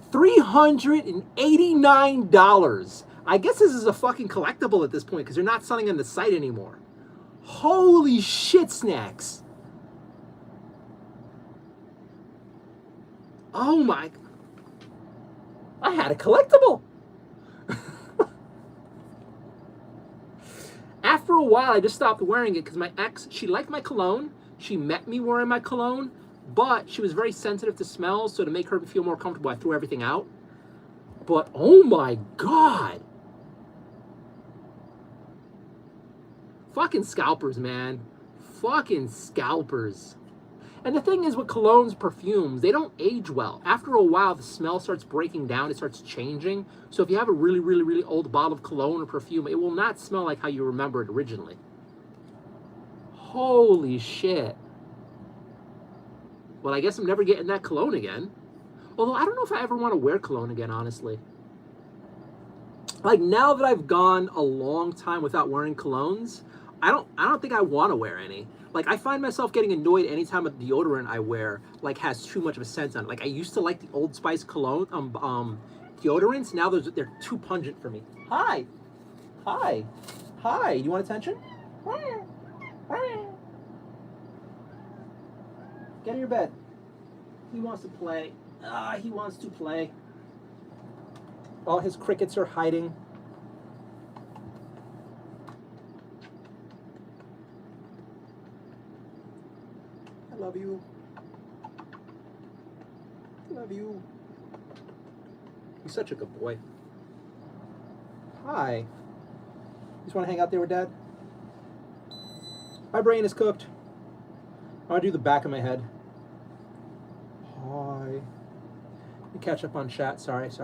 $389. I guess this is a fucking collectible at this point because they're not selling on the site anymore. Holy shit snacks. Oh my. I had a collectible. After a while, I just stopped wearing it because my ex, she liked my cologne. She met me wearing my cologne, but she was very sensitive to smells, so to make her feel more comfortable, I threw everything out. But oh my God. Fucking scalpers, man. Fucking scalpers. And the thing is with colognes, perfumes, they don't age well. After a while, the smell starts breaking down. It starts changing. So if you have a really, really, really old bottle of cologne or perfume, it will not smell like how you remember it originally. Holy shit. Well, I guess I'm never getting that cologne again. Although I don't know if I ever want to wear cologne again, honestly. Like now that I've gone a long time without wearing colognes, I don't think I want to wear any. Like I find myself getting annoyed anytime a deodorant I wear like has too much of a scent on it. Like I used to like the Old Spice cologne deodorants. Now they're too pungent for me. Hi. Do you want attention? Get in your bed. He wants to play. He wants to play. All his crickets are hiding. I love you. Love you. He's such a good boy. Hi. You just want to hang out there with Dad? My brain is cooked. I want to do the back of my head. Hi. Let me catch up on chat. Sorry. If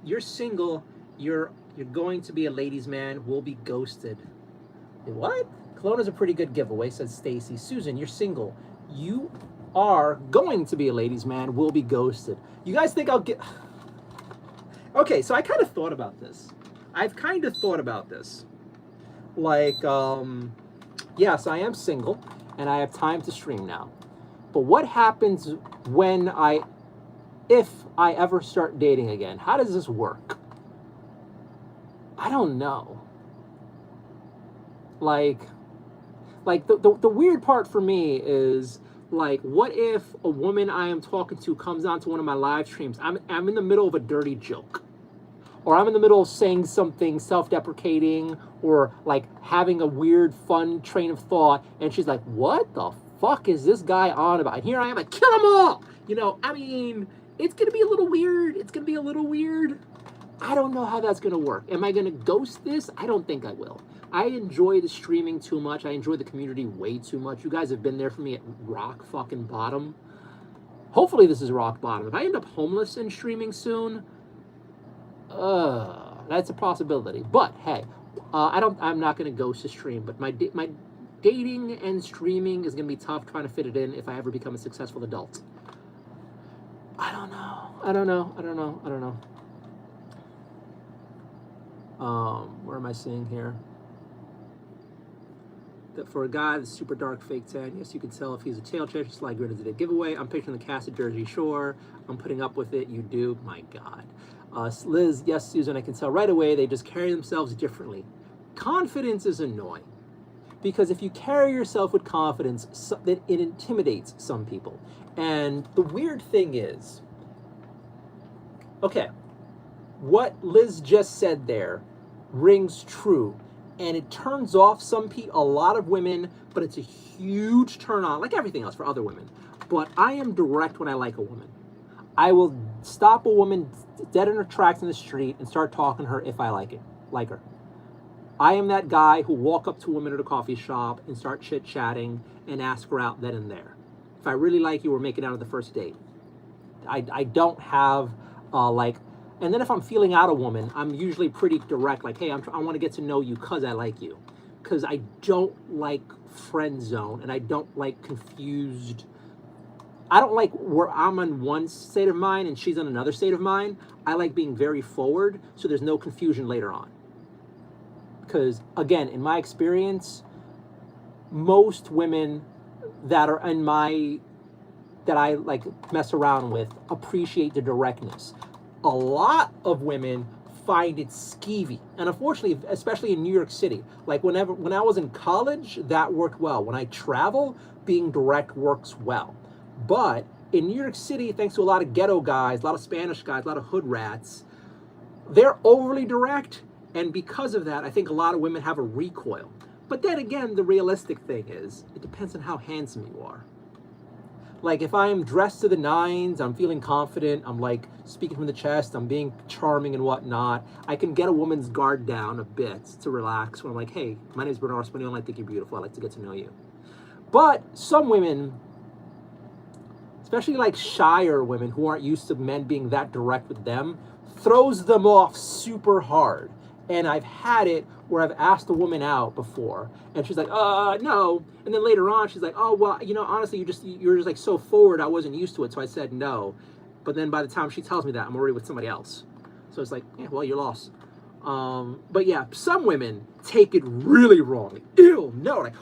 you're single, you're going to be a ladies' man. Will be ghosted. Hey, what? Cologne is a pretty good giveaway, says Stacy. Susan, you're single. You are going to be a ladies' man. Will be ghosted. You guys think I'll get? Okay, so I kind of thought about this. Like, yes, I am single, and I have time to stream now. But what happens if I ever start dating again? How does this work? I don't know. Like the weird part for me is like, what if a woman I am talking to comes onto one of my live streams? I'm in the middle of a dirty joke, or I'm in the middle of saying something self-deprecating, or like having a weird, fun train of thought, and she's like, "What the fuck is this guy on about?" And here I am, like, kill them all. You know, I mean, it's gonna be a little weird. I don't know how that's gonna work. Am I gonna ghost this? I don't think I will. I enjoy the streaming too much. I enjoy the community way too much. You guys have been there for me at rock fucking bottom. Hopefully this is rock bottom. If I end up homeless and streaming soon, that's a possibility. But hey, I'm not gonna ghost the stream. But my dating and streaming is gonna be tough trying to fit it in if I ever become a successful adult. I don't know. Where am I seeing here? For a guy, the super dark fake tan, yes, you can tell if he's a tail chaser, slide grid into the giveaway. I'm picturing the cast at Jersey Shore. I'm putting up with it. You do? My God. Liz, yes, Susan, I can tell right away. They just carry themselves differently. Confidence is annoying. Because if you carry yourself with confidence, it intimidates some people. And the weird thing is, okay, what Liz just said there rings true. And it turns off a lot of women, but it's a huge turn on, like everything else for other women. But I am direct when I like a woman. I will stop a woman dead in her tracks in the street and start talking to her if I like her. I am that guy who walk up to a woman at a coffee shop and start chit-chatting and ask her out then and there. If I really like you, we're making out on the first date. I don't have and then if I'm feeling out a woman, I'm usually pretty direct, like, hey, I want to get to know you because I like you. Because I don't like friend zone, and I don't like confused. I don't like where I'm on one state of mind and she's on another state of mind. I like being very forward so there's no confusion later on. Because, again, in my experience, most women that are that I like mess around with appreciate the directness. A lot of women find it skeevy, and unfortunately, especially in New York City, like when I was in college, that worked well. When I travel, being direct works well. But in New York City, thanks to a lot of ghetto guys, a lot of Spanish guys, a lot of hood rats, they're overly direct, and because of that, I think a lot of women have a recoil. But then again, the realistic thing is, it depends on how handsome you are. Like if I'm dressed to the nines, I'm feeling confident, I'm like speaking from the chest, I'm being charming and whatnot, I can get a woman's guard down a bit to relax when I'm like, hey, my name is Bernard Spaniel, I think you're beautiful, I'd like to get to know you. But some women, especially like shyer women who aren't used to men being that direct with them, throws them off super hard. And I've had it where I've asked a woman out before, and she's like, no. And then later on, she's like, oh, well, honestly, you're just like so forward, I wasn't used to it, so I said no. But then by the time she tells me that, I'm already with somebody else. So it's like, yeah, well, you're lost. But yeah, some women take it really wrong. Like, ew, no, like,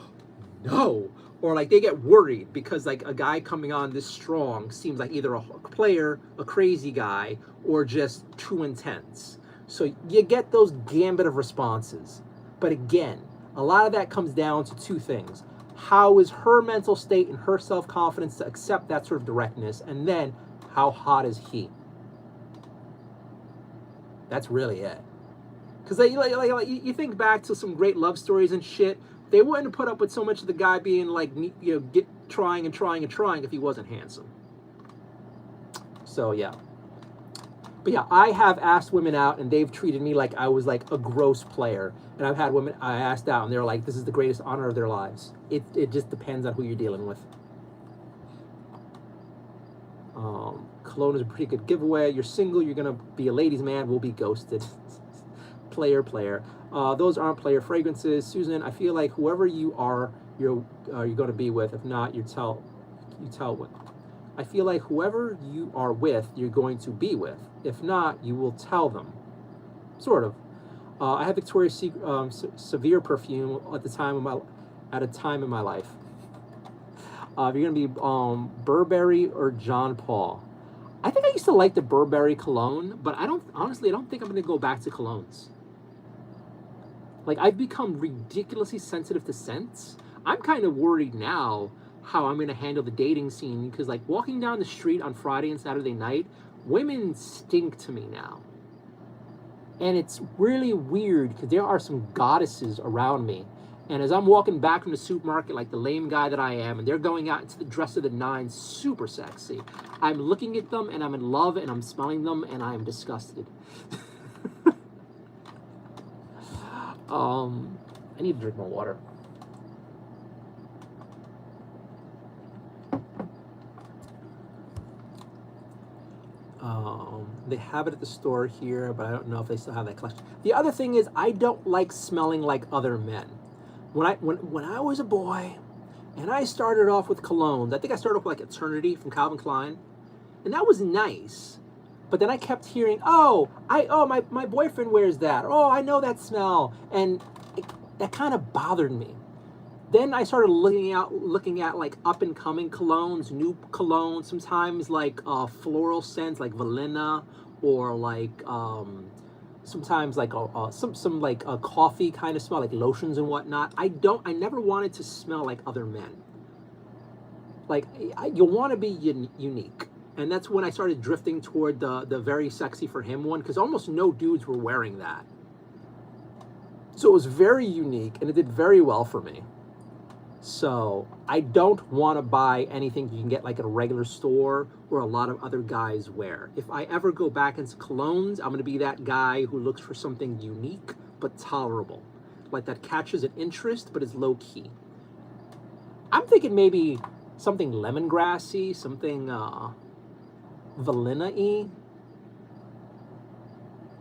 no. Or like they get worried because like a guy coming on this strong seems like either a player, a crazy guy, or just too intense. So you get those gambit of responses. But again, a lot of that comes down to two things. How is her mental state and her self-confidence to accept that sort of directness? And then, how hot is he? That's really it. Because you think back to some great love stories and shit, they wouldn't put up with so much of the guy being like, trying if he wasn't handsome. So yeah. But yeah, I have asked women out and they've treated me like I was like a gross player. And I've had women I asked out and they're like, this is the greatest honor of their lives. It just depends on who you're dealing with. Cologne is a pretty good giveaway. You're single, you're gonna be a ladies' man, will be ghosted. player. Those aren't player fragrances. Susan, I feel like whoever you are, you're gonna be with. If not, you tell what. I feel like whoever you are with, you're going to be with. If not, you will tell them. Sort of. I have Victoria's Secret Severe perfume at a time in my life. If you're gonna be Burberry or John Paul. I think I used to like the Burberry cologne, but I don't think I'm gonna go back to colognes. Like I've become ridiculously sensitive to scents. I'm kind of worried now how I'm gonna handle the dating scene because like walking down the street on Friday and Saturday night, women stink to me now. And it's really weird because there are some goddesses around me. And as I'm walking back from the supermarket like the lame guy that I am, and they're going out into the dress of the nines, super sexy, I'm looking at them and I'm in love and I'm smelling them and I am disgusted. I need to drink more water. They have it at the store here, but I don't know if they still have that collection. The other thing is I don't like smelling like other men. When I was a boy and I started off with colognes, I think I started off with like Eternity from Calvin Klein, and that was nice. But then I kept hearing, my boyfriend wears that. Oh, I know that smell. And that kind of bothered me. Then I started looking at like up and coming colognes, new colognes, sometimes like floral scents like vanilla, or like sometimes like some like a coffee kind of smell, like lotions and whatnot. I never wanted to smell like other men. Like you want to be unique. And that's when I started drifting toward the very sexy for him one, because almost no dudes were wearing that. So it was very unique and it did very well for me. So I don't want to buy anything you can get like at a regular store or a lot of other guys wear. If I ever go back into colognes, I'm going to be that guy who looks for something unique but tolerable. Like that catches an interest but is low key. I'm thinking maybe something lemongrassy, something vanilla-y.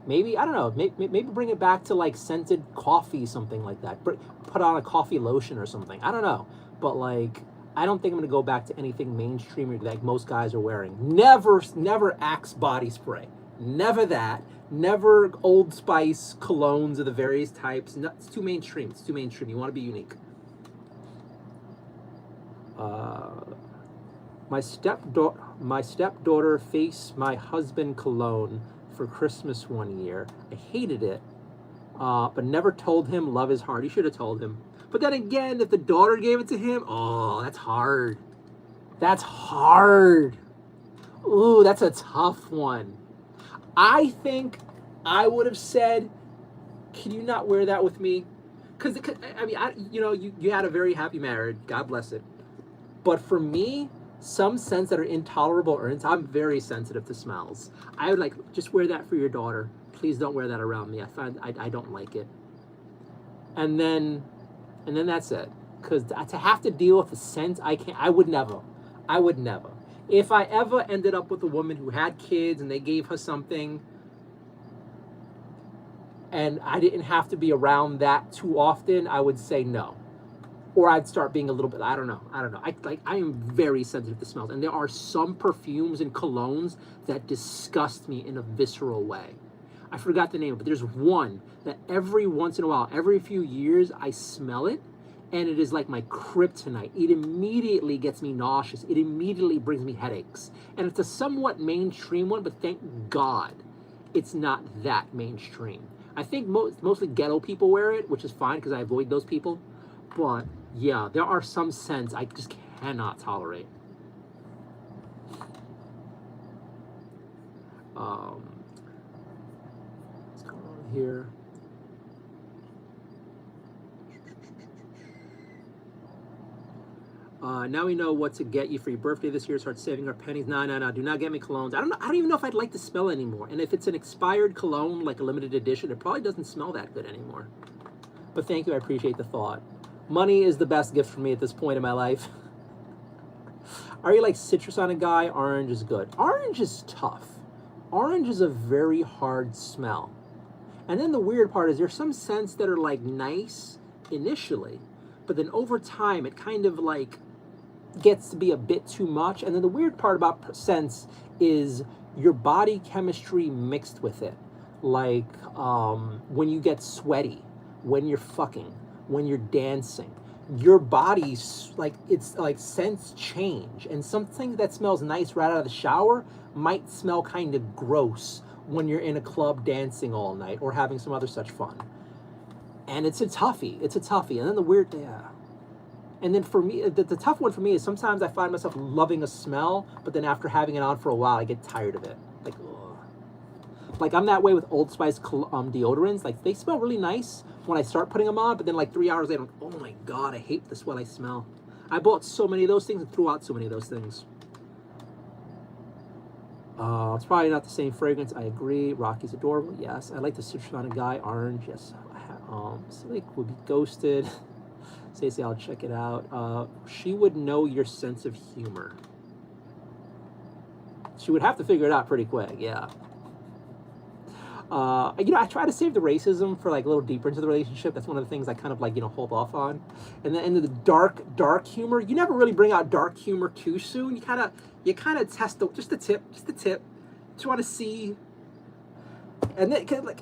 Maybe, I don't know, maybe bring it back to like scented coffee, something like that. Put on a coffee lotion or something. I don't know. But like, I don't think I'm going to go back to anything mainstream like most guys are wearing. Never Axe body spray. Never that. Never Old Spice colognes of the various types. No, it's too mainstream. It's too mainstream. You want to be unique. My stepdaughter faced my husband cologne for Christmas one year. I hated it, but never told him. Love is hard. You should have told him. But then again, if the daughter gave it to him, oh, that's hard. That's hard. Ooh, that's a tough one. I think I would have said, can you not wear that with me? Because, I mean, you had a very happy marriage. God bless it. But for me, some scents that are intolerable, or I'm very sensitive to smells. I would like, just wear that for your daughter. Please don't wear that around me. I don't like it. And then that's it. Because to have to deal with the scent, I would never. If I ever ended up with a woman who had kids and they gave her something, and I didn't have to be around that too often, I would say no. Or I'd start being a little bit, I don't know. I am very sensitive to smells. And there are some perfumes and colognes that disgust me in a visceral way. I forgot the name, but there's one that every once in a while, every few years, I smell it. And it is like my kryptonite. It immediately gets me nauseous. It immediately brings me headaches. And it's a somewhat mainstream one, but thank God it's not that mainstream. I think mostly ghetto people wear it, which is fine because I avoid those people. But yeah, there are some scents I just cannot tolerate. What's going on here? Now we know what to get you for your birthday this year. Start saving our pennies. No. Do not get me colognes. I don't even know if I'd like the smell anymore. And if it's an expired cologne, like a limited edition, it probably doesn't smell that good anymore. But thank you. I appreciate the thought. Money is the best gift for me at this point in my life. Are you like citrus on a guy? Orange is good. Orange is tough. Orange is a very hard smell. And then the weird part is there's some scents that are like nice initially, but then over time it kind of like gets to be a bit too much. And then the weird part about scents is your body chemistry mixed with it. Like when you get sweaty, when you're fucking, when you're dancing, your body's like, it's like scents change, and something that smells nice right out of the shower might smell kind of gross when you're in a club dancing all night or having some other such fun. And it's a toughie. And then the weird, yeah. And then for me, the tough one for me is sometimes I find myself loving a smell, but then after having it on for a while, I get tired of it. Like, ugh. Like I'm that way with Old Spice deodorants. Like they smell really nice when I start putting them on, but then like 3 hours later, oh my God, I hate this what I smell. I bought so many of those things and threw out so many of those things. It's probably not the same fragrance. I agree. Rocky's adorable. Yes. I like the citrus on a guy. Orange. Yes. Slick would be ghosted. Stacey, I'll check it out. She would know your sense of humor. She would have to figure it out pretty quick. Yeah. I try to save the racism for like a little deeper into the relationship. That's one of the things I kind of like, hold off on. And then into the dark humor, you never really bring out dark humor too soon. You kind of test just the tip. Just want to see. And then like,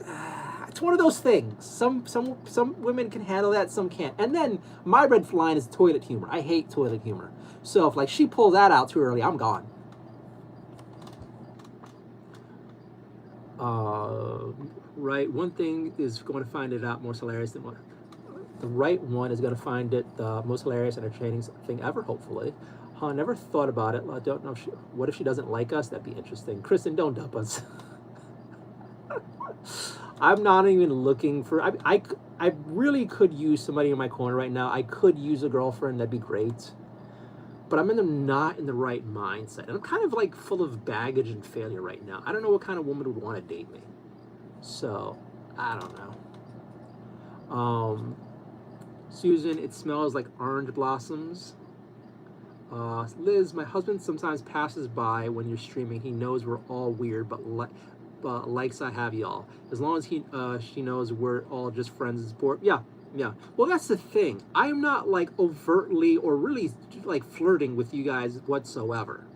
it's one of those things. Some women can handle that, some can't. And then my red line is toilet humor. I hate toilet humor. So if like she pulls that out too early, I'm gone. Right, one thing is going to find it out more hilarious than one. The right one is going to find it the most hilarious, entertaining thing ever, hopefully. Huh, never thought about it. I don't know if what if she doesn't like us? That'd be interesting. Kristen, don't dump us. I'm not even looking for, I really could use somebody in my corner right now. I could use a girlfriend, that'd be great. But I'm not in the right mindset. And I'm kind of like full of baggage and failure right now. I don't know what kind of woman would want to date me. So, I don't know. Susan, it smells like orange blossoms. Liz, my husband sometimes passes by when you're streaming. He knows we're all weird, but likes I have y'all. As long as she knows we're all just friends and support. Yeah. Well, that's the thing. I'm not like overtly or really like flirting with you guys whatsoever.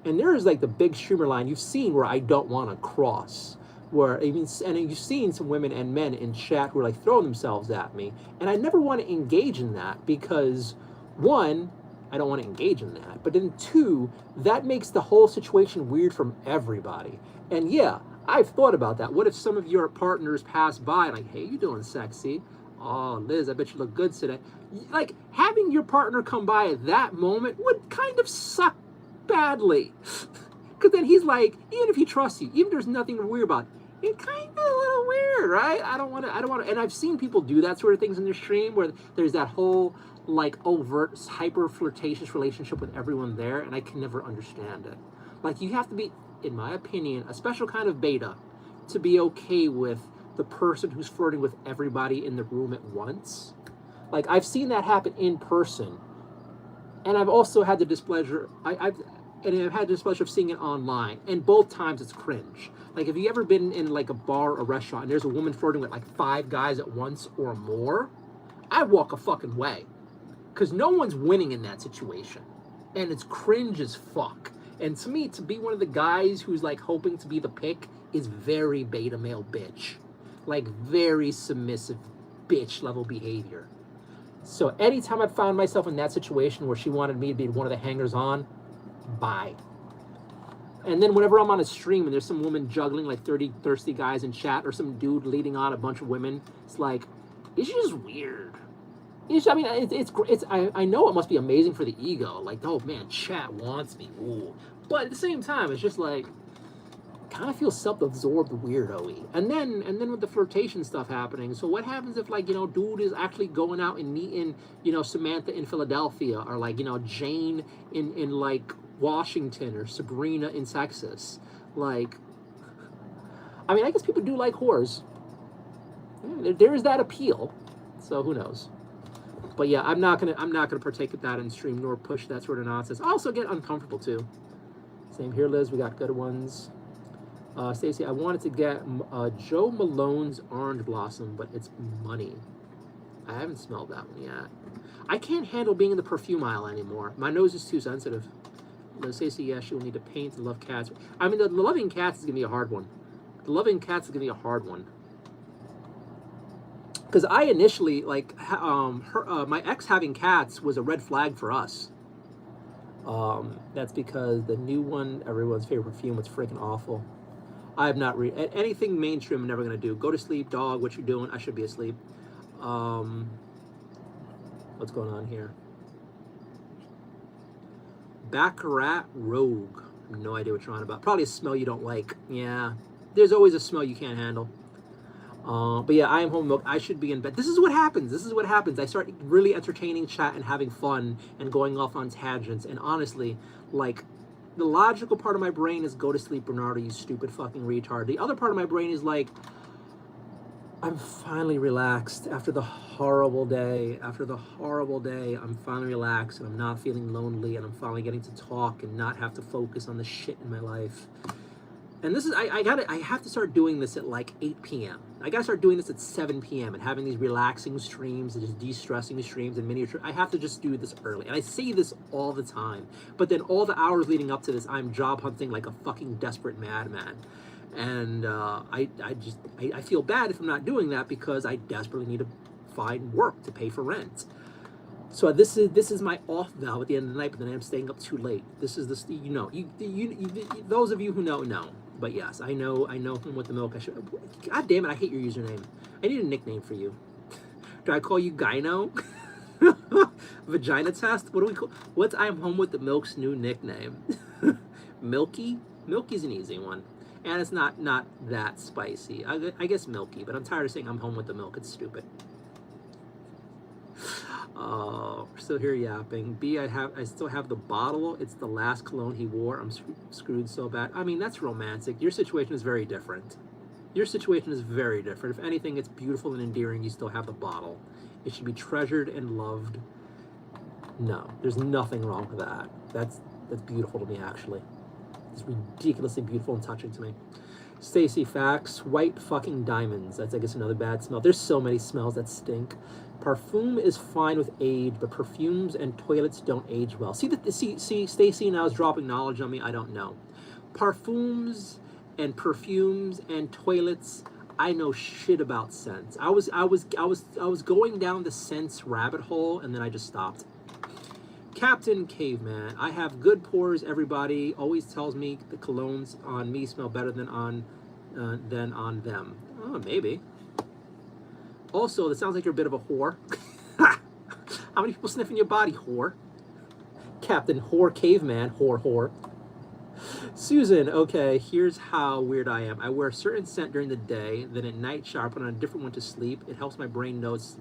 And there is like the big streamer line you've seen where I don't want to cross. Where even, and you've seen some women and men in chat who are like throwing themselves at me, and I never want to engage in that because, one, I don't want to engage in that, but then two, that makes the whole situation weird from everybody. And yeah, I've thought about that. What if some of your partners pass by like, hey, you doing sexy? Oh, Liz, I bet you look good today. Like, having your partner come by at that moment would kind of suck badly. Because then he's like, even if he trusts you, even if there's nothing to worry about, it's kind of a little weird, right? I don't want to, and I've seen people do that sort of things in their stream where there's that whole, like, overt, hyper flirtatious relationship with everyone there, and I can never understand it. Like, you have to be, in my opinion, a special kind of beta to be okay with the person who's flirting with everybody in the room at once. Like, I've seen that happen in person, and I've also had the displeasure, I've had the displeasure of seeing it online, and both times it's cringe. Like, have you ever been in like a bar or restaurant and there's a woman flirting with like 5 guys at once or more? I'd walk a fucking way, because no one's winning in that situation, and it's cringe as fuck. And to me, to be one of the guys who's like hoping to be the pick is very beta male bitch, like very submissive bitch level behavior. So anytime I found myself in that situation where she wanted me to be one of the hangers on, bye. And then whenever I'm on a stream and there's some woman juggling like 30 thirsty guys in chat, or some dude leading on a bunch of women, it's like, it's just weird. I mean, I know it must be amazing for the ego. Like, oh man, chat wants me. Ooh. But at the same time, it's just like, kind of feels self-absorbed weirdo-y. And then with the flirtation stuff happening, so what happens if, like, you know, dude is actually going out and meeting, you know, Samantha in Philadelphia, or like, you know, Jane in like Washington, or Sabrina in Texas? Like, I mean, I guess people do like whores. Yeah, there is that appeal. So who knows? But yeah, I'm not gonna partake of that in stream, nor push that sort of nonsense. I also get uncomfortable too. Same here, Liz. We got good ones. Stacy, I wanted to get Joe Malone's Orange Blossom, but it's money. I haven't smelled that one yet. I can't handle being in the perfume aisle anymore. My nose is too sensitive. Stacy, yeah, she will need to paint and love cats. I mean, the loving cats is gonna be a hard one. The loving cats is gonna be a hard one. Because I initially, like, my ex having cats was a red flag for us. That's because the new one, everyone's favorite perfume, was freaking awful. I have not anything mainstream. I'm never gonna do. Go to sleep, dog. What you doing? I should be asleep. What's going on here? Baccarat Rogue. I have no idea what you're on about. Probably a smell you don't like. Yeah, there's always a smell you can't handle. But yeah, I am home milk. I should be in bed. This is what happens. I start really entertaining chat and having fun and going off on tangents. And honestly, like, the logical part of my brain is go to sleep, Bernardo, you stupid fucking retard. The other part of my brain is like, I'm finally relaxed after the horrible day. I'm finally relaxed, and I'm not feeling lonely, and I'm finally getting to talk and not have to focus on the shit in my life. And this is, I have to start doing this at like 8 p.m. I gotta start doing this at 7 p.m. and having these relaxing streams and just de-stressing streams and miniature. I have to just do this early. And I say this all the time. But then all the hours leading up to this, I'm job hunting like a fucking desperate madman. And I feel bad if I'm not doing that because I desperately need to find work to pay for rent. So this is my off valve at the end of the night, but then I'm staying up too late. This is the those of you who know. But yes, I know from with the milk. I should. God damn it! I hate your username. I need a nickname for you. Do I call you Gyno? Vagina test? What do we call? What's I'm home with the milk's new nickname? Milky. Milky's an easy one, and it's not that spicy. I guess Milky, but I'm tired of saying I'm home with the milk. It's stupid. We're still here yapping. B, I still have the bottle. It's the last cologne he wore. I'm screwed so bad. I mean, that's romantic. Your situation is very different. Your situation is very different. If anything, it's beautiful and endearing. You still have the bottle. It should be treasured and loved. No, there's nothing wrong with that. That's beautiful to me, actually. It's ridiculously beautiful and touching to me. Stacy, facts. White fucking diamonds. That's, I guess, another bad smell. There's so many smells that stink. Parfum is fine with age, but perfumes and toilets don't age well. See, Stacy now is dropping knowledge on me. I don't know. Parfums and perfumes and toilets, I know shit about scents. I was going down the scents rabbit hole, and then I just stopped. Captain Caveman, I have good pores. Everybody always tells me the colognes on me smell better than on them. Oh, maybe. Also, it sounds like you're a bit of a whore. How many people sniffing your body, whore? Captain Whore Caveman, whore. Susan, okay, here's how weird I am. I wear a certain scent during the day, then at night shower, put on a different one to sleep. It helps my brain notice.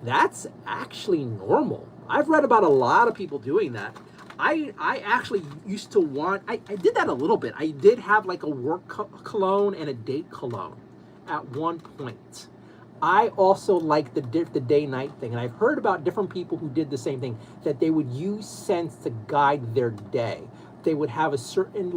That's actually normal. I've read about a lot of people doing that. I actually used to want, I did that a little bit. I did have like a work cologne and a date cologne at one point. I also like the day-night thing, and I've heard about different people who did the same thing, that they would use scents to guide their day. They would have a certain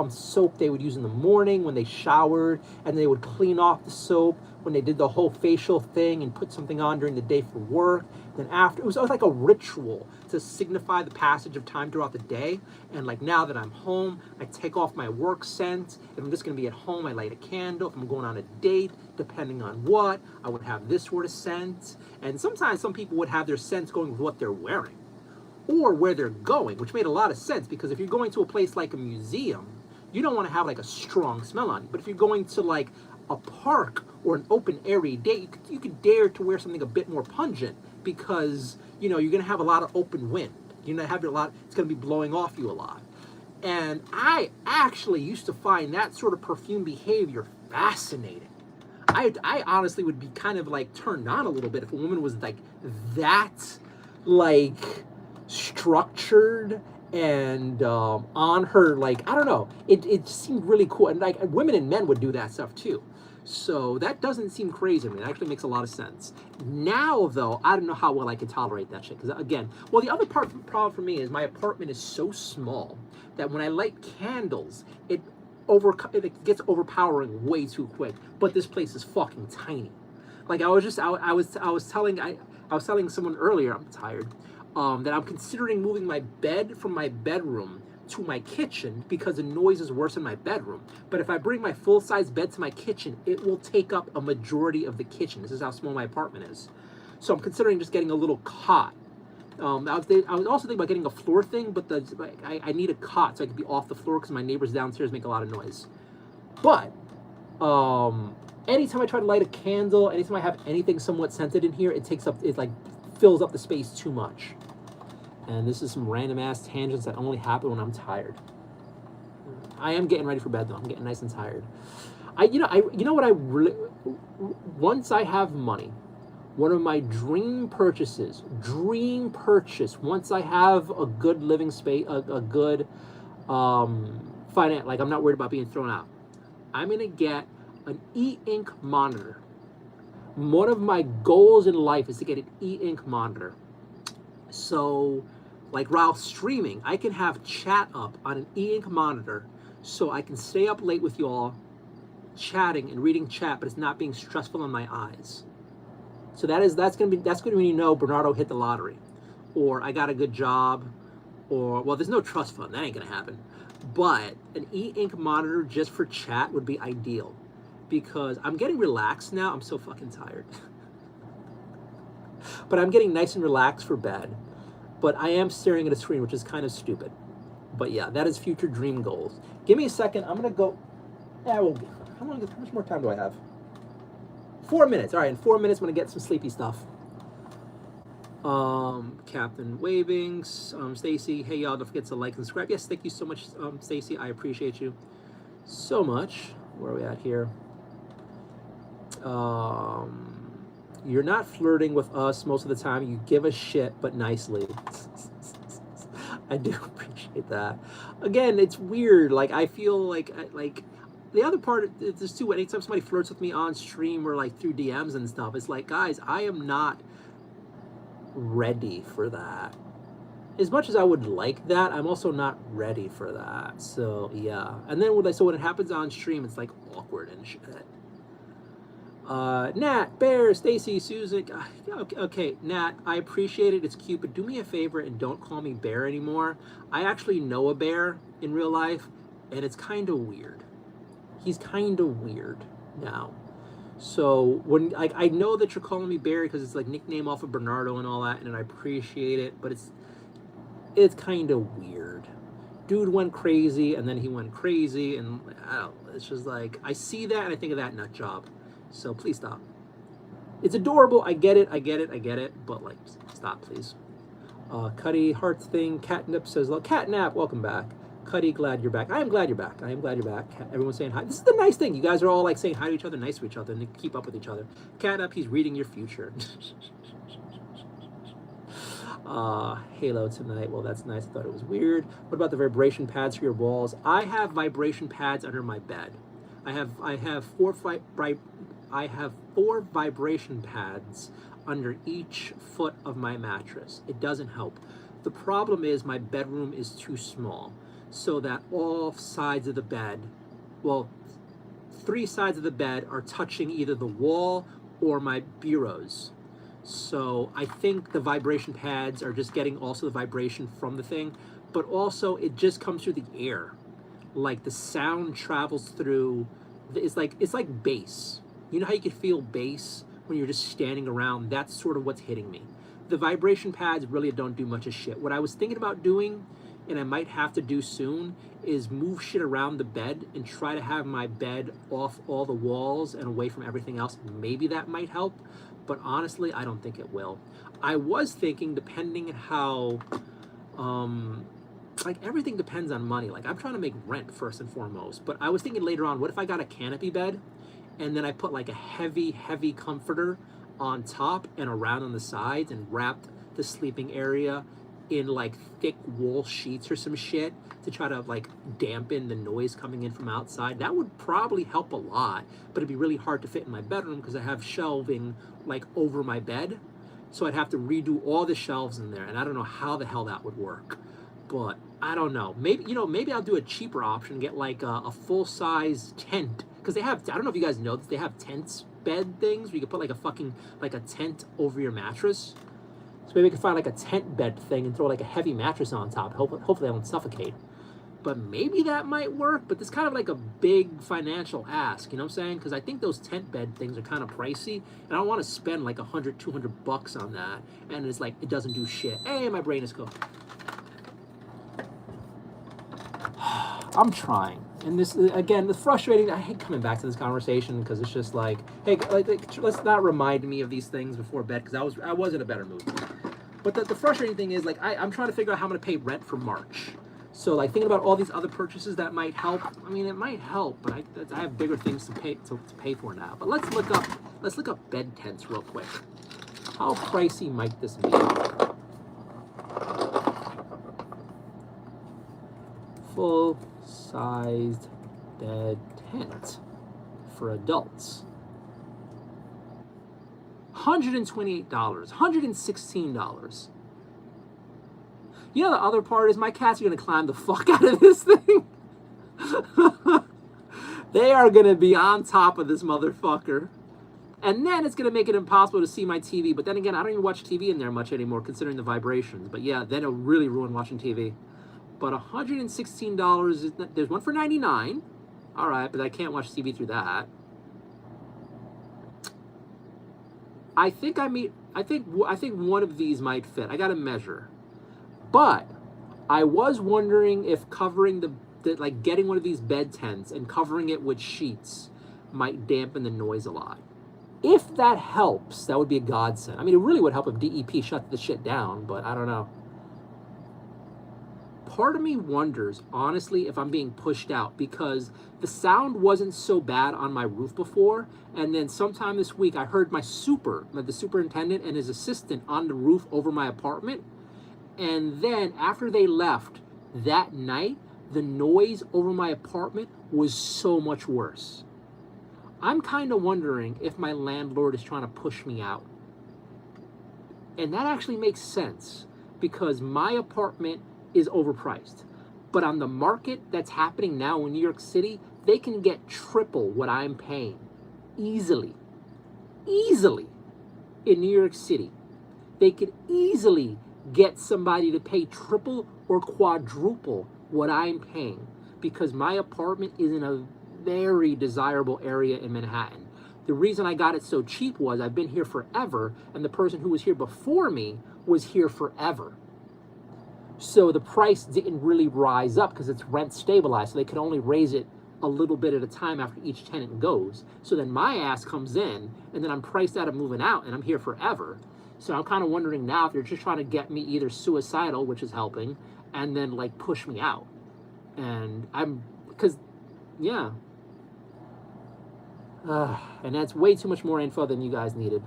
soap they would use in the morning when they showered, and they would clean off the soap when they did the whole facial thing and put something on during the day for work. Then after, it was like a ritual to signify the passage of time throughout the day. And like now that I'm home, I take off my work scent. If I'm just going to be at home, I light a candle. If I'm going on a date, depending on what, I would have this sort of scent. And sometimes some people would have their scents going with what they're wearing or where they're going, which made a lot of sense, because if you're going to a place like a museum, you don't want to have like a strong smell on you. But if you're going to like a park or an open area date, you could dare to wear something a bit more pungent, because you're going to have a lot of open wind. You're going to have it's going to be blowing off you a lot. And I actually used to find that sort of perfume behavior fascinating. I honestly would be kind of like turned on a little bit if a woman was like that, like structured and on her, like, I don't know, it seemed really cool. And like women and men would do that stuff too. So that doesn't seem crazy to me. It actually makes a lot of sense. Now, though, I don't know how well I can tolerate that shit. Because, again, well, the other problem for me is my apartment is so small that when I light candles, it gets overpowering way too quick. But this place is fucking tiny. Like, I was telling someone earlier, I'm tired, that I'm considering moving my bed from my bedroom to my kitchen because the noise is worse in my bedroom. But if I bring my full-size bed to my kitchen, it will take up a majority of the kitchen. This is how small my apartment is. So I'm considering just getting a little cot. I was also thinking about getting a floor thing, but I need a cot so I can be off the floor because my neighbors downstairs make a lot of noise. But anytime I try to light a candle, anytime I have anything somewhat scented in here, it fills up the space too much. And this is some random ass tangents that only happen when I'm tired. I am getting ready for bed though. I'm getting nice and tired. Once I have money, one of my dream purchase, once I have a good living space, a good finance, like I'm not worried about being thrown out, I'm gonna get an e-ink monitor. One of my goals in life is to get an e-ink monitor. So, like while streaming, I can have chat up on an e-ink monitor, so I can stay up late with you all, chatting and reading chat, but it's not being stressful on my eyes. So that's gonna be when you know Bernardo hit the lottery, or I got a good job, or well, there's no trust fund, that ain't gonna happen. But an e-ink monitor just for chat would be ideal because I'm getting relaxed now. I'm so fucking tired. But I'm getting nice and relaxed for bed. But I am staring at a screen, which is kind of stupid. But yeah, that is future dream goals. Give me a second. I'm gonna go. Yeah, well, how much more time do I have? 4 minutes. All right, in 4 minutes, I'm gonna get some sleepy stuff. Captain waving. Stacy, hey y'all, don't forget to like and subscribe. Yes, thank you so much, Stacy. I appreciate you so much. Where are we at here? You're not flirting with us most of the time. You give a shit, but nicely. I do appreciate that. Again, it's weird. Like, I feel like the other part is too, anytime somebody flirts with me on stream or like through DMs and stuff, it's like, guys, I am not ready for that. As much as I would like that, I'm also not ready for that. So yeah. And then when it happens on stream, it's like awkward and shit. Nat, Bear, Stacy, Susan. Okay, Nat, I appreciate it. It's cute, but do me a favor and don't call me Bear anymore. I actually know a bear in real life, and it's kind of weird. He's kind of weird now. So when I know that you're calling me Barry because it's like nickname off of Bernardo and all that, and I appreciate it, but it's kind of weird. Dude went crazy, and then he went crazy, and I don't know, it's just like I see that and I think of that nut job. So please stop. It's adorable. I get it. But like, stop, please. Cuddy Hearts thing. Catnip says, Catnap, welcome back. Cuddy, glad you're back. I am glad you're back. Everyone's saying hi. This is the nice thing. You guys are all like saying hi to each other, nice to each other, and keep up with each other. Catnap, he's reading your future. Halo tonight. Well, that's nice. I thought it was weird. What about the vibration pads for your walls? I have vibration pads under my bed. I have four vibration pads under each foot of my mattress. It doesn't help. The problem is my bedroom is too small, so that all sides of the bed, well, 3 sides of the bed are touching either the wall or my bureaus. So I think the vibration pads are just getting also the vibration from the thing, but also it just comes through the air. Like the sound travels through, it's like bass. You know how you can feel bass when you're just standing around? That's sort of what's hitting me. The vibration pads really don't do much of shit. What I was thinking about doing, and I might have to do soon, is move shit around the bed and try to have my bed off all the walls and away from everything else. Maybe that might help, but honestly, I don't think it will. I was thinking, depending on how, like everything depends on money. Like I'm trying to make rent first and foremost, but I was thinking later on, what if I got a canopy bed and then I put like a heavy comforter on top and around on the sides and wrapped the sleeping area in like thick wool sheets or some shit to try to like dampen the noise coming in from outside. That would probably help a lot, but it'd be really hard to fit in my bedroom because I have shelving like over my bed. So I'd have to redo all the shelves in there, and I don't know how the hell that would work. But I don't know. Maybe I'll do a cheaper option, get like a full-size tent. Because they have, I don't know if you guys know this, they have tents bed things where you can put like a tent over your mattress. So maybe we can find like a tent bed thing and throw like a heavy mattress on top. Hopefully I won't suffocate. But maybe that might work, but it's kind of like a big financial ask, you know what I'm saying? Because I think those tent bed things are kind of pricey, and I don't want to spend like $100-200 on that, and it's like, it doesn't do shit. Hey, my brain is cooked. I'm trying. And this, again, the frustrating, I hate coming back to this conversation because it's just like, hey, let's not remind me of these things before bed because I was in a better mood. But the frustrating thing is, like, I'm trying to figure out how I'm going to pay rent for March. So, like, thinking about all these other purchases that might help. I mean, it might help, but I have bigger things to pay for now. But let's look up bed tents real quick. How pricey might this be? Full-sized bed tent for adults. $128, $116. You know, the other part is my cats are going to climb the fuck out of this thing. They are going to be on top of this motherfucker. And then it's going to make it impossible to see my TV. But then again, I don't even watch TV in there much anymore, considering the vibrations. But yeah, then it'll really ruin watching TV. But $116, there's one for $99. All right, but I can't watch TV through that. I think one of these might fit. I got to measure. But I was wondering if covering like getting one of these bed tents and covering it with sheets might dampen the noise a lot. If that helps, that would be a godsend. I mean, it really would help if DEP shut the shit down, but I don't know. Part of me wonders, honestly, if I'm being pushed out, because the sound wasn't so bad on my roof before, and then sometime this week I heard the superintendent and his assistant on the roof over my apartment, and then after they left that night, the noise over my apartment was so much worse. I'm kind of wondering if my landlord is trying to push me out. And that actually makes sense, because my apartment is overpriced. But on the market that's happening now in New York City, they can get triple what I'm paying. Easily. Easily. In New York City. They could easily get somebody to pay triple or quadruple what I'm paying, because my apartment is in a very desirable area in Manhattan. The reason I got it so cheap was I've been here forever, and the person who was here before me was here forever. So the price didn't really rise up because it's rent stabilized, so they could only raise it a little bit at a time after each tenant goes. So then my ass comes in, and then I'm priced out of moving out, and I'm here forever. So I'm kind of wondering now if they're just trying to get me either suicidal, which is helping, and then like push me out. And yeah. And that's way too much more info than you guys needed.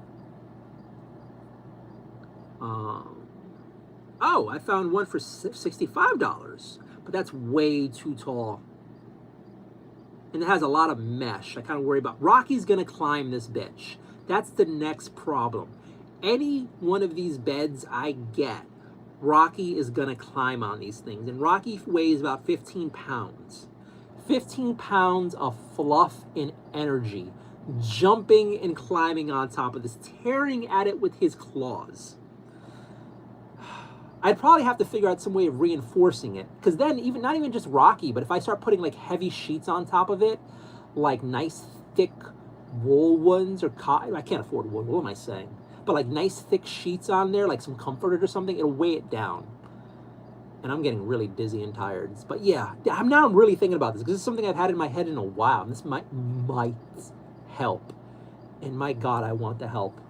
Oh, I found one for $65, but that's way too tall. And it has a lot of mesh. I kind of worry about. Rocky's gonna climb this bitch. That's the next problem. Any one of these beds I get, Rocky is gonna climb on these things. And Rocky weighs about 15 pounds. 15 pounds of fluff and energy, jumping and climbing on top of this, tearing at it with his claws. I'd probably have to figure out some way of reinforcing it, because then not even just Rocky, but if I start putting like heavy sheets on top of it, like nice thick wool ones or cotton, I can't afford wool, what am I saying? But like nice thick sheets on there, like some comforters or something, it'll weigh it down. And I'm getting really dizzy and tired. But yeah, I'm really thinking about this, because it's something I've had in my head in a while, and this might help. And my God, I want the help.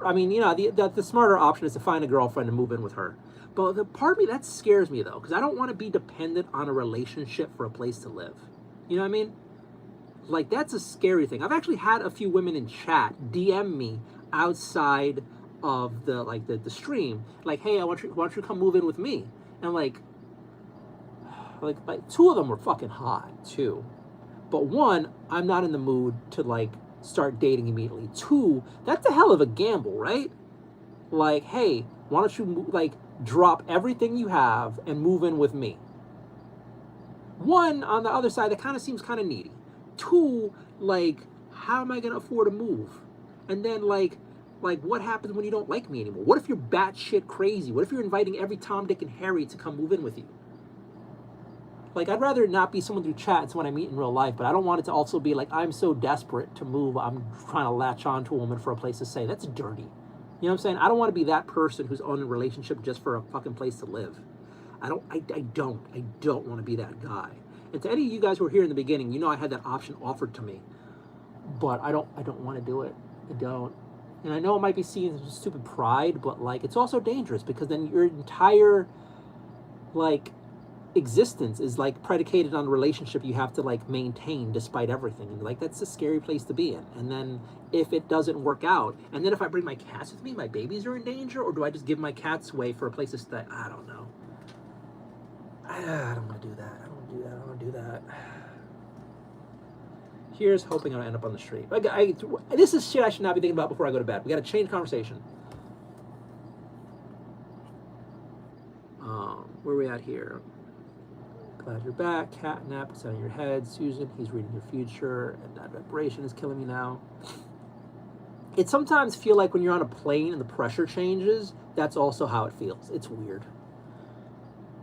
I mean, you know, the smarter option is to find a girlfriend and move in with her. But the part of me, that scares me, though, because I don't want to be dependent on a relationship for a place to live. You know what I mean? Like, that's a scary thing. I've actually had a few women in chat DM me outside of the stream, like, hey, why don't you come move in with me? And like two of them were fucking hot too. But one, I'm not in the mood to like start dating immediately. Two, that's a hell of a gamble, right? Like, hey, why don't you like drop everything you have and move in with me? One, on the other side, that kind of seems kind of needy. Two, like, how am I going to afford to move? And then like, what happens when you don't like me anymore? What if you're batshit crazy? What if you're inviting every Tom, Dick, and Harry to come move in with you? Like, I'd rather not be someone through chat and someone I meet in real life, but I don't want it to also be like, I'm so desperate to move, I'm trying to latch on to a woman for a place to stay. That's dirty. You know what I'm saying? I don't want to be that person who's on a relationship just for a fucking place to live. I don't want to be that guy. And to any of you guys who were here in the beginning, you know I had that option offered to me. But I don't want to do it. I don't. And I know it might be seen as stupid pride, but like it's also dangerous, because then your entire like existence is like predicated on a relationship you have to like maintain despite everything. And like that's a scary place to be in. And then if it doesn't work out, and then if I bring my cats with me, my babies are in danger, or do I just give my cats away for a place to stay? I don't know. I don't want to do that. I don't want to do that. Here's hoping I don't end up on the street. This is shit I should not be thinking about before I go to bed. We got to change conversation. Where are we at here? Glad you're back. Cat nap, it's on your head. Susan, he's reading your future. And that vibration is killing me now. It sometimes feels like when you're on a plane and the pressure changes, that's also how it feels. It's weird.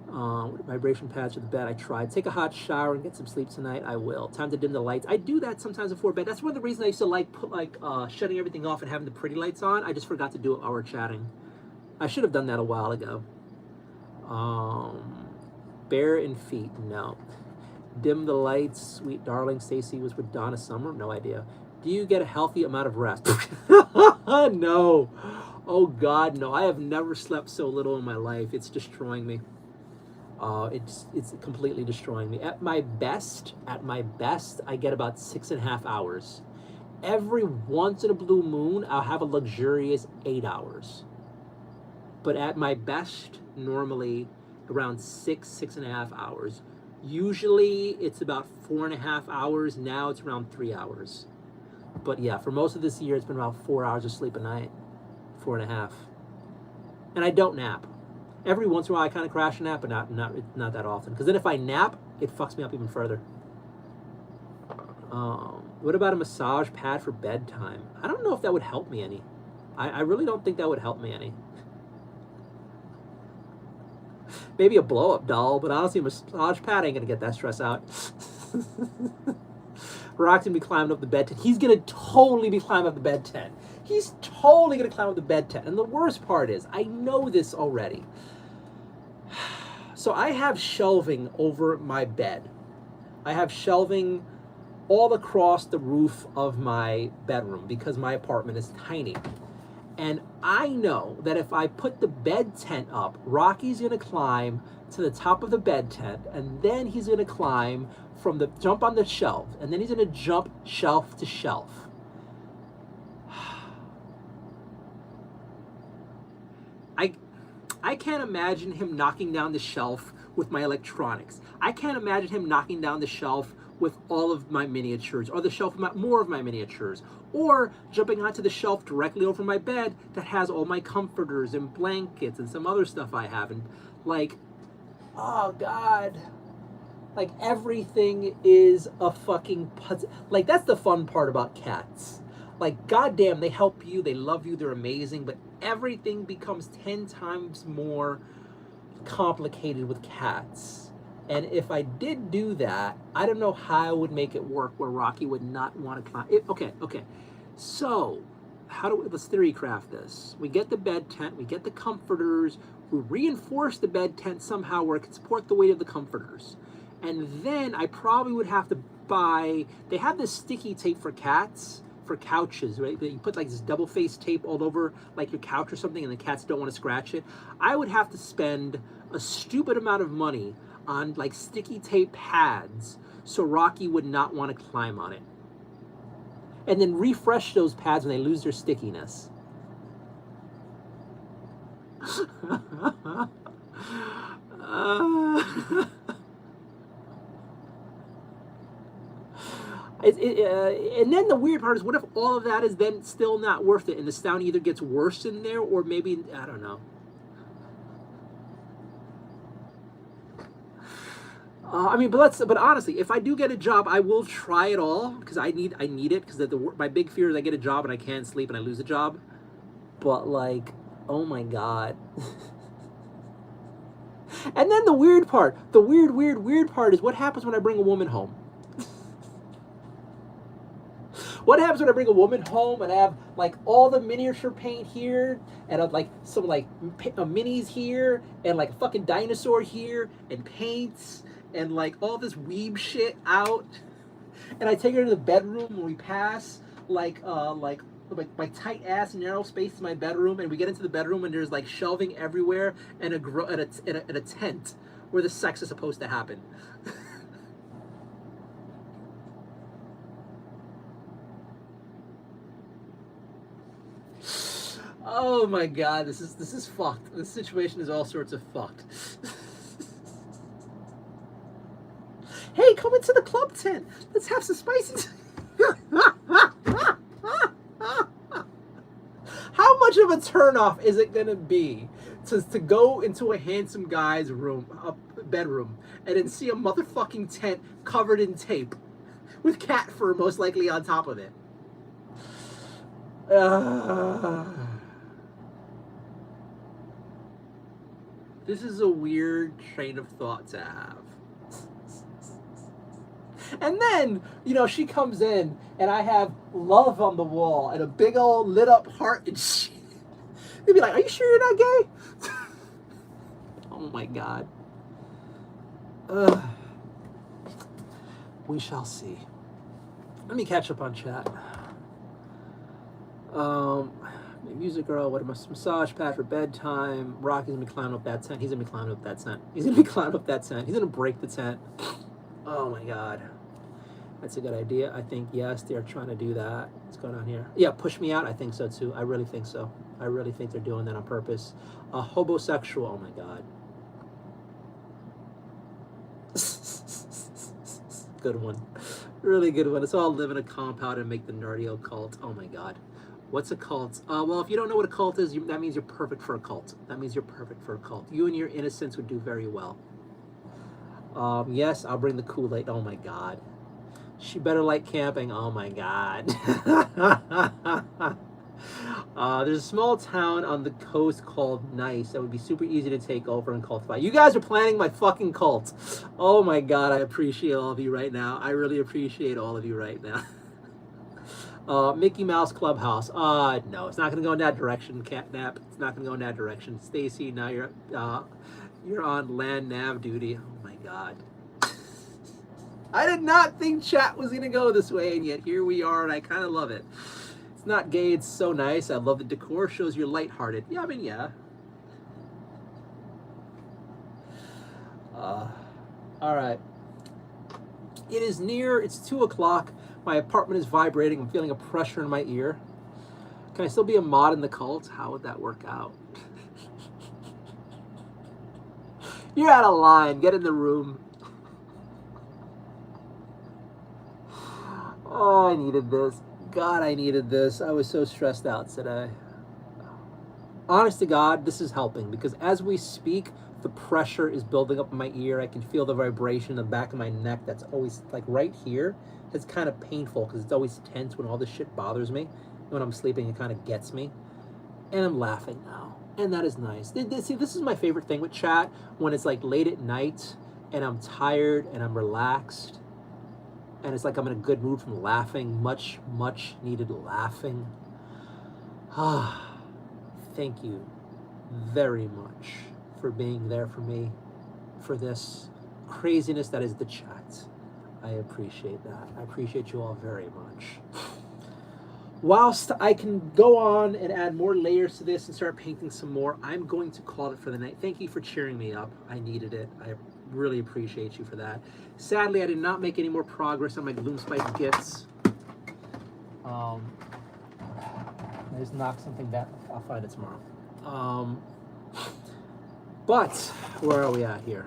Vibration pads for the bed. I tried. Take a hot shower and get some sleep tonight. I will. Time to dim the lights. I do that sometimes before bed. That's one of the reasons I used to like shutting everything off and having the pretty lights on. I just forgot to do it while we're chatting. I should have done that a while ago. Bare and feet. No. Dim the lights. Sweet darling. Stacy was with Donna Summer. No idea. Do you get a healthy amount of rest? No. Oh God, no. I have never slept so little in my life. It's destroying me. It's completely destroying me. At my best, I get about 6.5 hours. Every once in a blue moon, I'll have a luxurious 8 hours. But at my best, normally around 6.5 hours. Usually it's about 4.5 hours. Now it's around 3 hours. But yeah, for most of this year, it's been about 4 hours of sleep a night. 4.5. And I don't nap. Every once in a while, I kind of crash a nap, but not that often. Because then if I nap, it fucks me up even further. What about a massage pad for bedtime? I don't know if that would help me any. I really don't think that would help me any. Maybe a blow-up doll, but honestly, a massage pad ain't gonna get that stress out. Rock's gonna be climbing up the bed tent. He's gonna totally be climbing up the bed tent. He's totally gonna climb up the bed tent. And the worst part is, I know this already. So I have shelving over my bed. I have shelving all across the roof of my bedroom because my apartment is tiny. And I know that if I put the bed tent up, Rocky's gonna climb to the top of the bed tent, and then he's gonna climb jump on the shelf, and then he's gonna jump shelf to shelf. I can't imagine him knocking down the shelf with my electronics. I can't imagine him knocking down the shelf with all of my miniatures, or the shelf with more of my miniatures, or jumping onto the shelf directly over my bed that has all my comforters and blankets and some other stuff I have. And like, oh God. Like, everything is a fucking puzzle. Like, that's the fun part about cats. Like, goddamn, they help you, they love you, they're amazing, but everything becomes 10 times more complicated with cats. And if I did do that, I don't know how I would make it work where Rocky would not want to climb. Okay. So, let's theory craft this. We get the bed tent, we get the comforters, we reinforce the bed tent somehow where it can support the weight of the comforters. And then I probably would have to buy, they have this sticky tape for cats, for couches, right? You put like this double-faced tape all over like your couch or something, and the cats don't want to scratch it. I would have to spend a stupid amount of money on like sticky tape pads so Rocky would not want to climb on it. And then refresh those pads when they lose their stickiness. And then the weird part is, what if all of that is then still not worth it, and the sound either gets worse in there, or maybe, I don't know. But honestly, if I do get a job, I will try it all because I need it, because my big fear is I get a job and I can't sleep and I lose a job. But like, oh my God. And then the weird part, the weird part is, what happens when I bring a woman home? What happens when I bring a woman home and I have like all the miniature paint here, and I've like some like minis here, and like a fucking dinosaur here, and paints, and like all this weeb shit out, and I take her to the bedroom when we pass like my tight ass narrow space in my bedroom, and we get into the bedroom and there's like shelving everywhere and a tent where the sex is supposed to happen. Oh my God, this is fucked. This situation is all sorts of fucked. Hey, come into the club tent. Let's have some spicy. How much of a turnoff is it gonna be to go into a handsome guy's bedroom, and then see a motherfucking tent covered in tape with cat fur most likely on top of it? This is a weird train of thought to have. And then, she comes in and I have love on the wall and a big old lit up heart and shit. They'd be like, are you sure you're not gay? Oh my God. We shall see. Let me catch up on chat. Music girl, what a massage pad for bedtime. Rocky's gonna be climbing up that tent. He's gonna be climbing up that tent. He's gonna break the tent. Oh my God. That's a good idea. I think, yes, they're trying to do that. What's going on here? Yeah, push me out. I think so too. I really think so. I really think they're doing that on purpose. Hobosexual. Oh my God. Good one. Really good one. It's all live in a compound and make the nerdy occult. Oh my God. What's a cult? Well, if you don't know what a cult is, that means you're perfect for a cult. That means you're perfect for a cult. You and your innocence would do very well. Yes, I'll bring the Kool-Aid. Oh my God. She better like camping. Oh my God. There's a small town on the coast called Nice that would be super easy to take over and cultivate. You guys are planning my fucking cult. Oh my God, I appreciate all of you right now. I really appreciate all of you right now. Mickey Mouse Clubhouse. No, it's not going to go in that direction, Catnap. It's not going to go in that direction. Stacy, now you're on land nav duty. Oh my God. I did not think chat was going to go this way, and yet here we are, and I kind of love it. It's not gay, it's so nice. I love the decor, shows you're lighthearted. Yeah, I mean, yeah. All right. It's 2 o'clock. My apartment is vibrating. I'm feeling a pressure in my ear. Can I still be a mod in the cult? How would that work out? You're out of line. Get in the room. Oh, I needed this. God, I needed this. I was so stressed out today. Honest to God, this is helping because as we speak, the pressure is building up in my ear. I can feel the vibration in the back of my neck that's always like right here. It's kind of painful because it's always tense when all this shit bothers me. When I'm sleeping, it kind of gets me. And I'm laughing now. And that is nice. See, this is my favorite thing with chat when it's like late at night and I'm tired and I'm relaxed. And it's like I'm in a good mood from laughing. Much, much needed laughing. Thank you very much for being there for me, for this craziness that is the chat. I appreciate that. I appreciate you all very much. Whilst I can go on and add more layers to this and start painting some more, I'm going to call it for the night. Thank you for cheering me up. I needed it. I really appreciate you for that. Sadly, I did not make any more progress on my Gloomspite gifts. I just knocked something back. I'll find it tomorrow. But where are we at here?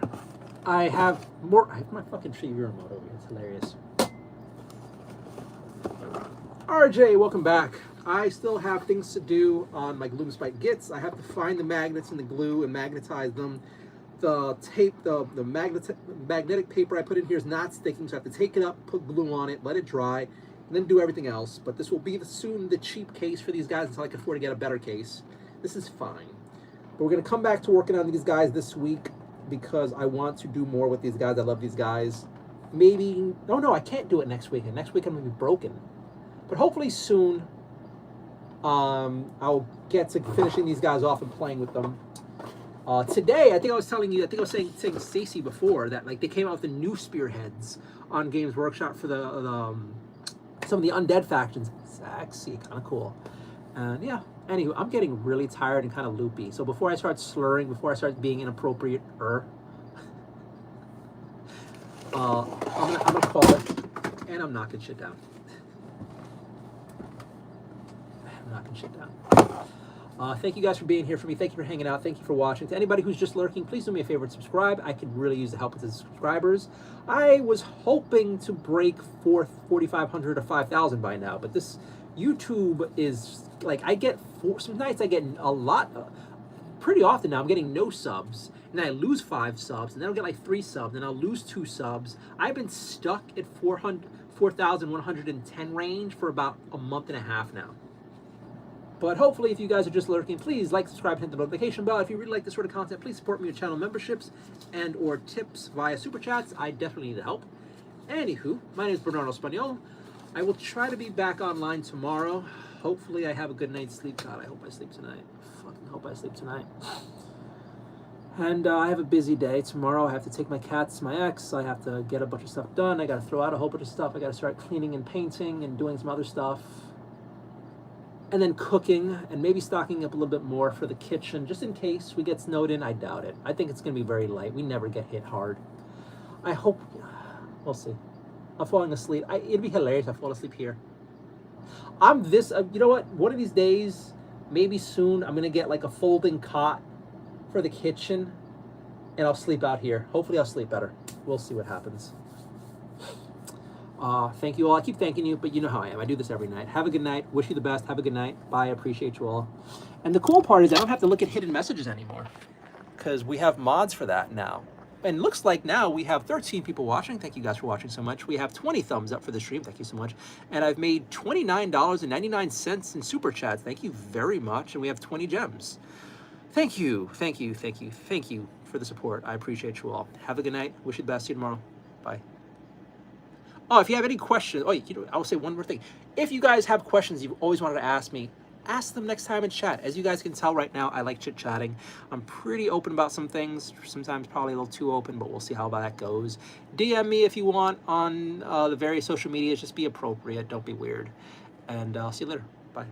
I have my fucking TV remote over here. It's hilarious. RJ, welcome back. I still have things to do on my Gloomspite Gits. I have to find the magnets and the glue and magnetize them. The tape, the magnetic paper I put in here is not sticking, so I have to take it up, put glue on it, let it dry, and then do everything else. But this will be soon the cheap case for these guys until I can afford to get a better case. This is fine. But we're going to come back to working on these guys this week because I want to do more with these guys. I love these guys. Maybe, no, I can't do it next weekend. Next week I'm going to be broken. But hopefully soon, I'll get to finishing these guys off and playing with them. Today, I think I was saying Stacy before that like they came out with the new spearheads on Games Workshop for the some of the undead factions. Sexy, kind of cool. And yeah, anyway, I'm getting really tired and kind of loopy. So before I start slurring, before I start being inappropriate, I'm gonna call it, and I'm knocking shit down. Thank you guys for being here for me. Thank you for hanging out. Thank you for watching. To anybody who's just lurking, please do me a favor and subscribe. I could really use the help with the subscribers. I was hoping to break 4,500 to 5,000 by now, but this YouTube is like some nights I get a lot. Pretty often now I'm getting no subs, and then I lose 5 subs, and then I'll get like 3 subs, and I'll lose 2 subs. I've been stuck at 4,110 range for about a month and a half now. But hopefully, if you guys are just lurking, please like, subscribe, hit the notification bell. If you really like this sort of content, please support me with channel memberships and or tips via super chats. I definitely need the help. Anywho, my name is Bernardo Spagnolo. I will try to be back online tomorrow. Hopefully, I have a good night's sleep. God, I hope I sleep tonight. Fucking hope I sleep tonight. And I have a busy day tomorrow. I have to take my cats to my ex. I have to get a bunch of stuff done. I got to throw out a whole bunch of stuff. I got to start cleaning and painting and doing some other stuff. And then cooking and maybe stocking up a little bit more for the kitchen, just in case we get snowed in. I doubt it. I think it's going to be very light. We never get hit hard. I hope. We'll see. I'm falling asleep. It'd be hilarious if I fall asleep here. You know what? One of these days, maybe soon, I'm going to get like a folding cot for the kitchen and I'll sleep out here. Hopefully I'll sleep better. We'll see what happens. Thank you all. I keep thanking you, but you know how I am. I do this every night. Have a good night. Wish you the best. Have a good night. Bye. I appreciate you all. And the cool part is I don't have to look at hidden messages anymore because we have mods for that now. And looks like now we have 13 people watching. Thank you guys for watching so much. We have 20 thumbs up for the stream. Thank you so much. And I've made $29.99 in super chats. Thank you very much. And we have 20 gems. Thank you. Thank you. Thank you. Thank you for the support. I appreciate you all. Have a good night. Wish you the best. See you tomorrow. Bye. Oh, if you have any questions, I will say one more thing. If you guys have questions you've always wanted to ask me, ask them next time in chat. As you guys can tell right now, I like chit-chatting. I'm pretty open about some things, sometimes probably a little too open, but we'll see how that goes. DM me if you want on the various social medias. Just be appropriate. Don't be weird. And I'll see you later. Bye.